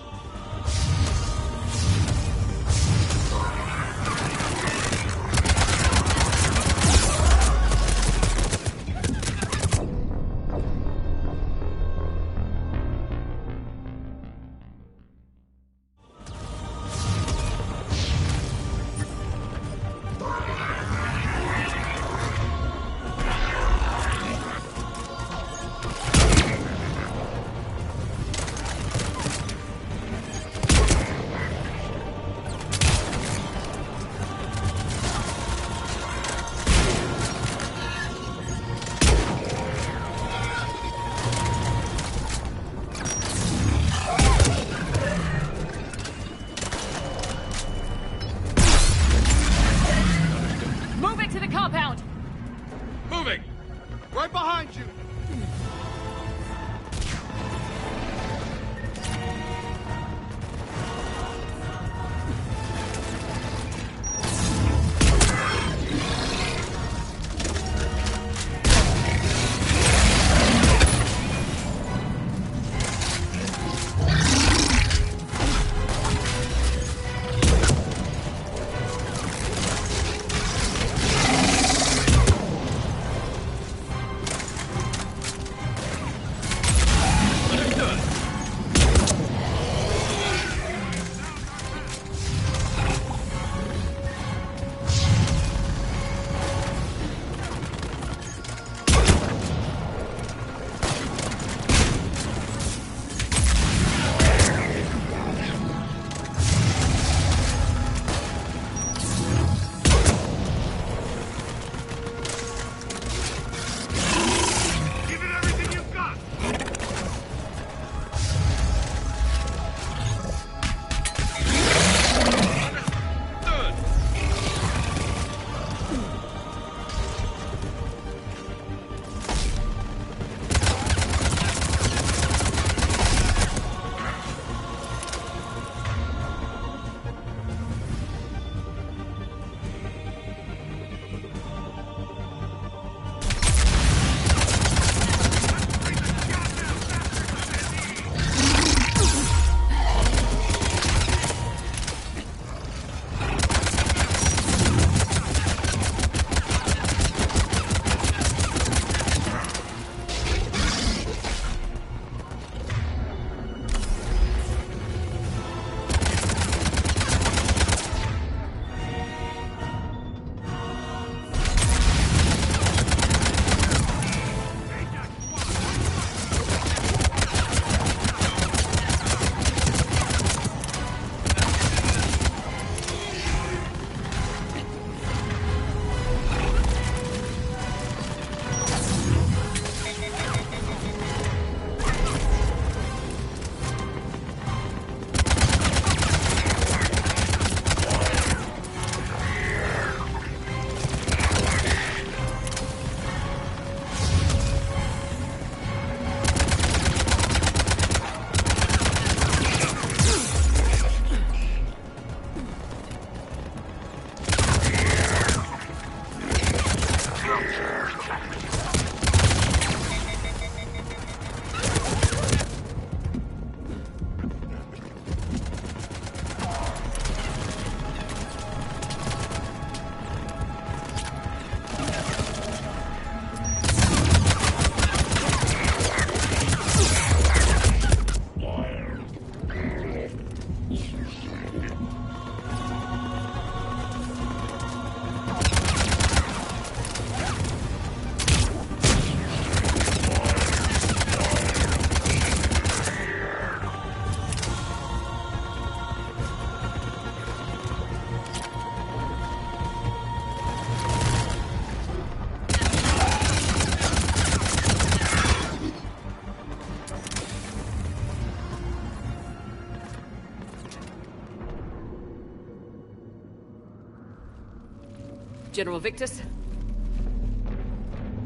General Victus?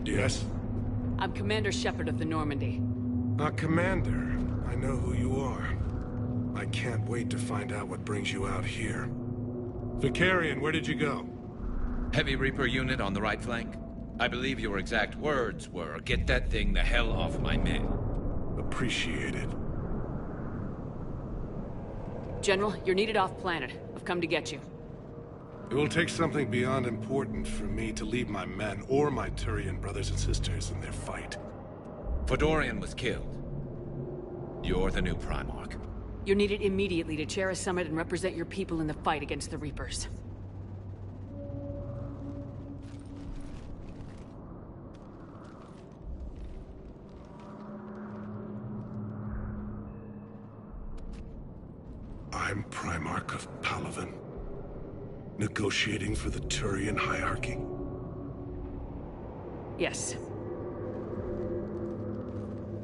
Yes? I'm Commander Shepard of the Normandy. Commander. I know who you are. I can't wait to find out what brings you out here. Vicarian, where did you go? Heavy Reaper unit on the right flank. I believe your exact words were, "Get that thing the hell off my men." Appreciated. General, you're needed off-planet. I've come to get you. It will take something beyond important for me to leave my men or my Turian brothers and sisters in their fight. Fodorian was killed. You're the new Primarch. You're needed immediately to chair a summit and represent your people in the fight against the Reapers. I'm Primarch of Palaven, negotiating for the Turian hierarchy. Yes.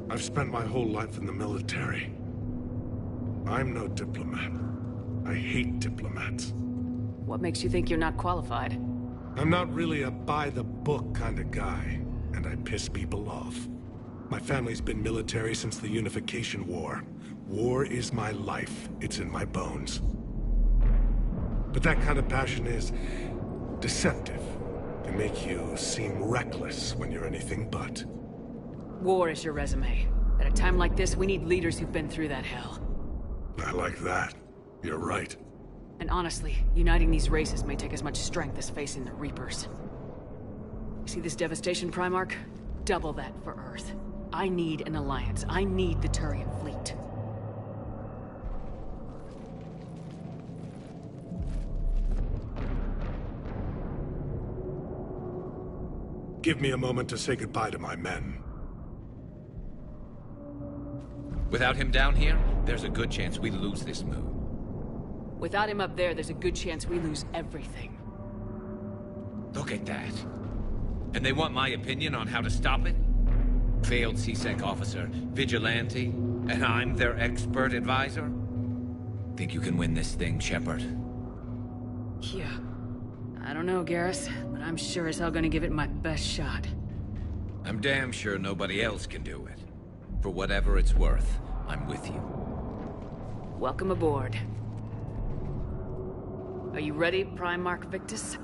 I've spent my whole life in the military. I'm no diplomat. I hate diplomats. What makes you think you're not qualified? I'm not really a by-the-book kind of guy, and I piss people off. My family's been military since the Unification War. War is my life. It's in my bones. But that kind of passion is deceptive. Can make you seem reckless when you're anything but. War is your resume. At a time like this, we need leaders who've been through that hell. I like that. You're right. And honestly, uniting these races may take as much strength as facing the Reapers. You see this devastation, Primarch? Double that for Earth. I need an alliance. I need the Turian fleet. Give me a moment to say goodbye to my men. Without him down here, there's a good chance we lose this move. Without him up there, there's a good chance we lose everything. Look at that. And they want my opinion on how to stop it? Failed CSEC officer, vigilante, and I'm their expert advisor? Think you can win this thing, Shepard? Yeah. I don't know, Garrus, but I'm sure as hell gonna give it my best shot. I'm damn sure nobody else can do it. For whatever it's worth, I'm with you. Welcome aboard. Are you ready, Primarch Victus?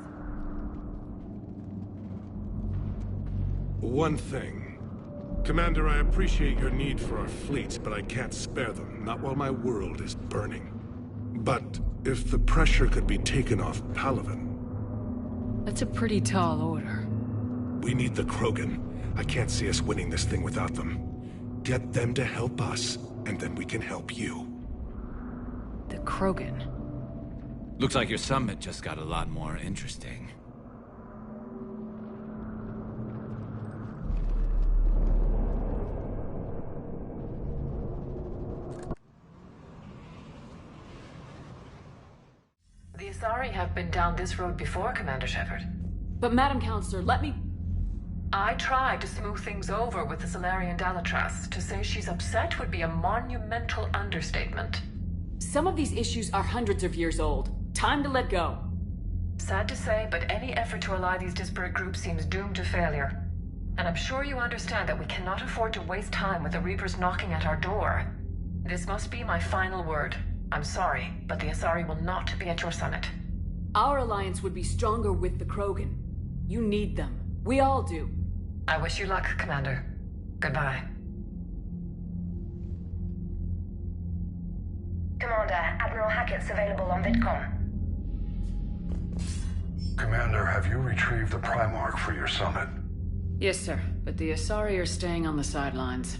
One thing. Commander, I appreciate your need for our fleets, but I can't spare them, not while my world is burning. But if the pressure could be taken off Palaven... That's a pretty tall order. We need the Krogan. I can't see us winning this thing without them. Get them to help us, and then we can help you. The Krogan? Looks like your summit just got a lot more interesting. The Asari have been down this road before, Commander Shepard. But Madam Counselor, let me... I tried to smooth things over with the Salarian Dalatras. To say she's upset would be a monumental understatement. Some of these issues are hundreds of years old. Time to let go. Sad to say, but any effort to ally these disparate groups seems doomed to failure. And I'm sure you understand that we cannot afford to waste time with the Reapers knocking at our door. This must be my final word. I'm sorry, but the Asari will not be at your summit. Our alliance would be stronger with the Krogan. You need them. We all do. I wish you luck, Commander. Goodbye. Commander, Admiral Hackett's available on VidCom. Commander, have you retrieved the Primarch for your summit? Yes, sir. But the Asari are staying on the sidelines.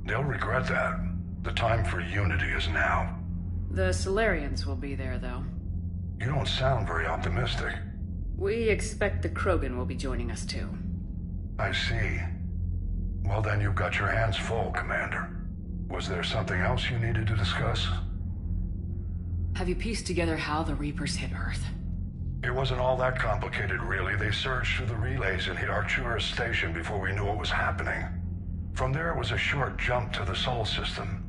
They'll regret that. The time for unity is now. The Solarians will be there, though. You don't sound very optimistic. We expect the Krogan will be joining us, too. I see. Well, then you've got your hands full, Commander. Was there something else you needed to discuss? Have you pieced together how the Reapers hit Earth? It wasn't all that complicated, really. They surged through the relays and hit Arcturus Station before we knew what was happening. From there, it was a short jump to the Sol system.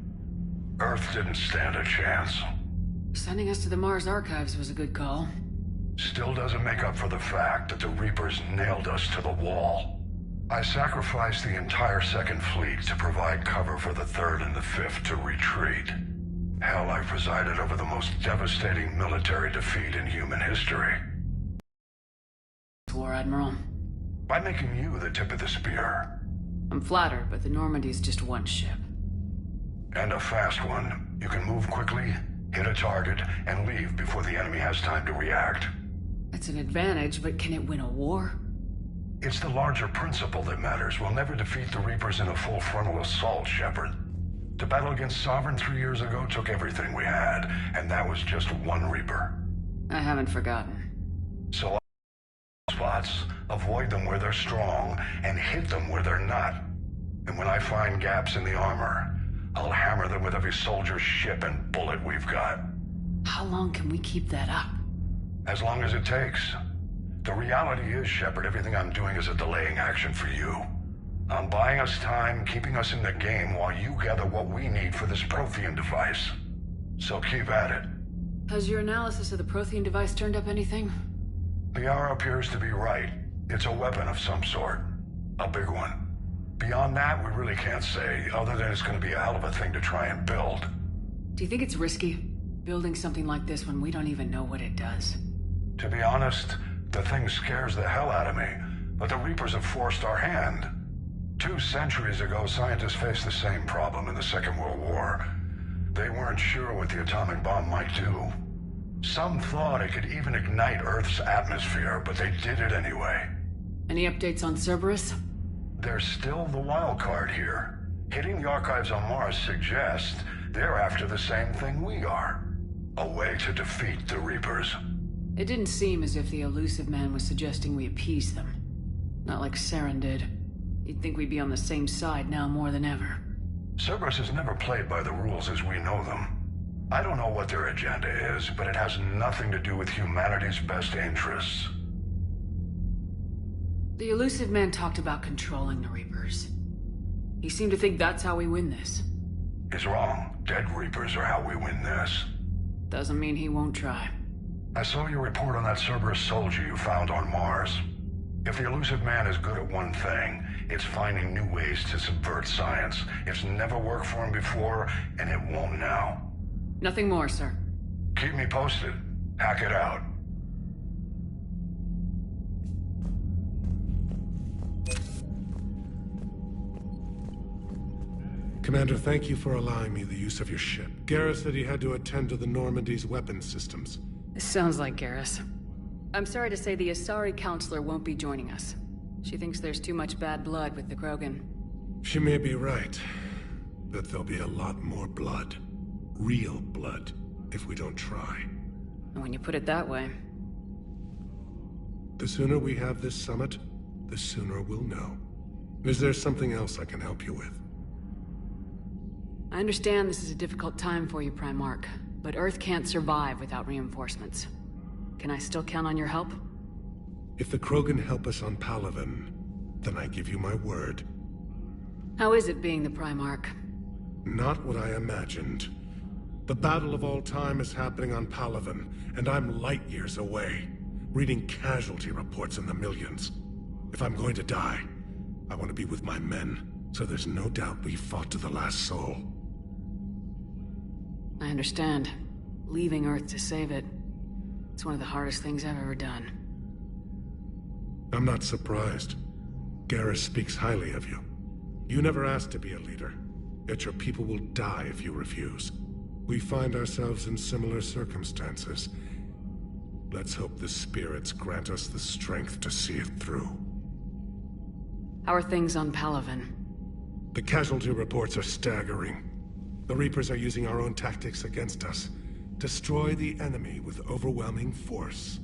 Earth didn't stand a chance. Sending us to the Mars Archives was a good call. still doesn't make up for the fact that the Reapers nailed us to the wall. I sacrificed the entire Second Fleet to provide cover for the Third and the Fifth to retreat. Hell, I presided over the most devastating military defeat in human history. War Admiral. By making you the tip of the spear. I'm flattered, but the Normandy's just one ship. And a fast one. You can move quickly, hit a target, and leave before the enemy has time to react. It's an advantage, but can it win a war? It's the larger principle that matters. We'll never defeat the Reapers in a full frontal assault, Shepard. The battle against Sovereign 3 years ago took everything we had, and that was just one Reaper. I haven't forgotten. So spots, avoid them where they're strong, and hit them where they're not. And when I find gaps in the armor, I'll hammer them with every soldier, ship, and bullet we've got. How long can we keep that up? As long as it takes. The reality is, Shepard, everything I'm doing is a delaying action for you. I'm buying us time, keeping us in the game while you gather what we need for this Prothean device. So keep at it. Has your analysis of the Prothean device turned up anything? The hour appears to be right. It's a weapon of some sort. A big one. Beyond that, we really can't say, other than it's going to be a hell of a thing to try and build. Do you think it's risky, building something like this when we don't even know what it does? To be honest, the thing scares the hell out of me, but the Reapers have forced our hand. 2 centuries ago, scientists faced the same problem in the Second World War. They weren't sure what the atomic bomb might do. Some thought it could even ignite Earth's atmosphere, but they did it anyway. Any updates on Cerberus? They're still the wild card here. Hitting the archives on Mars suggests they're after the same thing we are. A way to defeat the Reapers. It didn't seem as if the elusive man was suggesting we appease them. Not like Saren did. You'd think we'd be on the same side now more than ever. Cerberus has never played by the rules as we know them. I don't know what their agenda is, but it has nothing to do with humanity's best interests. The elusive man talked about controlling the Reapers. He seemed to think that's how we win this. He's wrong. Dead Reapers are how we win this. Doesn't mean he won't try. I saw your report on that Cerberus soldier you found on Mars. If the elusive man is good at one thing, it's finding new ways to subvert science. It's never worked for him before, and it won't now. Nothing more, sir. Keep me posted. Hack it out. Commander, thank you for allowing me the use of your ship. Garrus said he had to attend to the Normandy's weapons systems. Sounds like Garrus. I'm sorry to say the Asari counselor won't be joining us. She thinks there's too much bad blood with the Krogan. She may be right, but there'll be a lot more blood. Real blood, if we don't try. And when you put it that way... The sooner we have this summit, the sooner we'll know. Is there something else I can help you with? I understand this is a difficult time for you, Primarch, but Earth can't survive without reinforcements. Can I still count on your help? If the Krogan help us on Palaven, then I give you my word. How is it being the Primarch? Not what I imagined. The battle of all time is happening on Palaven, and I'm light years away, reading casualty reports in the millions. If I'm going to die, I want to be with my men, so there's no doubt we fought to the last soul. I understand. Leaving Earth to save it. It's one of the hardest things I've ever done. I'm not surprised. Garrus speaks highly of you. You never asked to be a leader, yet your people will die if you refuse. We find ourselves in similar circumstances. Let's hope the spirits grant us the strength to see it through. How are things on Palaven? The casualty reports are staggering. The Reapers are using our own tactics against us. Destroy the enemy with overwhelming force.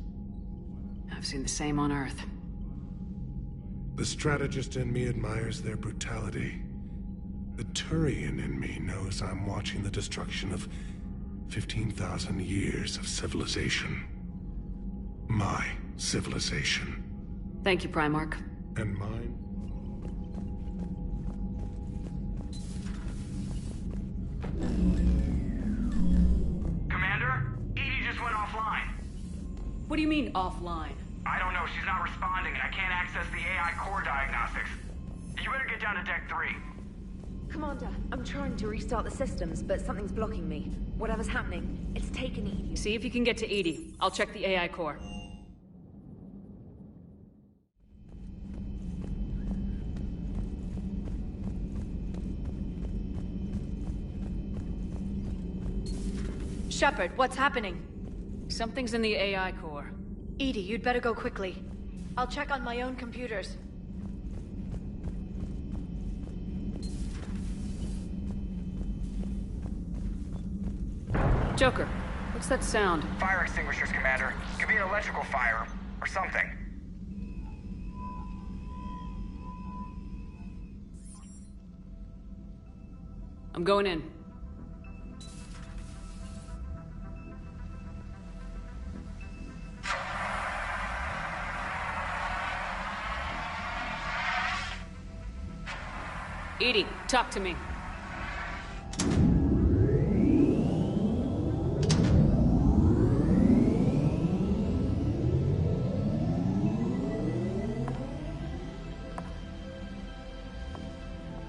I've seen the same on Earth. The strategist in me admires their brutality. The Turian in me knows I'm watching the destruction of 15,000 years of civilization. My civilization. Thank you, Primarch. And mine? Commander, Edie just went offline. What do you mean, offline? I don't know. She's not responding, and I can't access the AI core diagnostics. You better get down to Deck 3. Commander, I'm trying to restart the systems, but something's blocking me. Whatever's happening, it's taken EDI. See if you can get to EDI. I'll check the AI core. Shepard, what's happening? Something's in the AI core. EDI, you'd better go quickly. I'll check on my own computers. Joker, what's that sound? Fire extinguishers, Commander. Could be an electrical fire, or something. I'm going in. EDI, talk to me.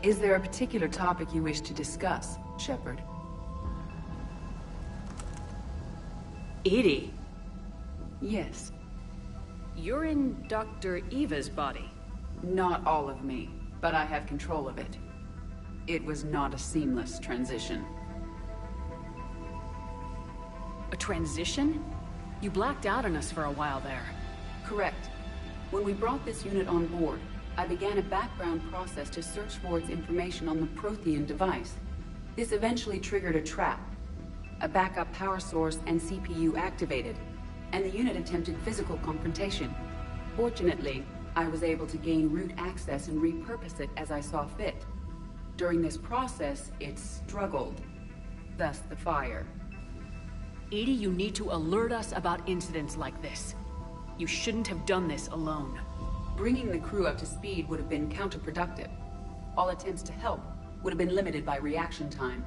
Is there a particular topic you wish to discuss, Shepard? EDI? Yes. You're in Dr. Eva's body. Not all of me, but I have control of it. It was not a seamless transition. A transition? You blacked out on us for a while there. Correct. When we brought this unit on board, I began a background process to search for its information on the Prothean device. This eventually triggered a trap. A backup power source and CPU activated, and the unit attempted physical confrontation. Fortunately, I was able to gain root access and repurpose it as I saw fit. During this process, it struggled. Thus the fire. EDI, you need to alert us about incidents like this. You shouldn't have done this alone. Bringing the crew up to speed would have been counterproductive. All attempts to help would have been limited by reaction time.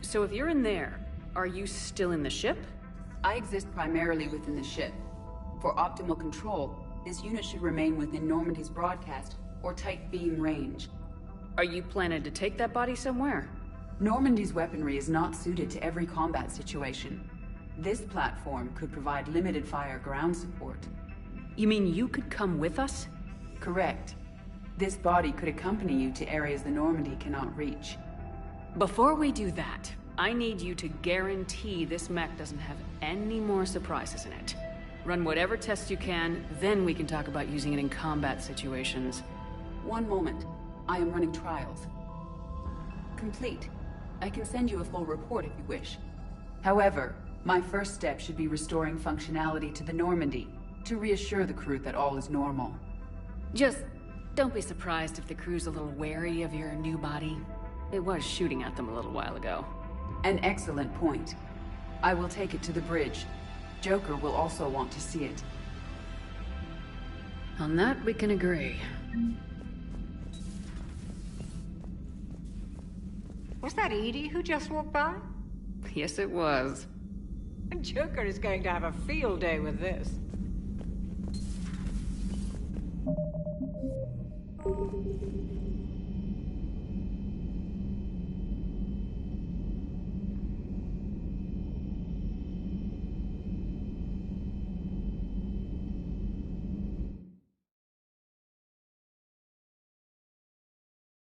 So if you're in there, are you still in the ship? I exist primarily within the ship. For optimal control, this unit should remain within Normandy's broadcast or tight beam range. Are you planning to take that body somewhere? Normandy's weaponry is not suited to every combat situation. This platform could provide limited fire ground support. You mean you could come with us? Correct. This body could accompany you to areas the Normandy cannot reach. Before we do that, I need you to guarantee this mech doesn't have any more surprises in it. Run whatever tests you can, then we can talk about using it in combat situations. One moment. I am running trials. Complete. I can send you a full report if you wish. However, my first step should be restoring functionality to the Normandy, to reassure the crew that all is normal. Just don't be surprised if the crew's a little wary of your new body. It was shooting at them a little while ago. An excellent point. I will take it to the bridge. Joker will also want to see it. On that, we can agree. Was that EDI who just walked by? Yes, it was. Joker is going to have a field day with this.